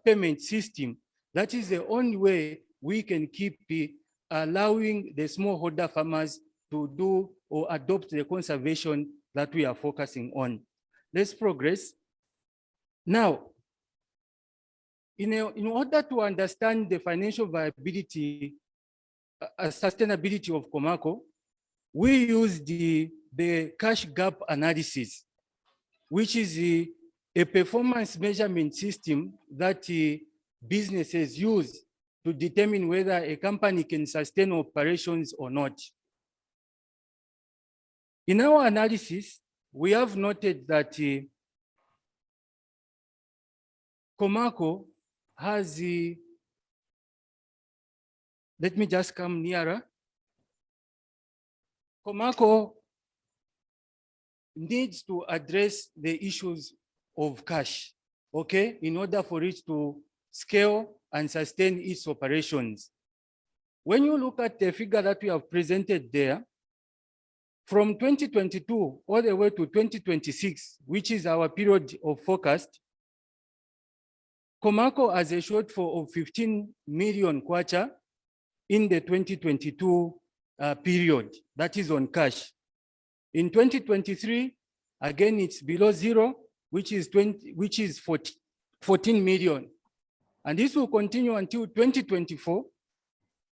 payment system, that is the only way we can keep allowing the smallholder farmers to do or adopt the conservation that we are focusing on. Let's progress. Now, in order to understand the financial viability, sustainability of Comaco, we use the cash gap analysis, which is a performance measurement system that businesses use to determine whether a company can sustain operations or not. In our analysis, we have noted that Comaco has, let me just come nearer. Comaco needs to address the issues of cash, okay, in order for it to scale and sustain its operations. When you look at the figure that we have presented there, from 2022 all the way to 2026, which is our period of forecast, Comaco has a shortfall of 15 million kwacha in the 2022 period, that is on cash. In 2023, again, it's below zero, which is 14 million. And this will continue until 2024,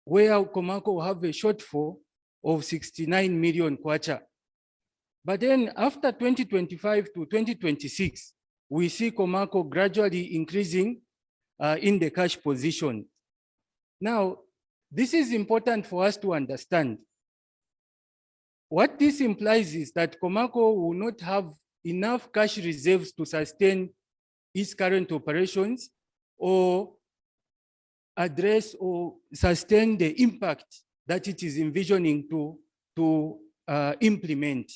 where Comaco will have a shortfall of 69 million kwacha. But then after 2025 to 2026, we see Comaco gradually increasing in the cash position. Now, this is important for us to understand. What this implies is that Comaco will not have enough cash reserves to sustain its current operations or address or sustain the impact that it is envisioning to implement.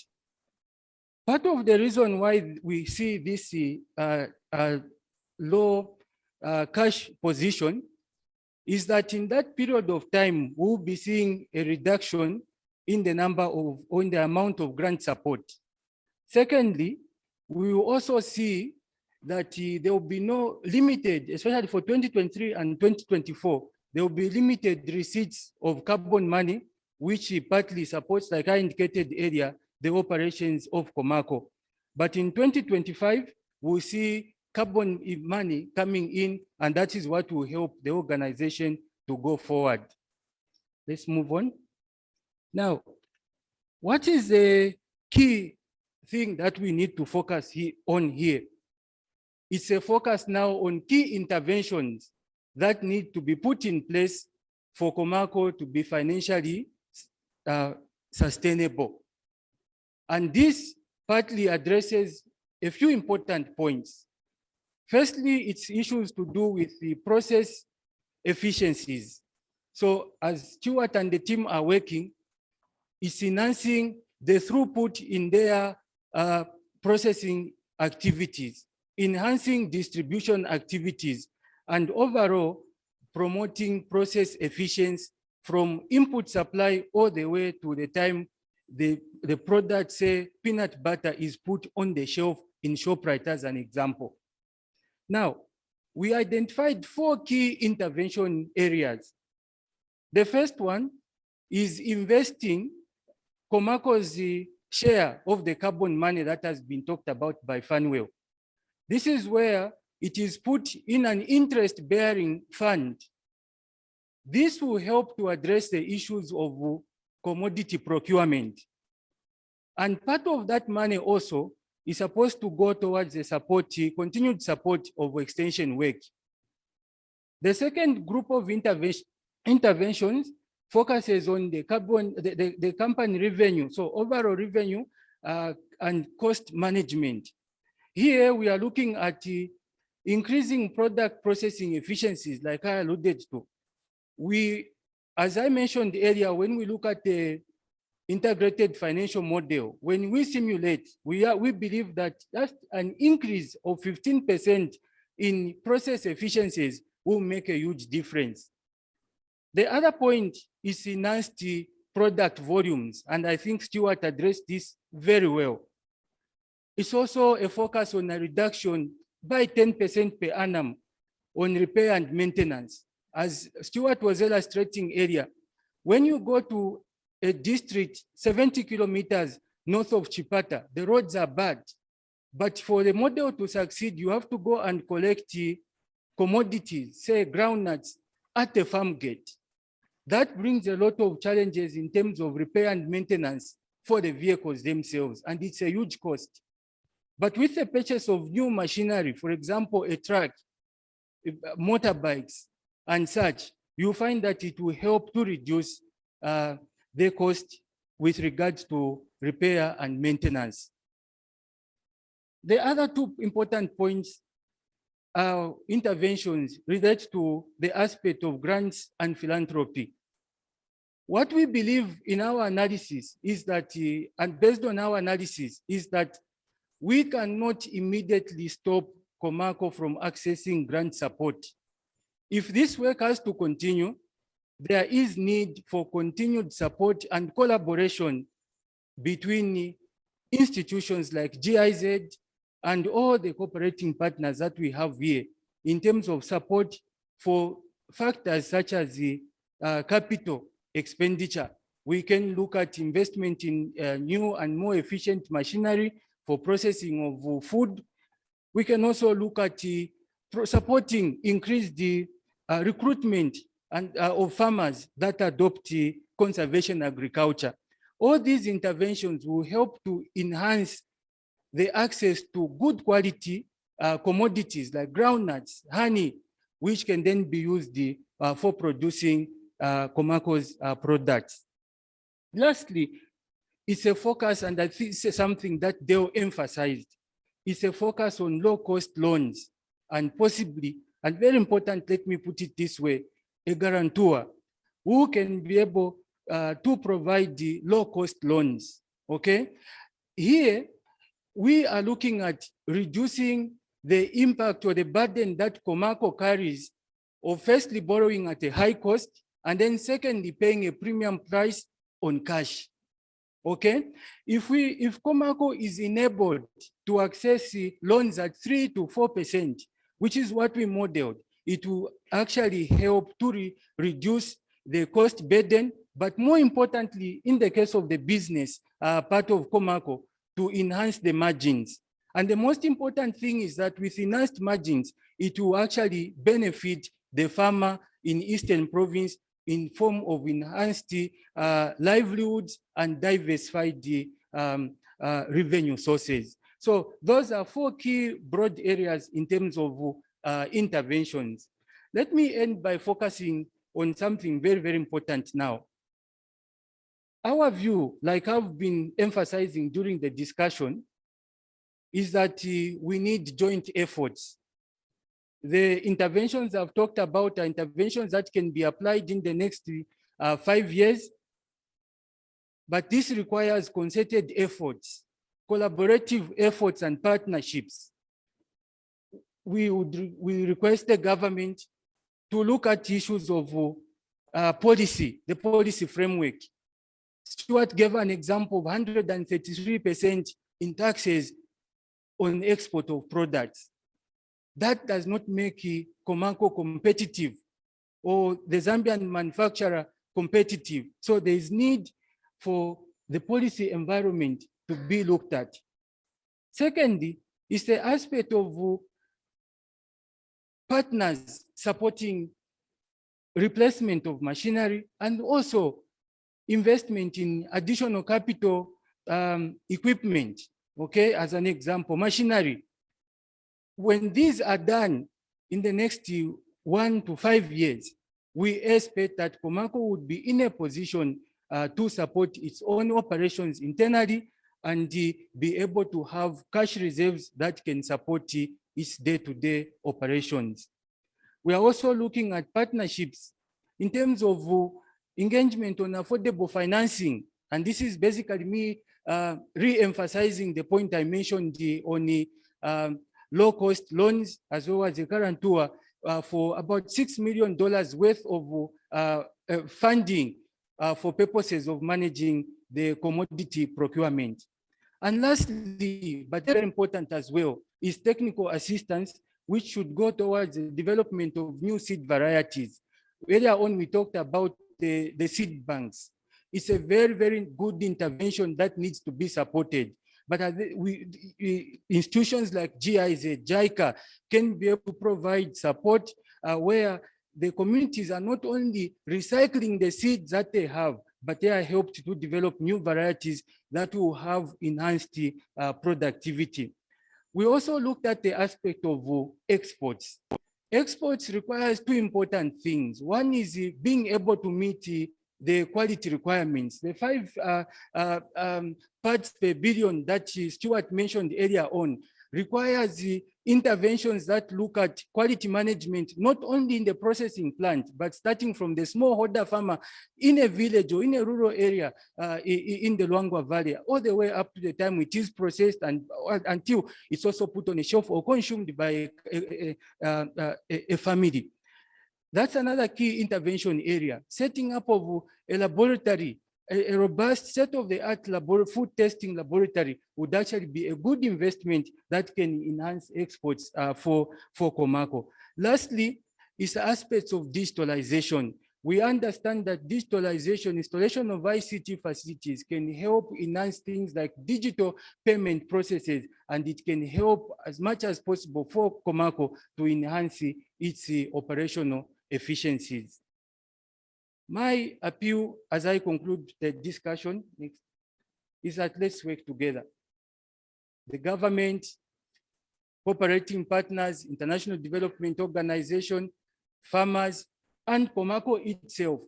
Part of the reason why we see this low cash position is that in that period of time, we'll be seeing a reduction in the number of, or in the amount of grant support. Secondly, we will also see that there will be no limited, especially for 2023 and 2024, there will be limited receipts of carbon money, which partly supports, like I indicated earlier, the operations of Comaco. But in 2025, we'll see carbon money coming in, and that is what will help the organization to go forward. Let's move on. Now, what is the key thing that we need to focus on here? It's a focus now on key interventions that need to be put in place for Comaco to be financially sustainable. And this partly addresses a few important points. Firstly, it's issues to do with the process efficiencies. So as Stuart and the team are working, it's enhancing the throughput in their processing activities, enhancing distribution activities, and overall promoting process efficiency from input supply all the way to the time the product, say peanut butter, is put on the shelf in ShopRite as an example. Now, we identified 4 key intervention areas. The first one is investing Comaco's share of the carbon money that has been talked about by Fanwell. This is where it is put in an interest-bearing fund. This will help to address the issues of commodity procurement. And part of that money also is supposed to go towards the support, continued support of extension work. The second group of interventions focuses on the the company revenue, so overall revenue and cost management. Here we are looking at increasing product processing efficiencies, like I alluded to. As I mentioned earlier, when we look at the integrated financial model, when we simulate, we believe that just an increase of 15% in process efficiencies will make a huge difference. The other point is enhanced product volumes, and I think Stuart addressed this very well. It's also a focus on a reduction by 10% per annum on repair and maintenance. As Stuart was illustrating earlier, when you go to a district 70 kilometers north of Chipata, the roads are bad. But for the model to succeed, you have to go and collect commodities, say groundnuts, at the farm gate. That brings a lot of challenges in terms of repair and maintenance for the vehicles themselves, and it's a huge cost. But with the purchase of new machinery, for example, a truck, motorbikes, and such, you find that it will help to reduce the cost with regards to repair and maintenance. The other 2 important points interventions relate to the aspect of grants and philanthropy. What we believe in our analysis is that, and based on our analysis, is that we cannot immediately stop Comaco from accessing grant support. If this work has to continue, there is need for continued support and collaboration between institutions like GIZ and all the cooperating partners that we have here in terms of support for factors such as the capital expenditure. We can look at investment in new and more efficient machinery for processing of food. We can also look at supporting increased recruitment and of farmers that adopt conservation agriculture. All these interventions will help to enhance the access to good quality commodities like groundnuts, honey, which can then be used for producing Comaco's products. Lastly, it's a focus, and I think it's something that Dale emphasized. It's a focus on low-cost loans, and possibly, and very important, let me put it this way, a guarantor who can be able to provide the low-cost loans, okay? Here, we are looking at reducing the impact or the burden that Comaco carries of firstly borrowing at a high cost, and then secondly, paying a premium price on cash. Okay, if Comaco is enabled to access loans at 3 to 4%, which is what we modeled, it will actually help to reduce the cost burden, but more importantly, in the case of the business part of Comaco, to enhance the margins. And the most important thing is that with enhanced margins, it will actually benefit the farmer in Eastern Province in form of enhanced livelihoods and diversified revenue sources. So those are 4 key broad areas in terms of interventions. Let me end by focusing on something very, very important now. Our view, like I've been emphasizing during the discussion, is that we need joint efforts. The interventions I've talked about are interventions that can be applied in the next 5 years, but this requires concerted efforts, collaborative efforts and partnerships. We request the government to look at issues of policy, the policy framework. Stuart gave an example of 133% in taxes on export of products. that does not make Comaco competitive or the Zambian manufacturer competitive. So there is need for the policy environment to be looked at. Secondly, is the aspect of partners supporting replacement of machinery and also investment in additional capital equipment. Okay, as an example, machinery. When these are done in the next 1 to 5 years, we expect that Comaco would be in a position to support its own operations internally and be able to have cash reserves that can support its day-to-day operations. We are also looking at partnerships in terms of engagement on affordable financing. And this is basically me re-emphasizing the point I mentioned on the low-cost loans, as well as the current tour for about $6 million worth of funding for purposes of managing the commodity procurement. And lastly, but very important as well, is technical assistance, which should go towards the development of new seed varieties. Earlier on, we talked about the seed banks. It's a very, very good intervention that needs to be supported. But institutions like GIZ, JICA can be able to provide support where the communities are not only recycling the seeds that they have, but they are helped to develop new varieties that will have enhanced productivity. We also looked at the aspect of exports. Exports requires two important things. One is being able to meet the quality requirements. The 5 parts per billion that Stuart mentioned earlier on requires interventions that look at quality management, not only in the processing plant, but starting from the smallholder farmer in a village or in a rural area in the Luangwa Valley, all the way up to the time it is processed and until it's also put on a shelf or consumed by a family. That's another key intervention area. Setting up of a laboratory, a robust state-of-the-art food testing laboratory would actually be a good investment that can enhance exports for Comaco. Lastly, is aspects of digitalization. We understand that digitalization, installation of ICT facilities can help enhance things like digital payment processes, and it can help as much as possible for Comaco to enhance its operational efficiencies. My appeal as I conclude the discussion next, is that let's work together. The government, cooperating partners, international development organization, farmers, and Comaco itself,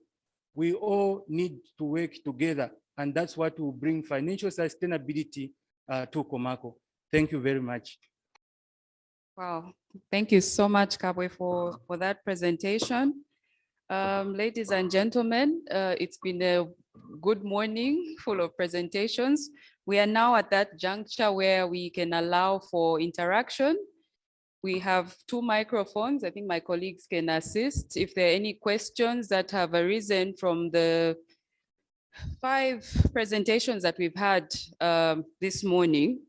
we all need to work together. And that's what will bring financial sustainability to Comaco. Thank you very much. Wow, thank you so much, Kabwe, for that presentation. Ladies and gentlemen, it's been a good morning full of presentations. We are now at that juncture where we can allow for interaction. We have 2 microphones. I think my colleagues can assist. If there are any questions that have arisen from the 5 presentations that we've had this morning,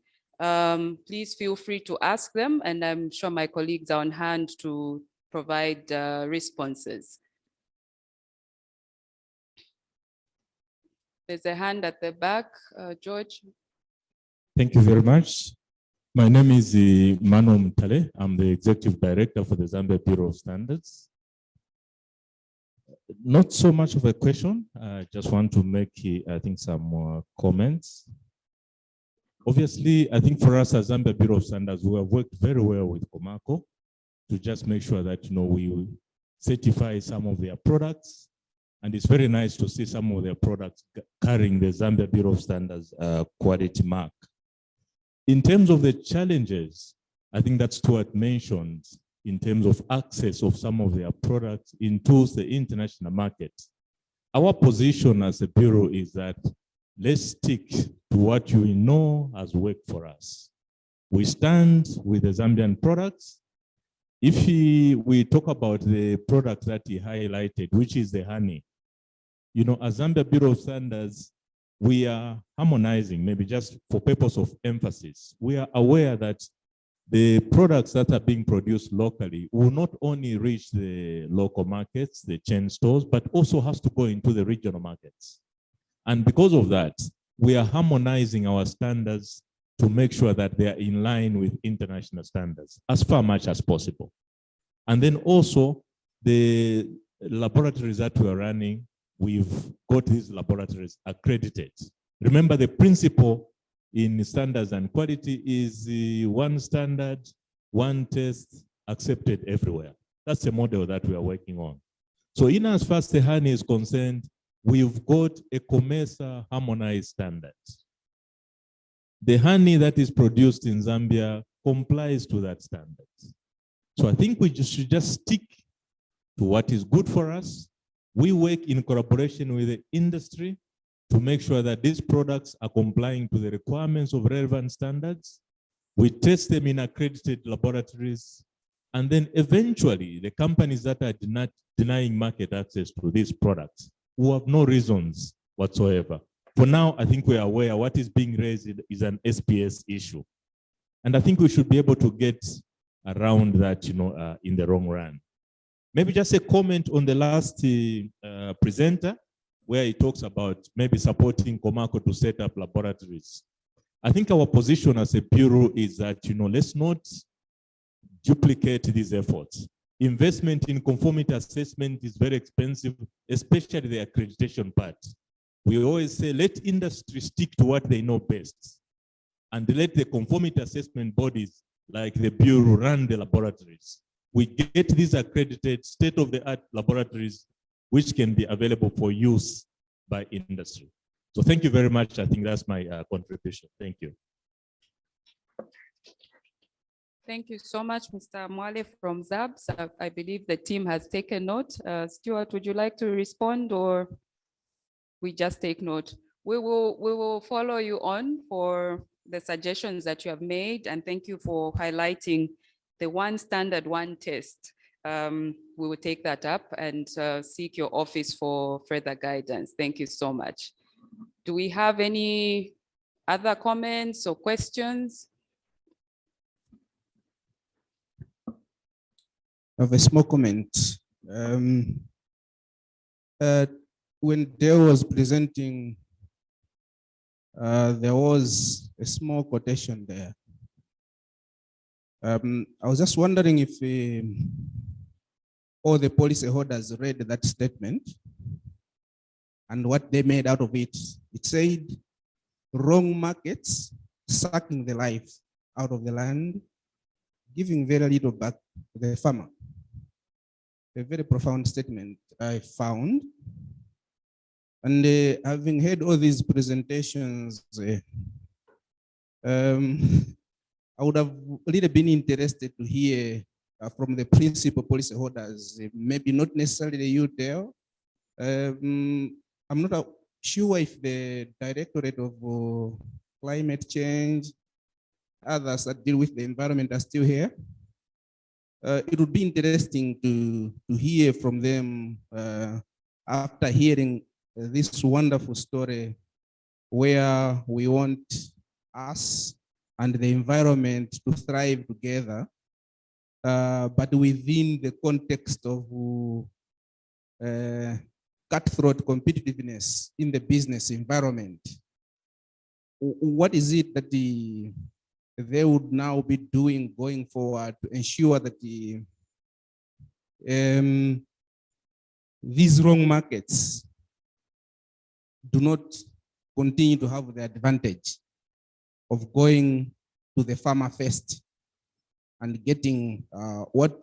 please feel free to ask them, and I'm sure my colleagues are on hand to provide responses. There's a hand at the back, George. Thank you very much. My name is Mano Mtale. I'm the Executive Director for the Zambia Bureau of Standards. Not so much of a question. I just want to make, I think, some more comments. Obviously, I think for us as Zambia Bureau of Standards, we have worked very well with Comaco to just make sure that, we certify some of their products. And it's very nice to see some of their products carrying the Zambia Bureau of Standards quality mark. In terms of the challenges, I think that Stuart mentioned in terms of access of some of their products into the international market. Our position as a bureau is that let's stick to what you know has worked for us. We stand with the Zambian products. If we talk about the product that he highlighted, which is the honey, as Zambia Bureau of Standards, we are harmonizing, maybe just for purpose of emphasis. We are aware that the products that are being produced locally will not only reach the local markets, the chain stores, but also has to go into the regional markets. And because of that, we are harmonizing our standards to make sure that they are in line with international standards as far much as possible. And then also the laboratories that we are running, we've got these laboratories accredited. Remember, the principle in standards and quality is one standard, one test, accepted everywhere. That's the model that we are working on. So in as far as the honey is concerned, we've got a COMESA harmonized standard. The honey that is produced in Zambia complies to that standard. So I think we should just stick to what is good for us. We work in collaboration with the industry to make sure that these products are complying to the requirements of relevant standards. We test them in accredited laboratories. And then eventually, the companies that are denying market access to these products will have no reasons whatsoever. For now, I think we are aware what is being raised is an SPS issue. And I think we should be able to get around that, in the long run. Maybe just a comment on the last presenter, where he talks about maybe supporting Comaco to set up laboratories. I think our position as a bureau is that, let's not duplicate these efforts. Investment in conformity assessment is very expensive, especially the accreditation part. We always say, let industry stick to what they know best, and let the conformity assessment bodies like the bureau run the laboratories. We get these accredited state-of-the-art laboratories which can be available for use by industry. So thank you very much. I think that's my contribution. Thank you. Thank you so much, Mr. Mwale from ZABS. I believe the team has taken note. Stuart, would you like to respond, or we just take note? We will follow you on for the suggestions that you have made, and thank you for highlighting the one standard, one test. We will take that up and seek your office for further guidance. Thank you so much. Do we have any other comments or questions? I have a small comment. When Dale was presenting, there was a small quotation there. I was just wondering if all the policyholders read that statement and what they made out of it. It said, wrong markets sucking the life out of the land, giving very little back to the farmer. A very profound statement I found. And having heard all these presentations, I would have really been interested to hear from the principal policyholders, maybe not necessarily you, Dale. I'm not sure if the Directorate of Climate Change, others that deal with the environment are still here. It would be interesting to hear from them after hearing this wonderful story where we want us and the environment to thrive together, but within the context of cutthroat competitiveness in the business environment. What is it that they would now be doing going forward to ensure that these wrong markets do not continue to have the advantage of going to the farmer first and getting what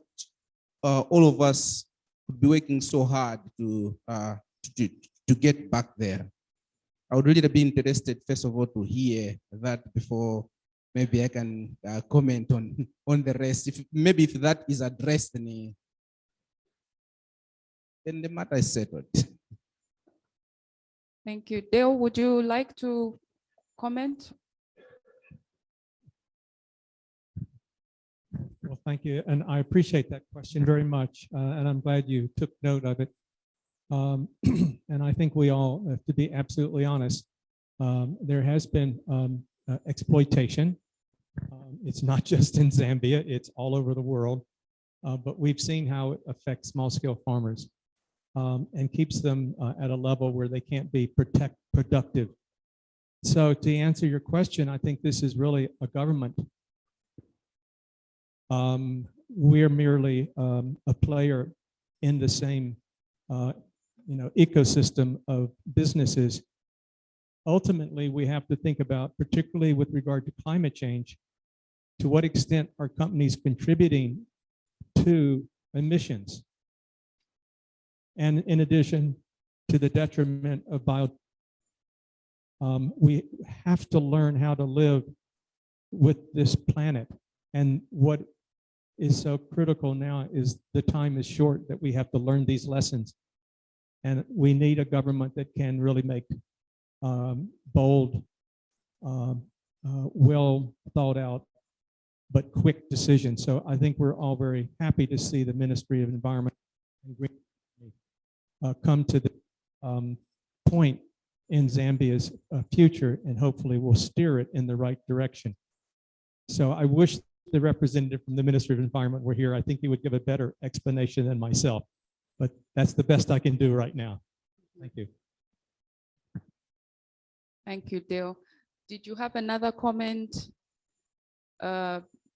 all of us would be working so hard to get back there? I would really be interested, first of all, to hear that before maybe I can comment on the rest. Maybe if that is addressed, then the matter is settled. Thank you. Dale, would you like to comment? Well, thank you. And I appreciate that question very much. And I'm glad you took note of it. And I think we all have to be absolutely honest. There has been exploitation It's not just in Zambia, it's all over the world. But we've seen how it affects small-scale farmers and keeps them at a level where they can't be productive. So to answer your question, I think this is really a government. We're merely a player in the same ecosystem of businesses. Ultimately, we have to think about, particularly with regard to climate change, to what extent are companies contributing to emissions? And in addition to the detriment of we have to learn how to live with this planet. And what is so critical now is the time is short that we have to learn these lessons. And we need a government that can really make bold, well thought out, but quick decisions. So I think we're all very happy to see the Ministry of Environment and Green come to the point in Zambia's future, and hopefully will steer it in the right direction. So I wish the representative from the Ministry of Environment were here. I think he would give a better explanation than myself, but that's the best I can do right now. Thank you. Thank you, Dale. Did you have another comment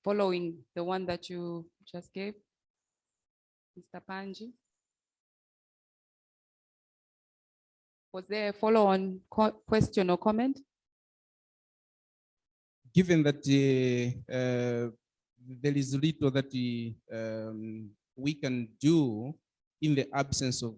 following the one that you just gave, Mr. Panji? Was there a follow-on question or comment? Given that there is little that we can do in the absence of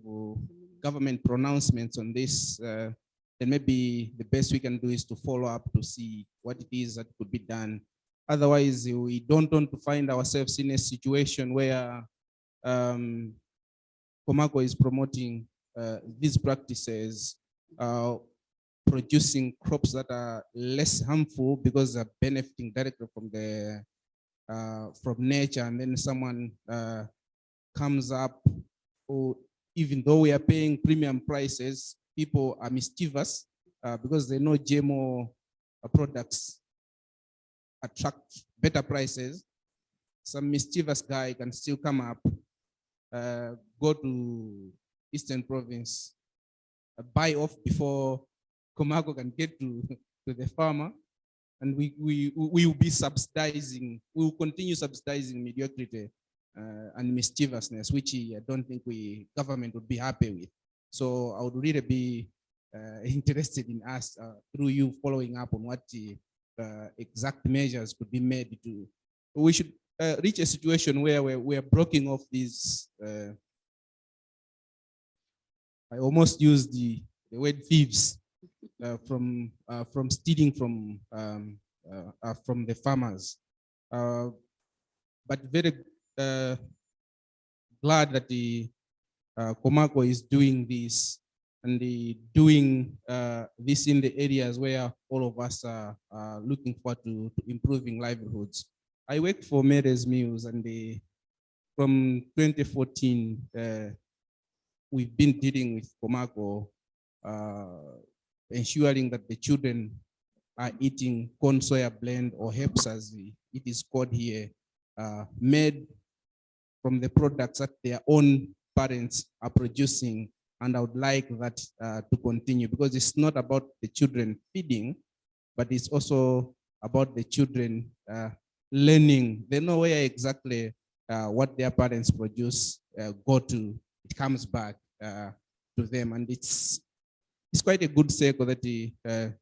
government pronouncements on this, then maybe the best we can do is to follow up to see what it is that could be done. Otherwise, we don't want to find ourselves in a situation where Comaco is promoting these practices, producing crops that are less harmful because they're benefiting directly from the from nature, and then someone comes up, or even though we are paying premium prices, people are mischievous because they know GMO products attract better prices. Some mischievous guy can still come up, go to Eastern Province, buy off before Comaco can get to the farmer, and we will be subsidizing, we will continue subsidizing mediocrity and mischievousness, which I don't think government would be happy with. So I would really be interested in us, through you, following up on what exact measures could be made to, we should reach a situation where we're breaking off these, I almost used the word thieves, from stealing from the farmers. But very glad that the Comaco is doing this, and doing this in the areas where all of us are looking forward to improving livelihoods. I work for Mary's Mills, and from 2014, we've been dealing with Comaco, ensuring that the children are eating corn soya blend, or herbs as it is called here, made from the products that their own parents are producing. And I would like that to continue, because it's not about the children feeding, but it's also about the children learning. They know where exactly what their parents produce go to. It comes back to them, and it's quite a good circle that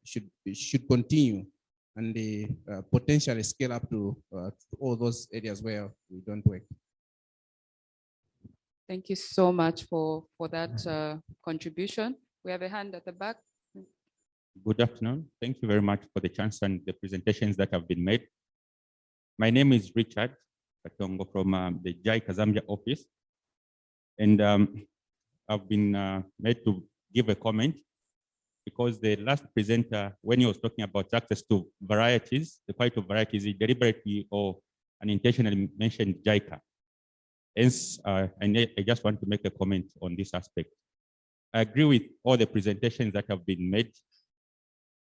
should continue, and potentially scale up to all those areas where we don't work. Thank you so much for that contribution. We have a hand at the back. Good afternoon. Thank you very much for the chance and the presentations that have been made. My name is Richard Katongo from the JICA Zambia office. And I've been made to give a comment because the last presenter, when he was talking about access to varieties, the quality of varieties, he deliberately or unintentionally mentioned JICA. Hence, I just want to make a comment on this aspect. I agree with all the presentations that have been made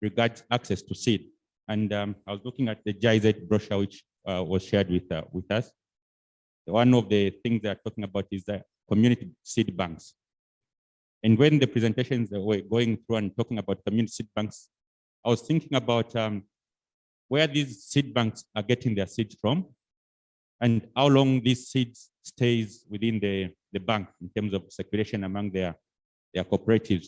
regarding access to seed And I was looking at the GIZ brochure, which was shared with us. One of the things they're talking about is the community seed banks. And when the presentations were going through and talking about community seed banks, I was thinking about where these seed banks are getting their seeds from and how long these seeds stays within the bank in terms of circulation among their cooperatives.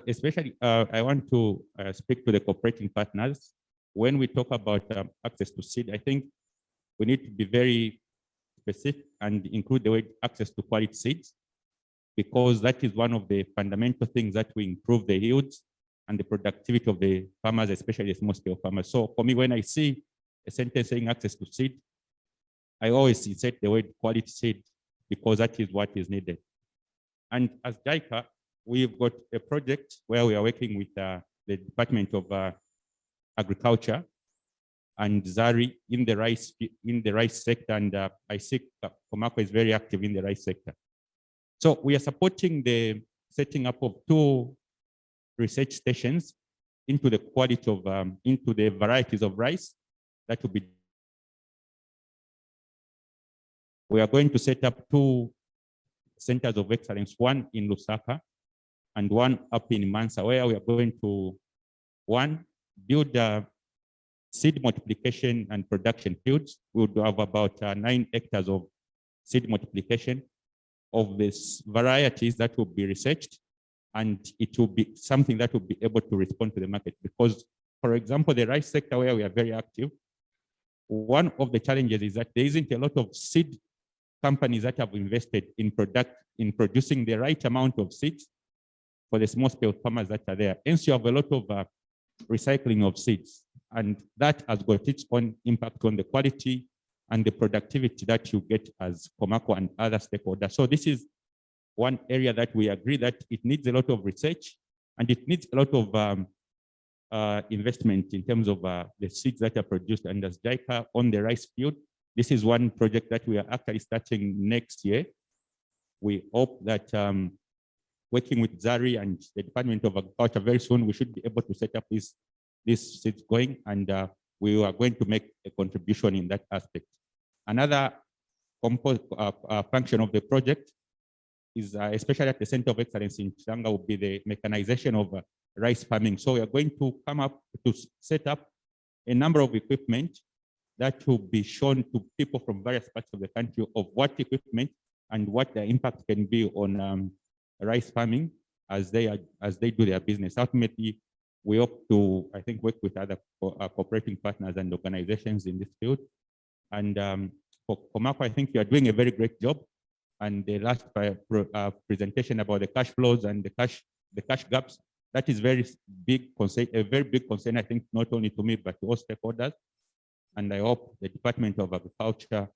Especially, I want to speak to the cooperating partners. When we talk about access to seed, I think we need to be very specific and include the word access to quality seeds, because that is one of the fundamental things that will improve the yields and the productivity of the farmers, especially the small-scale farmers. So for me, when I see a sentence saying access to seed, I always insert the word quality seed because that is what is needed. And as JICA, we've got a project where we are working with the Department of Agriculture and ZARI in the rice sector, and I see Comaco is very active in the rice sector. So we are supporting the setting up of 2 research stations into the quality of into the varieties of rice that will be. We are going to set up 2 centers of excellence, one in Lusaka and one up in Mansa, where we are going to, one, build seed multiplication and production fields. We will have about 9 hectares of seed multiplication of these varieties that will be researched, and it will be something that will be able to respond to the market. Because, for example, the rice sector where we are very active, one of the challenges is that there isn't a lot of seed companies that have invested in producing the right amount of seeds for the small-scale farmers that are there. Hence, you have a lot of recycling of seeds, and that has got its own impact on the quality and the productivity that you get as Comaco and other stakeholders. So this is one area that we agree that it needs a lot of research and it needs a lot of investment in terms of the seeds that are produced. And as JICA on the rice field, this is one project that we are actually starting next year. We hope that working with ZARI and the Department of Agriculture, very soon we should be able to set up this seeds going, and we are going to make a contribution in that aspect. Another function of the project is, especially at the Center of Excellence in Iranga, will be the mechanization of rice farming. So we are going to come up to set up a number of equipment that will be shown to people from various parts of the country of what equipment and what the impact can be on rice farming as they do their business. Ultimately, we hope to, I think, work with other cooperating partners and organizations in this field. And for Comaco, I think you are doing a very great job. And the last presentation about the cash flows and the cash gaps, that is very big concern, a very big concern, I think, not only to me, but to all stakeholders. And I hope the Department of Agriculture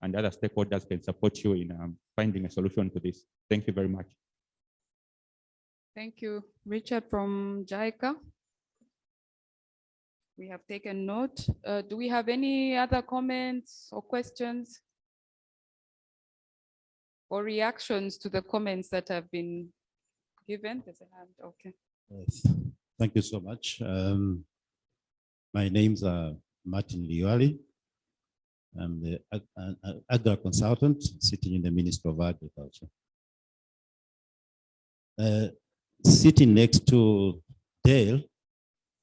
and other stakeholders can support you in finding a solution to this. Thank you very much. Thank you, Richard from JICA. We have taken note. Do we have any other comments or questions or reactions to the comments that have been given? There's a hand. Okay. Yes. Thank you so much. My name's Martin Liwali. I'm the agri consultant sitting in the Ministry of Agriculture. Sitting next to Dale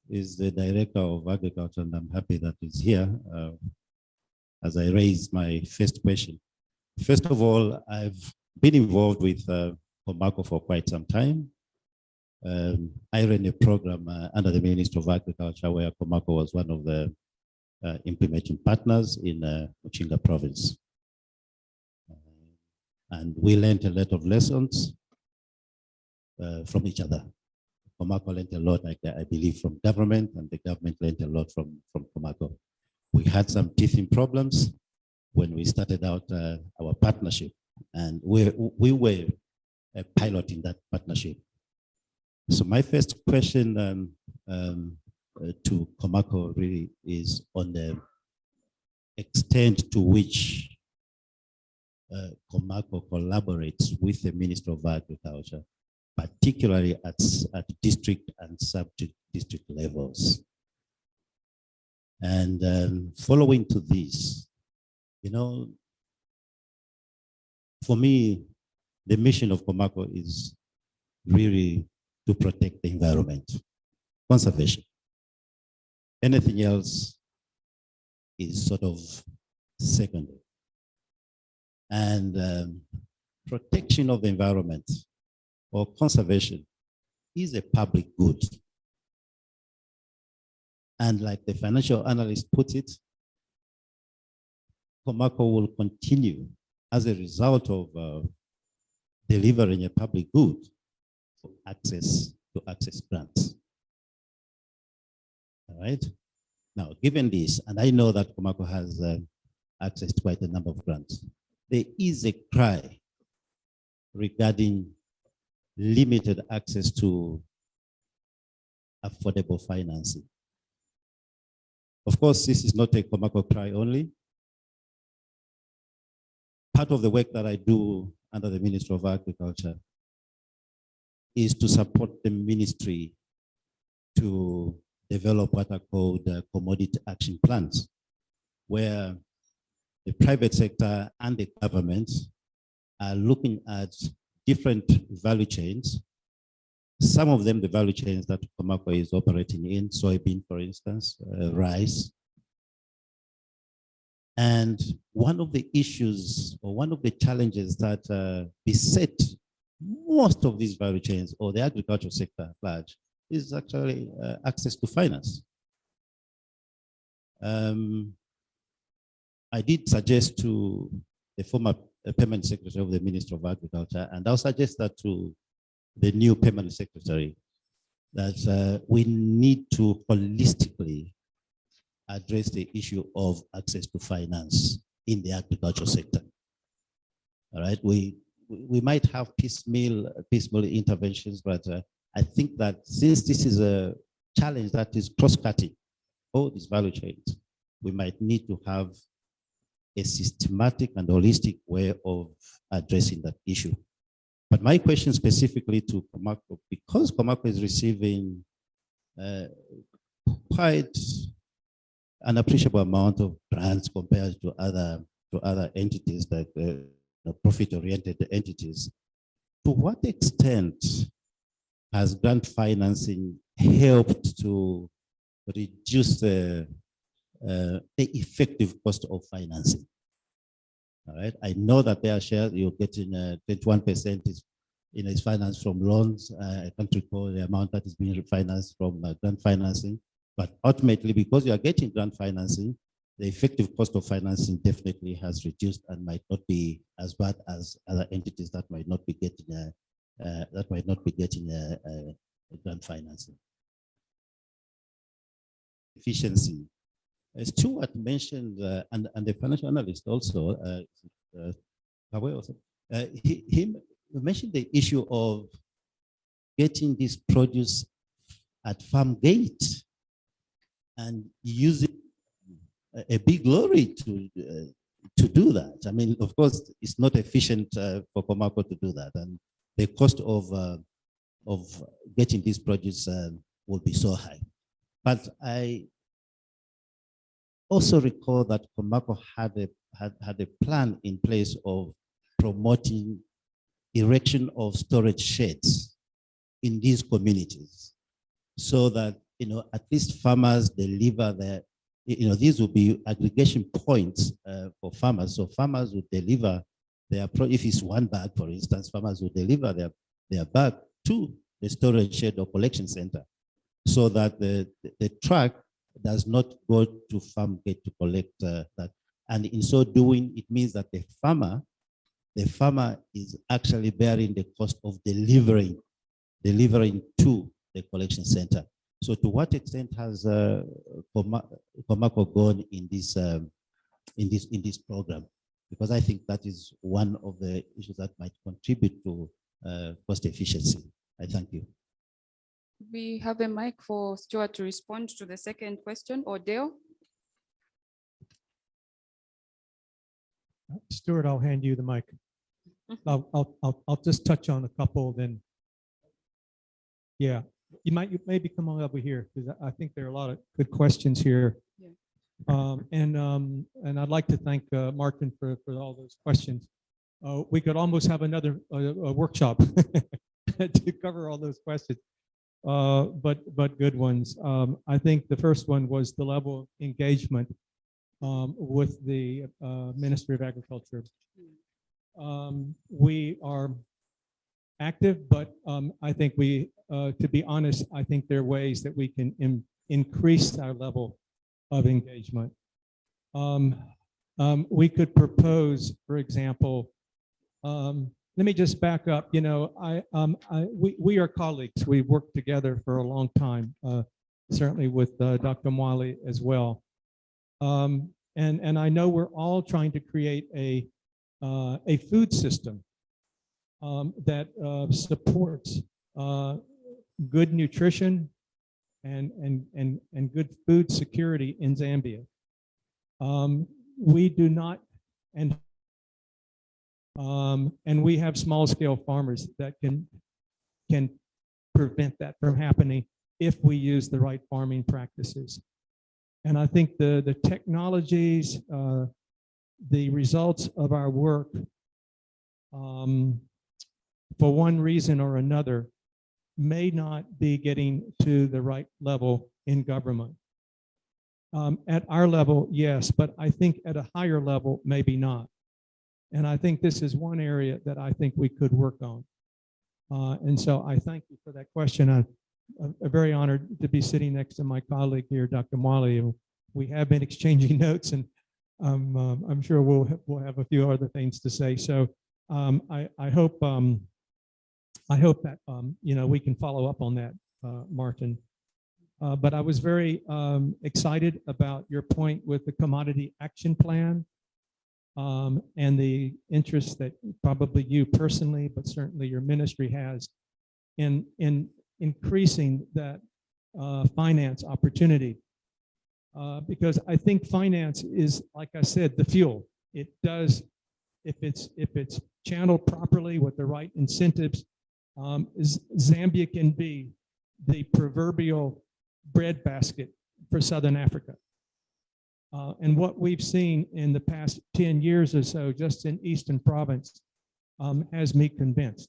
is the Director of Agriculture, and I'm happy that he's here as I raise my first question. First of all, I've been involved with Comaco for quite some time. I ran a program under the Ministry of Agriculture where Comaco was one of the implementing partners in Uchinga province. And we learned a lot of lessons from each other. Comaco learned a lot, I believe, from government, and the government learned a lot from Comaco. We had some teething problems when we started out our partnership, and we were a pilot in that partnership. So my first question to Comaco really is on the extent to which Comaco collaborates with the Ministry of Agriculture, particularly at district and district levels. And following to this, you know, for me, the mission of Comaco is really to protect the environment, conservation. Anything else is sort of secondary. And protection of the environment or conservation is a public good. And like the financial analyst put it, Comaco will continue as a result of delivering a public good for access grants. All right. Now, given this, and I know that Comaco has access to quite a number of grants, there is a cry regarding limited access to affordable financing. Of course, this is not a Comaco cry only. Part of the work that I do under the Ministry of Agriculture is to support the ministry to develop what are called commodity action plans, where the private sector and the government are looking at different value chains. Some of them, the value chains that Comaco is operating in, soybean, for instance, rice. And one of the issues or one of the challenges that beset most of these value chains or the agricultural sector at large is actually access to finance. I did suggest to the former permanent secretary of the Ministry of Agriculture, and I'll suggest that to the new permanent secretary, that we need to holistically address the issue of access to finance in the agricultural sector. All right, we might have piecemeal interventions, but I think that since this is a challenge that is cross-cutting all these value chains, we might need to have a systematic and holistic way of addressing that issue. But my question specifically to Comaco, because Comaco is receiving quite an appreciable amount of grants compared to other entities like profit-oriented entities, to what extent has grant financing helped to reduce the effective cost of financing? All right, I know that their share, you're getting 21% is financed from loans. I can't recall the amount that is being refinanced from grant financing, but ultimately, because you are getting grant financing, the effective cost of financing definitely has reduced and might not be as bad as other entities that might not be getting grant financing. Efficiency. Stuart mentioned, and the financial analyst also, he mentioned the issue of getting this produce at farm gate and using a big lorry to do that. I mean, of course, it's not efficient for Comaco to do that, and the cost of getting this produce will be so high. But I also recall that Comaco had a plan in place of promoting erection of storage sheds in these communities, so that at least farmers deliver their, these will be aggregation points for farmers. So farmers would deliver their if it's one bag, for instance, farmers would deliver their bag to the storage shed or collection center, so that the truck does not go to farm gate to collect that. And in so doing, it means that the farmer is actually bearing the cost of delivering to the collection center. So to what extent has Comaco gone in this program? Because I think that is one of the issues that might contribute to cost efficiency. I thank you. We have a mic for Stuart to respond to the second question, or Dale. Stuart, I'll hand you the mic. I'll just touch on a couple then. Yeah, You maybe come on over here because I think there are a lot of good questions here. And I'd like to thank Martin for all those questions. We could almost have another workshop to cover all those questions, but good ones. I think the first one was the level of engagement with the Ministry of Agriculture. We are active, but I think to be honest, I think there are ways that we can increase our level of engagement. We could propose, for example, let me just back up. You know, we are colleagues. We've worked together for a long time, certainly with Dr. Mwale as well. And I know we're all trying to create a food system that supports good nutrition and good food security in Zambia. We do not, and we have small scale farmers that can prevent that from happening if we use the right farming practices. And I think the technologies, the results of our work, for one reason or another, may not be getting to the right level in government. At our level, yes, but I think at a higher level, maybe not. And I think this is one area that I think we could work on. And so I thank you for that question. I'm very honored to be sitting next to my colleague here, Dr. Mwale. We have been exchanging notes, and I'm sure we'll have a few other things to say. So I hope that you know, we can follow up on that, Martin. But I was very excited about your point with the commodity action plan and the interest that probably you personally, but certainly your ministry has in increasing that finance opportunity. Because I think finance is, like I said, the fuel. It does, if it's channeled properly with the right incentives, Zambia can be the proverbial breadbasket for Southern Africa. And what we've seen in the past 10 years or so, just in Eastern Province, has me convinced.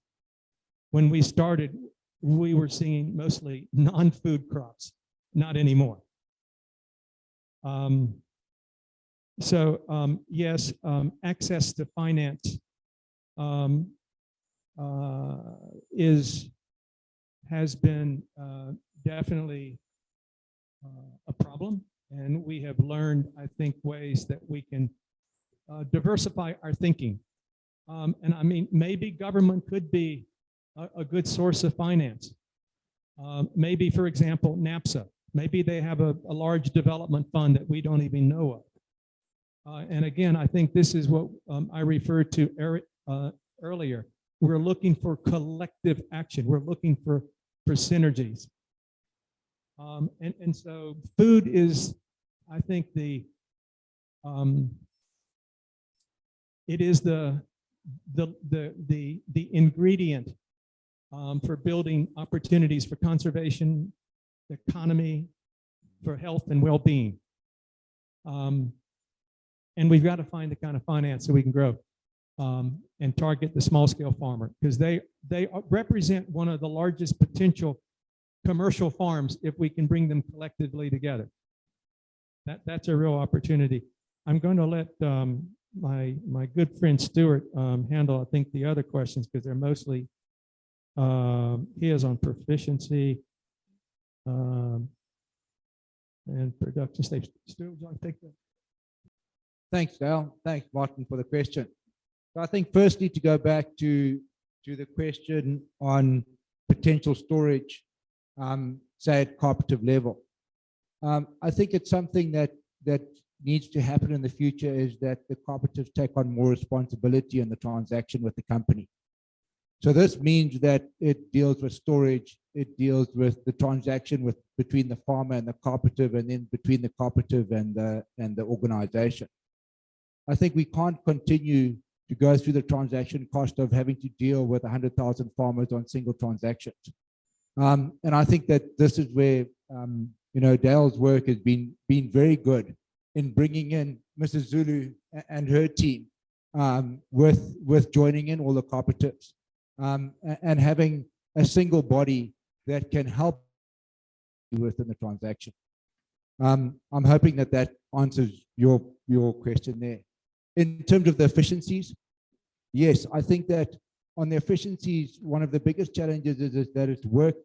When we started, we were seeing mostly non-food crops, not anymore. Yes, access to finance has been definitely a problem, and we have learned, I think, ways that we can diversify our thinking. And I mean, maybe government could be a good source of finance. Maybe, for example, NAPSA. Maybe they have a large development fund that we don't even know of. And again, I think this is what I referred to earlier. We're looking for collective action. We're looking for synergies. And so food is, I think, it is the ingredient for building opportunities for conservation, the economy, for health and well-being. And we've got to find the kind of finance so we can grow and target the small-scale farmer, because they represent one of the largest potential commercial farms if we can bring them collectively together. That's a real opportunity. I'm going to let my good friend Stuart handle, I think, the other questions, because they're mostly he is on proficiency and production stage. Stuart, would you like to take that? Thanks, Dale. Thanks, Martin, for the question. So I think firstly, to go back to the question on potential storage, say at cooperative level. I think it's something that needs to happen in the future, is that the cooperatives take on more responsibility in the transaction with the company. So this means that it deals with storage, it deals with the transaction between the farmer and the cooperative, and then between the cooperative and the organization. I think we can't continue to go through the transaction cost of having to deal with 100,000 farmers on single transactions. And I think that this is where, you know, Dale's work has been very good in bringing in Mrs. Zulu and her team with joining in all the cooperatives and having a single body that can help within the transaction. I'm hoping that that answers your question there. In terms of the efficiencies, yes, I think that on the efficiencies, one of the biggest challenges is that it's work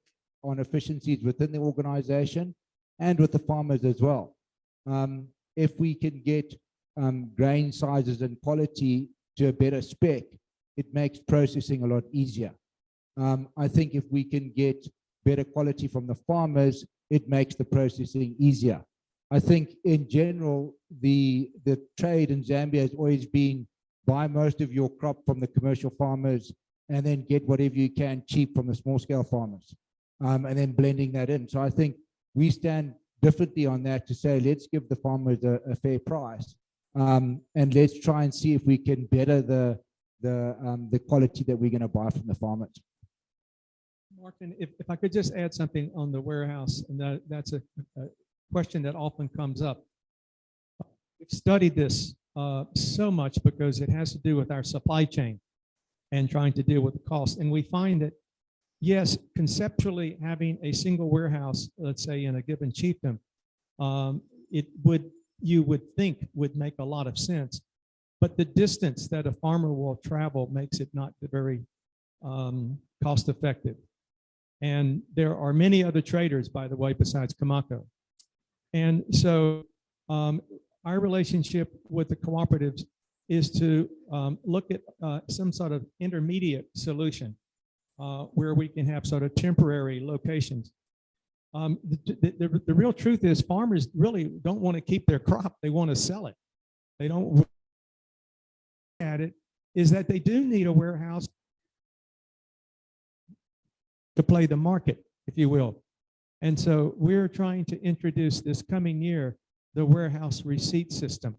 on efficiencies within the organization and with the farmers as well. If we can get grain sizes and quality to a better spec, it makes processing a lot easier. I think if we can get better quality from the farmers, it makes the processing easier. I think in general, the trade in Zambia has always been buy most of your crop from the commercial farmers and then get whatever you can cheap from the small scale farmers, and then blending that in. So I think we stand differently on that to say, let's give the farmers a fair price, and let's try and see if we can better the quality that we're going to buy from the farmers. Martin, if I could just add something on the warehouse, and that's a question that often comes up. We've studied this so much because it has to do with our supply chain and trying to deal with the cost. And we find that, yes, conceptually having a single warehouse, let's say in a given chiefdom, you would think would make a lot of sense. But the distance that a farmer will travel makes it not very cost effective. And there are many other traders, by the way, besides Comaco. And so our relationship with the cooperatives is to look at some sort of intermediate solution where we can have sort of temporary locations. The real truth is farmers really don't want to keep their crop. They want to sell it. They don't at it is that they do need a warehouse to play the market, if you will. And so we're trying to introduce this coming year the warehouse receipt system,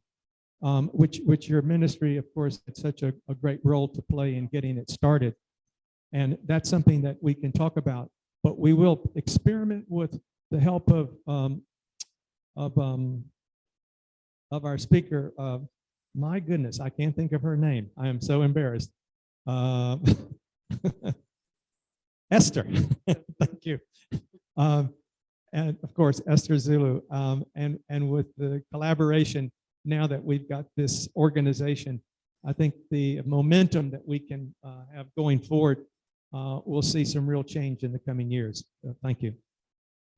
which your ministry, of course, had such a great role to play in getting it started. And that's something that we can talk about. But we will experiment with the help of our speaker. My goodness, I can't think of her name. I am so embarrassed. Esther, thank you. And of course, Esther Zulu, and with the collaboration, now that we've got this organization, I think the momentum that we can have going forward, we'll see some real change in the coming years. Thank you.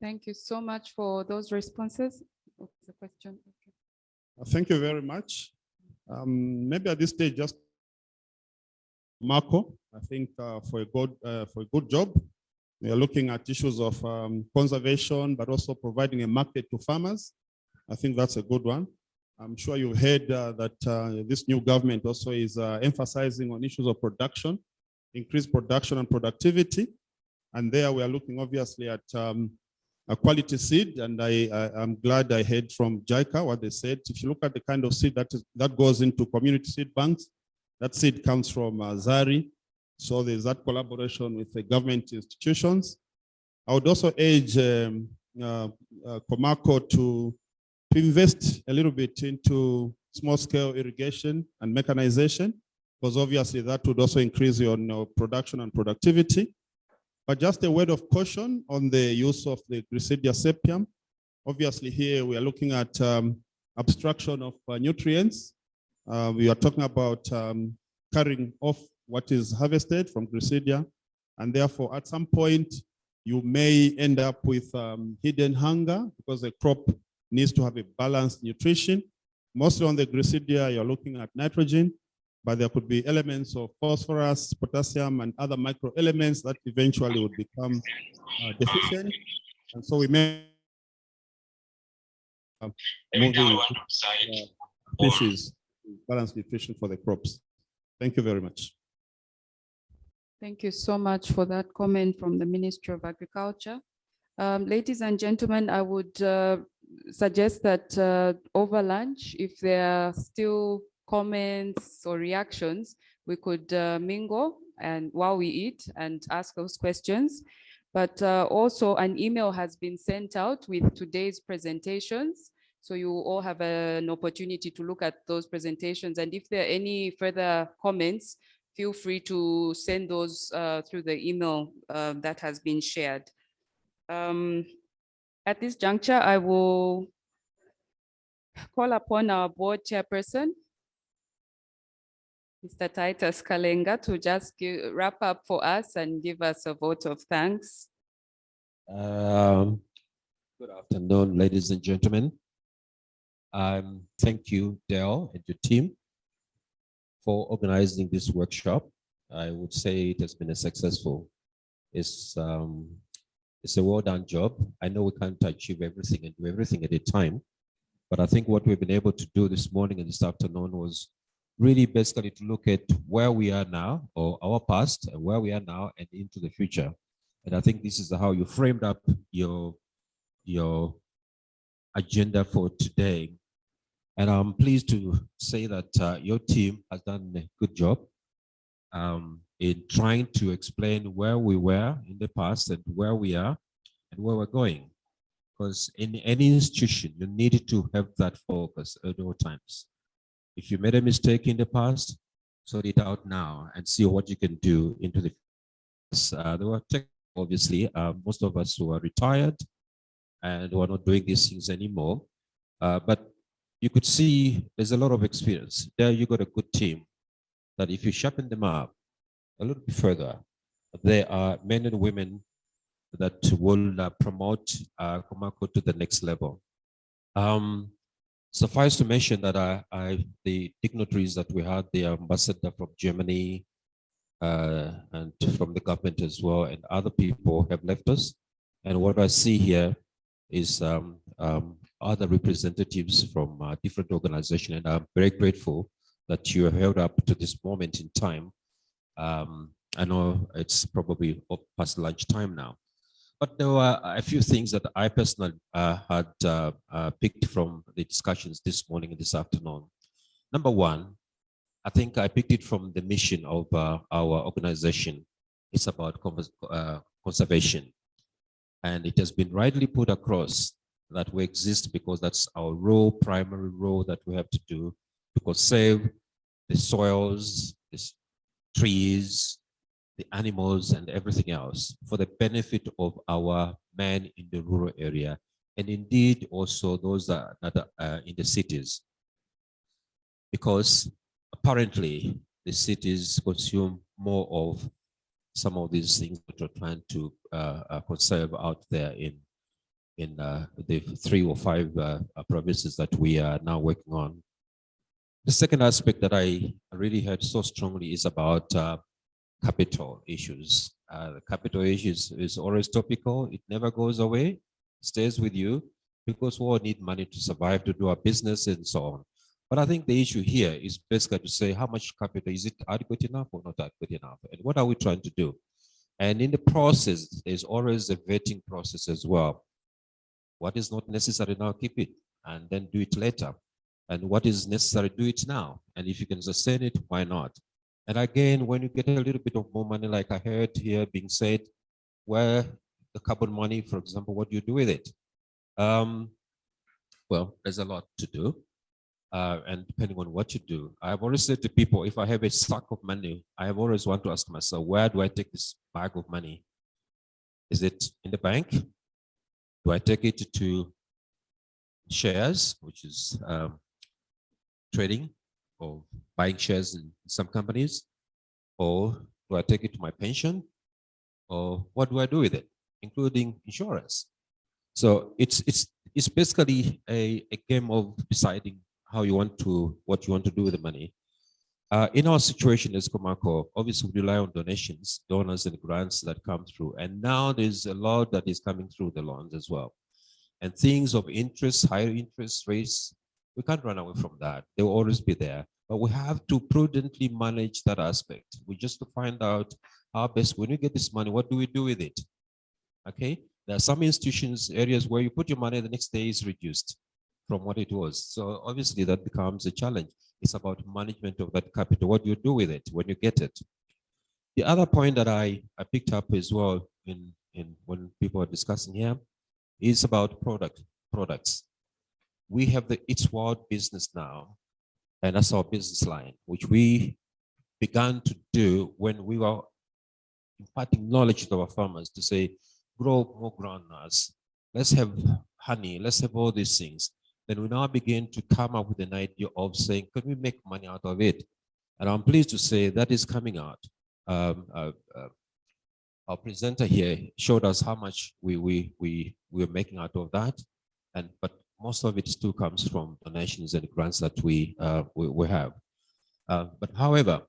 Thank you so much for those responses. Oh, the question. Okay. Thank you very much. Maybe at this stage, just Marco, I think for a good job. We are looking at issues of conservation, but also providing a market to farmers. I think that's a good one. I'm sure you've heard that this new government also is emphasizing on issues of production, increased production and productivity. And there we are looking obviously at a quality seed. And I'm glad I heard from JICA what they said. If you look at the kind of seed that goes into community seed banks, that seed comes from Zari. So there's that collaboration with the government institutions. I would also urge Comaco to invest a little bit into small-scale irrigation and mechanization, because obviously that would also increase your production and productivity. But just a word of caution on the use of the Gliricidia sepium. Obviously here we are looking at abstraction of nutrients. We are talking about carrying off what is harvested from Gliricidia, and therefore at some point you may end up with hidden hunger because the crop needs to have a balanced nutrition. Mostly on the Gliricidia, you're looking at nitrogen, but there could be elements of phosphorus, potassium, and other microelements that eventually would become deficient. And so we may moving species balanced nutrition for the crops. Thank you very much. Thank you so much for that comment from the Ministry of Agriculture. Ladies and gentlemen, I would suggest that over lunch, if there are still comments or reactions, we could mingle and while we eat and ask those questions. But also an email has been sent out with today's presentations. So you all have an opportunity to look at those presentations. And if there are any further comments, feel free to send those through the email that has been shared. At this juncture, I will call upon our board chairperson, Mr. Titus Kalenga, to just wrap up for us and give us a vote of thanks. Good afternoon, ladies and gentlemen. Thank you, Dale, and your team for organizing this workshop. I would say it has been a successful. It's a well done job. I know we can't achieve everything and do everything at a time, but I think what we've been able to do this morning and this afternoon was really basically to look at where we are now, or our past, and where we are now and into the future. And I think this is how you framed up your agenda for today. And I'm pleased to say that your team has done a good job in trying to explain where we were in the past and where we are and where we're going. Because in any institution, you need to have that focus at all times. If you made a mistake in the past, sort it out now and see what you can do into the future. There were obviously most of us who are retired and who are not doing these things anymore. But you could see there's a lot of experience. There you got a good team that if you sharpen them up a little bit further, there are men and women that will promote Comaco to the next level. Suffice to mention that the dignitaries that we had, the ambassador from Germany and from the government as well, and other people have left us. And what I see here is other representatives from different organizations, and I'm very grateful that you have held up to this moment in time. I know it's probably past lunchtime now, but there were a few things that I personally had picked from the discussions this morning and this afternoon. Number one, I think I picked it from the mission of our organization. It's about conservation. And it has been rightly put across that we exist because that's our role, primary role that we have to do to conserve the soils, the trees, the animals, and everything else for the benefit of our men in the rural area, and indeed also those that are in the cities. Because apparently the cities consume more of some of these things that we're trying to conserve out there in the 3 or 5 provinces that we are now working on. The second aspect that I really heard so strongly is about capital issues. The capital issues is always topical. It never goes away, stays with you, because we all need money to survive, to do our business and so on. But I think the issue here is basically to say how much capital, is it adequate enough or not adequate enough? And what are we trying to do? And in the process, there's always a vetting process as well. What is not necessary now, keep it, and then do it later. And what is necessary, do it now. And if you can sustain it, why not? And again, when you get a little bit of more money, like I heard here being said, where the carbon money, for example, what do you do with it? Well, there's a lot to do. And depending on what you do, I've always said to people, if I have a sack of money, I have always want to ask myself, where do I take this bag of money? Is it in the bank? Do I take it to shares, which is trading or buying shares in some companies? Or do I take it to my pension? Or what do I do with it, including insurance? So it's basically a game of deciding how you want to, what you want to do with the money. In our situation as Comaco, obviously we rely on donations, donors and grants that come through. And now there's a lot that is coming through the loans as well. And things of interest, higher interest rates, we can't run away from that. They will always be there. But we have to prudently manage that aspect. We just to find out how best, when we get this money, what do we do with it? Okay, there are some institutions, areas where you put your money, the next day is reduced from what it was. So obviously that becomes a challenge. It's about management of that capital. What do you do with it when you get it? The other point that I picked up as well in when people are discussing here, is about products. We have the It's World business now, and that's our business line, which we began to do when we were imparting knowledge to our farmers to say, grow more groundnuts, let's have honey, let's have all these things. Then we now begin to come up with an idea of saying, can we make money out of it? And I'm pleased to say that is coming out. Our presenter here showed us how much we're making out of that, but most of it still comes from donations and grants that we have. But however,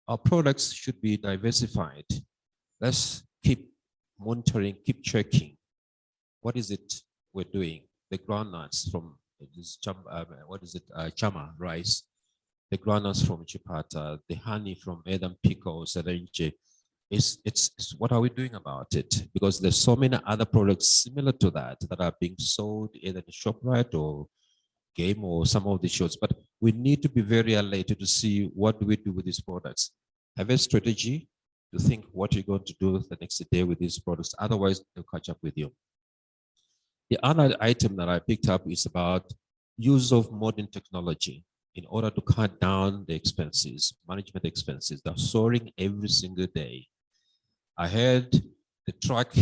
our products should be diversified. Let's keep monitoring, keep checking. What is it we're doing? The groundnuts from this chama rice, the groundnuts from chipata, the honey from Edam pico, serenche. It's what are we doing about it? Because there's so many other products similar to that are being sold either in ShopRite or Game or some of the shows. But we need to be very alert to see what do we do with these products. Have a strategy to think what you're going to do the next day with these products. Otherwise, they'll catch up with you. The other item that I picked up is about use of modern technology in order to cut down the expenses, management expenses. They're soaring every single day. I heard the truck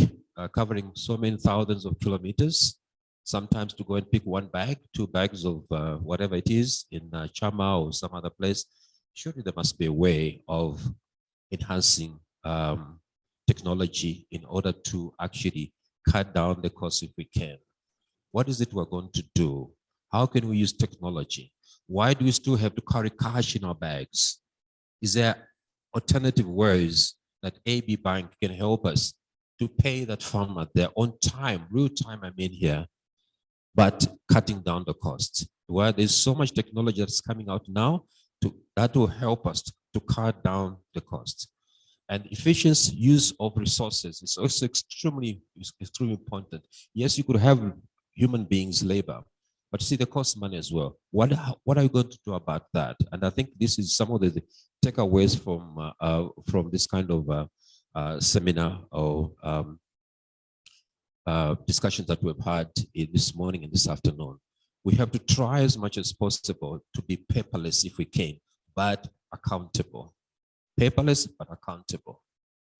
covering so many thousands of kilometers, sometimes to go and pick one bag, 2 bags of whatever it is in Chama or some other place. Surely there must be a way of enhancing technology in order to actually cut down the cost if we can. What is it we're going to do? How can we use technology? Why do we still have to carry cash in our bags? Is there alternative ways that AB Bank can help us to pay that farmer their own time, real time I mean here, but cutting down the costs? Where there's so much technology that's coming out now, that will help us to cut down the costs. And efficient use of resources is also extremely important. Yes, you could have human beings labor, but see, they cost money as well. What are you going to do about that? And I think this is some of the takeaways from this kind of seminar or discussions that we've had this morning and this afternoon. We have to try as much as possible to be paperless if we can, but accountable. Paperless, but accountable,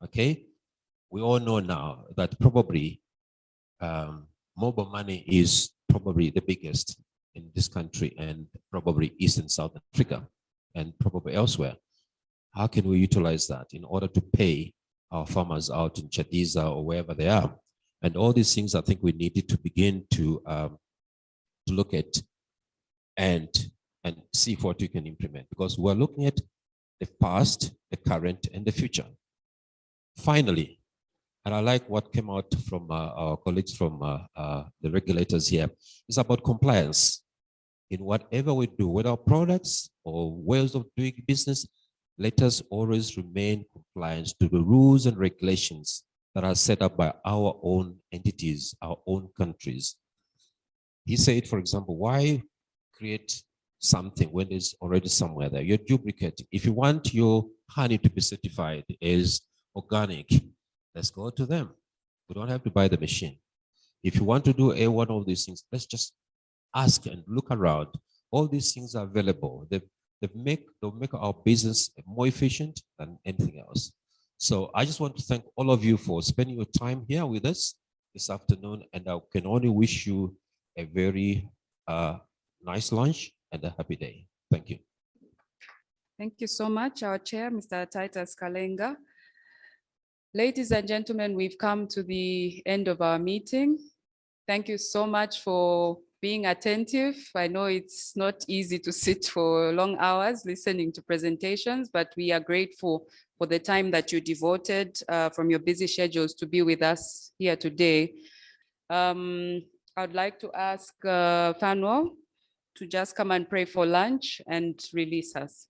okay? We all know now that probably mobile money is probably the biggest in this country and probably East and South Africa and probably elsewhere. How can we utilize that in order to pay our farmers out in Chadiza or wherever they are? And all these things I think we needed to begin to look at and see what we can implement, because we're looking at the past, the current, and the future. Finally, and I like what came out from our colleagues from the regulators here, is about compliance. In whatever we do with our products or ways of doing business, let us always remain compliant to the rules and regulations that are set up by our own entities, our own countries. He said, for example, why create something when there's already somewhere there? You're duplicating. If you want your honey to be certified as organic, let's go to them. We don't have to buy the machine. If you want to do one of these things, let's just ask and look around. All these things are available. They'll make our business more efficient than anything else. So I just want to thank all of you for spending your time here with us this afternoon, and I can only wish you a very nice lunch and a happy day. Thank you. Thank you so much, our chair, Mr. Titus Kalenga. Ladies and gentlemen, we've come to the end of our meeting. Thank you so much for being attentive. I know it's not easy to sit for long hours listening to presentations, but we are grateful for the time that you devoted from your busy schedules to be with us here today. I'd like to ask Fanwo to just come and pray for lunch and release us.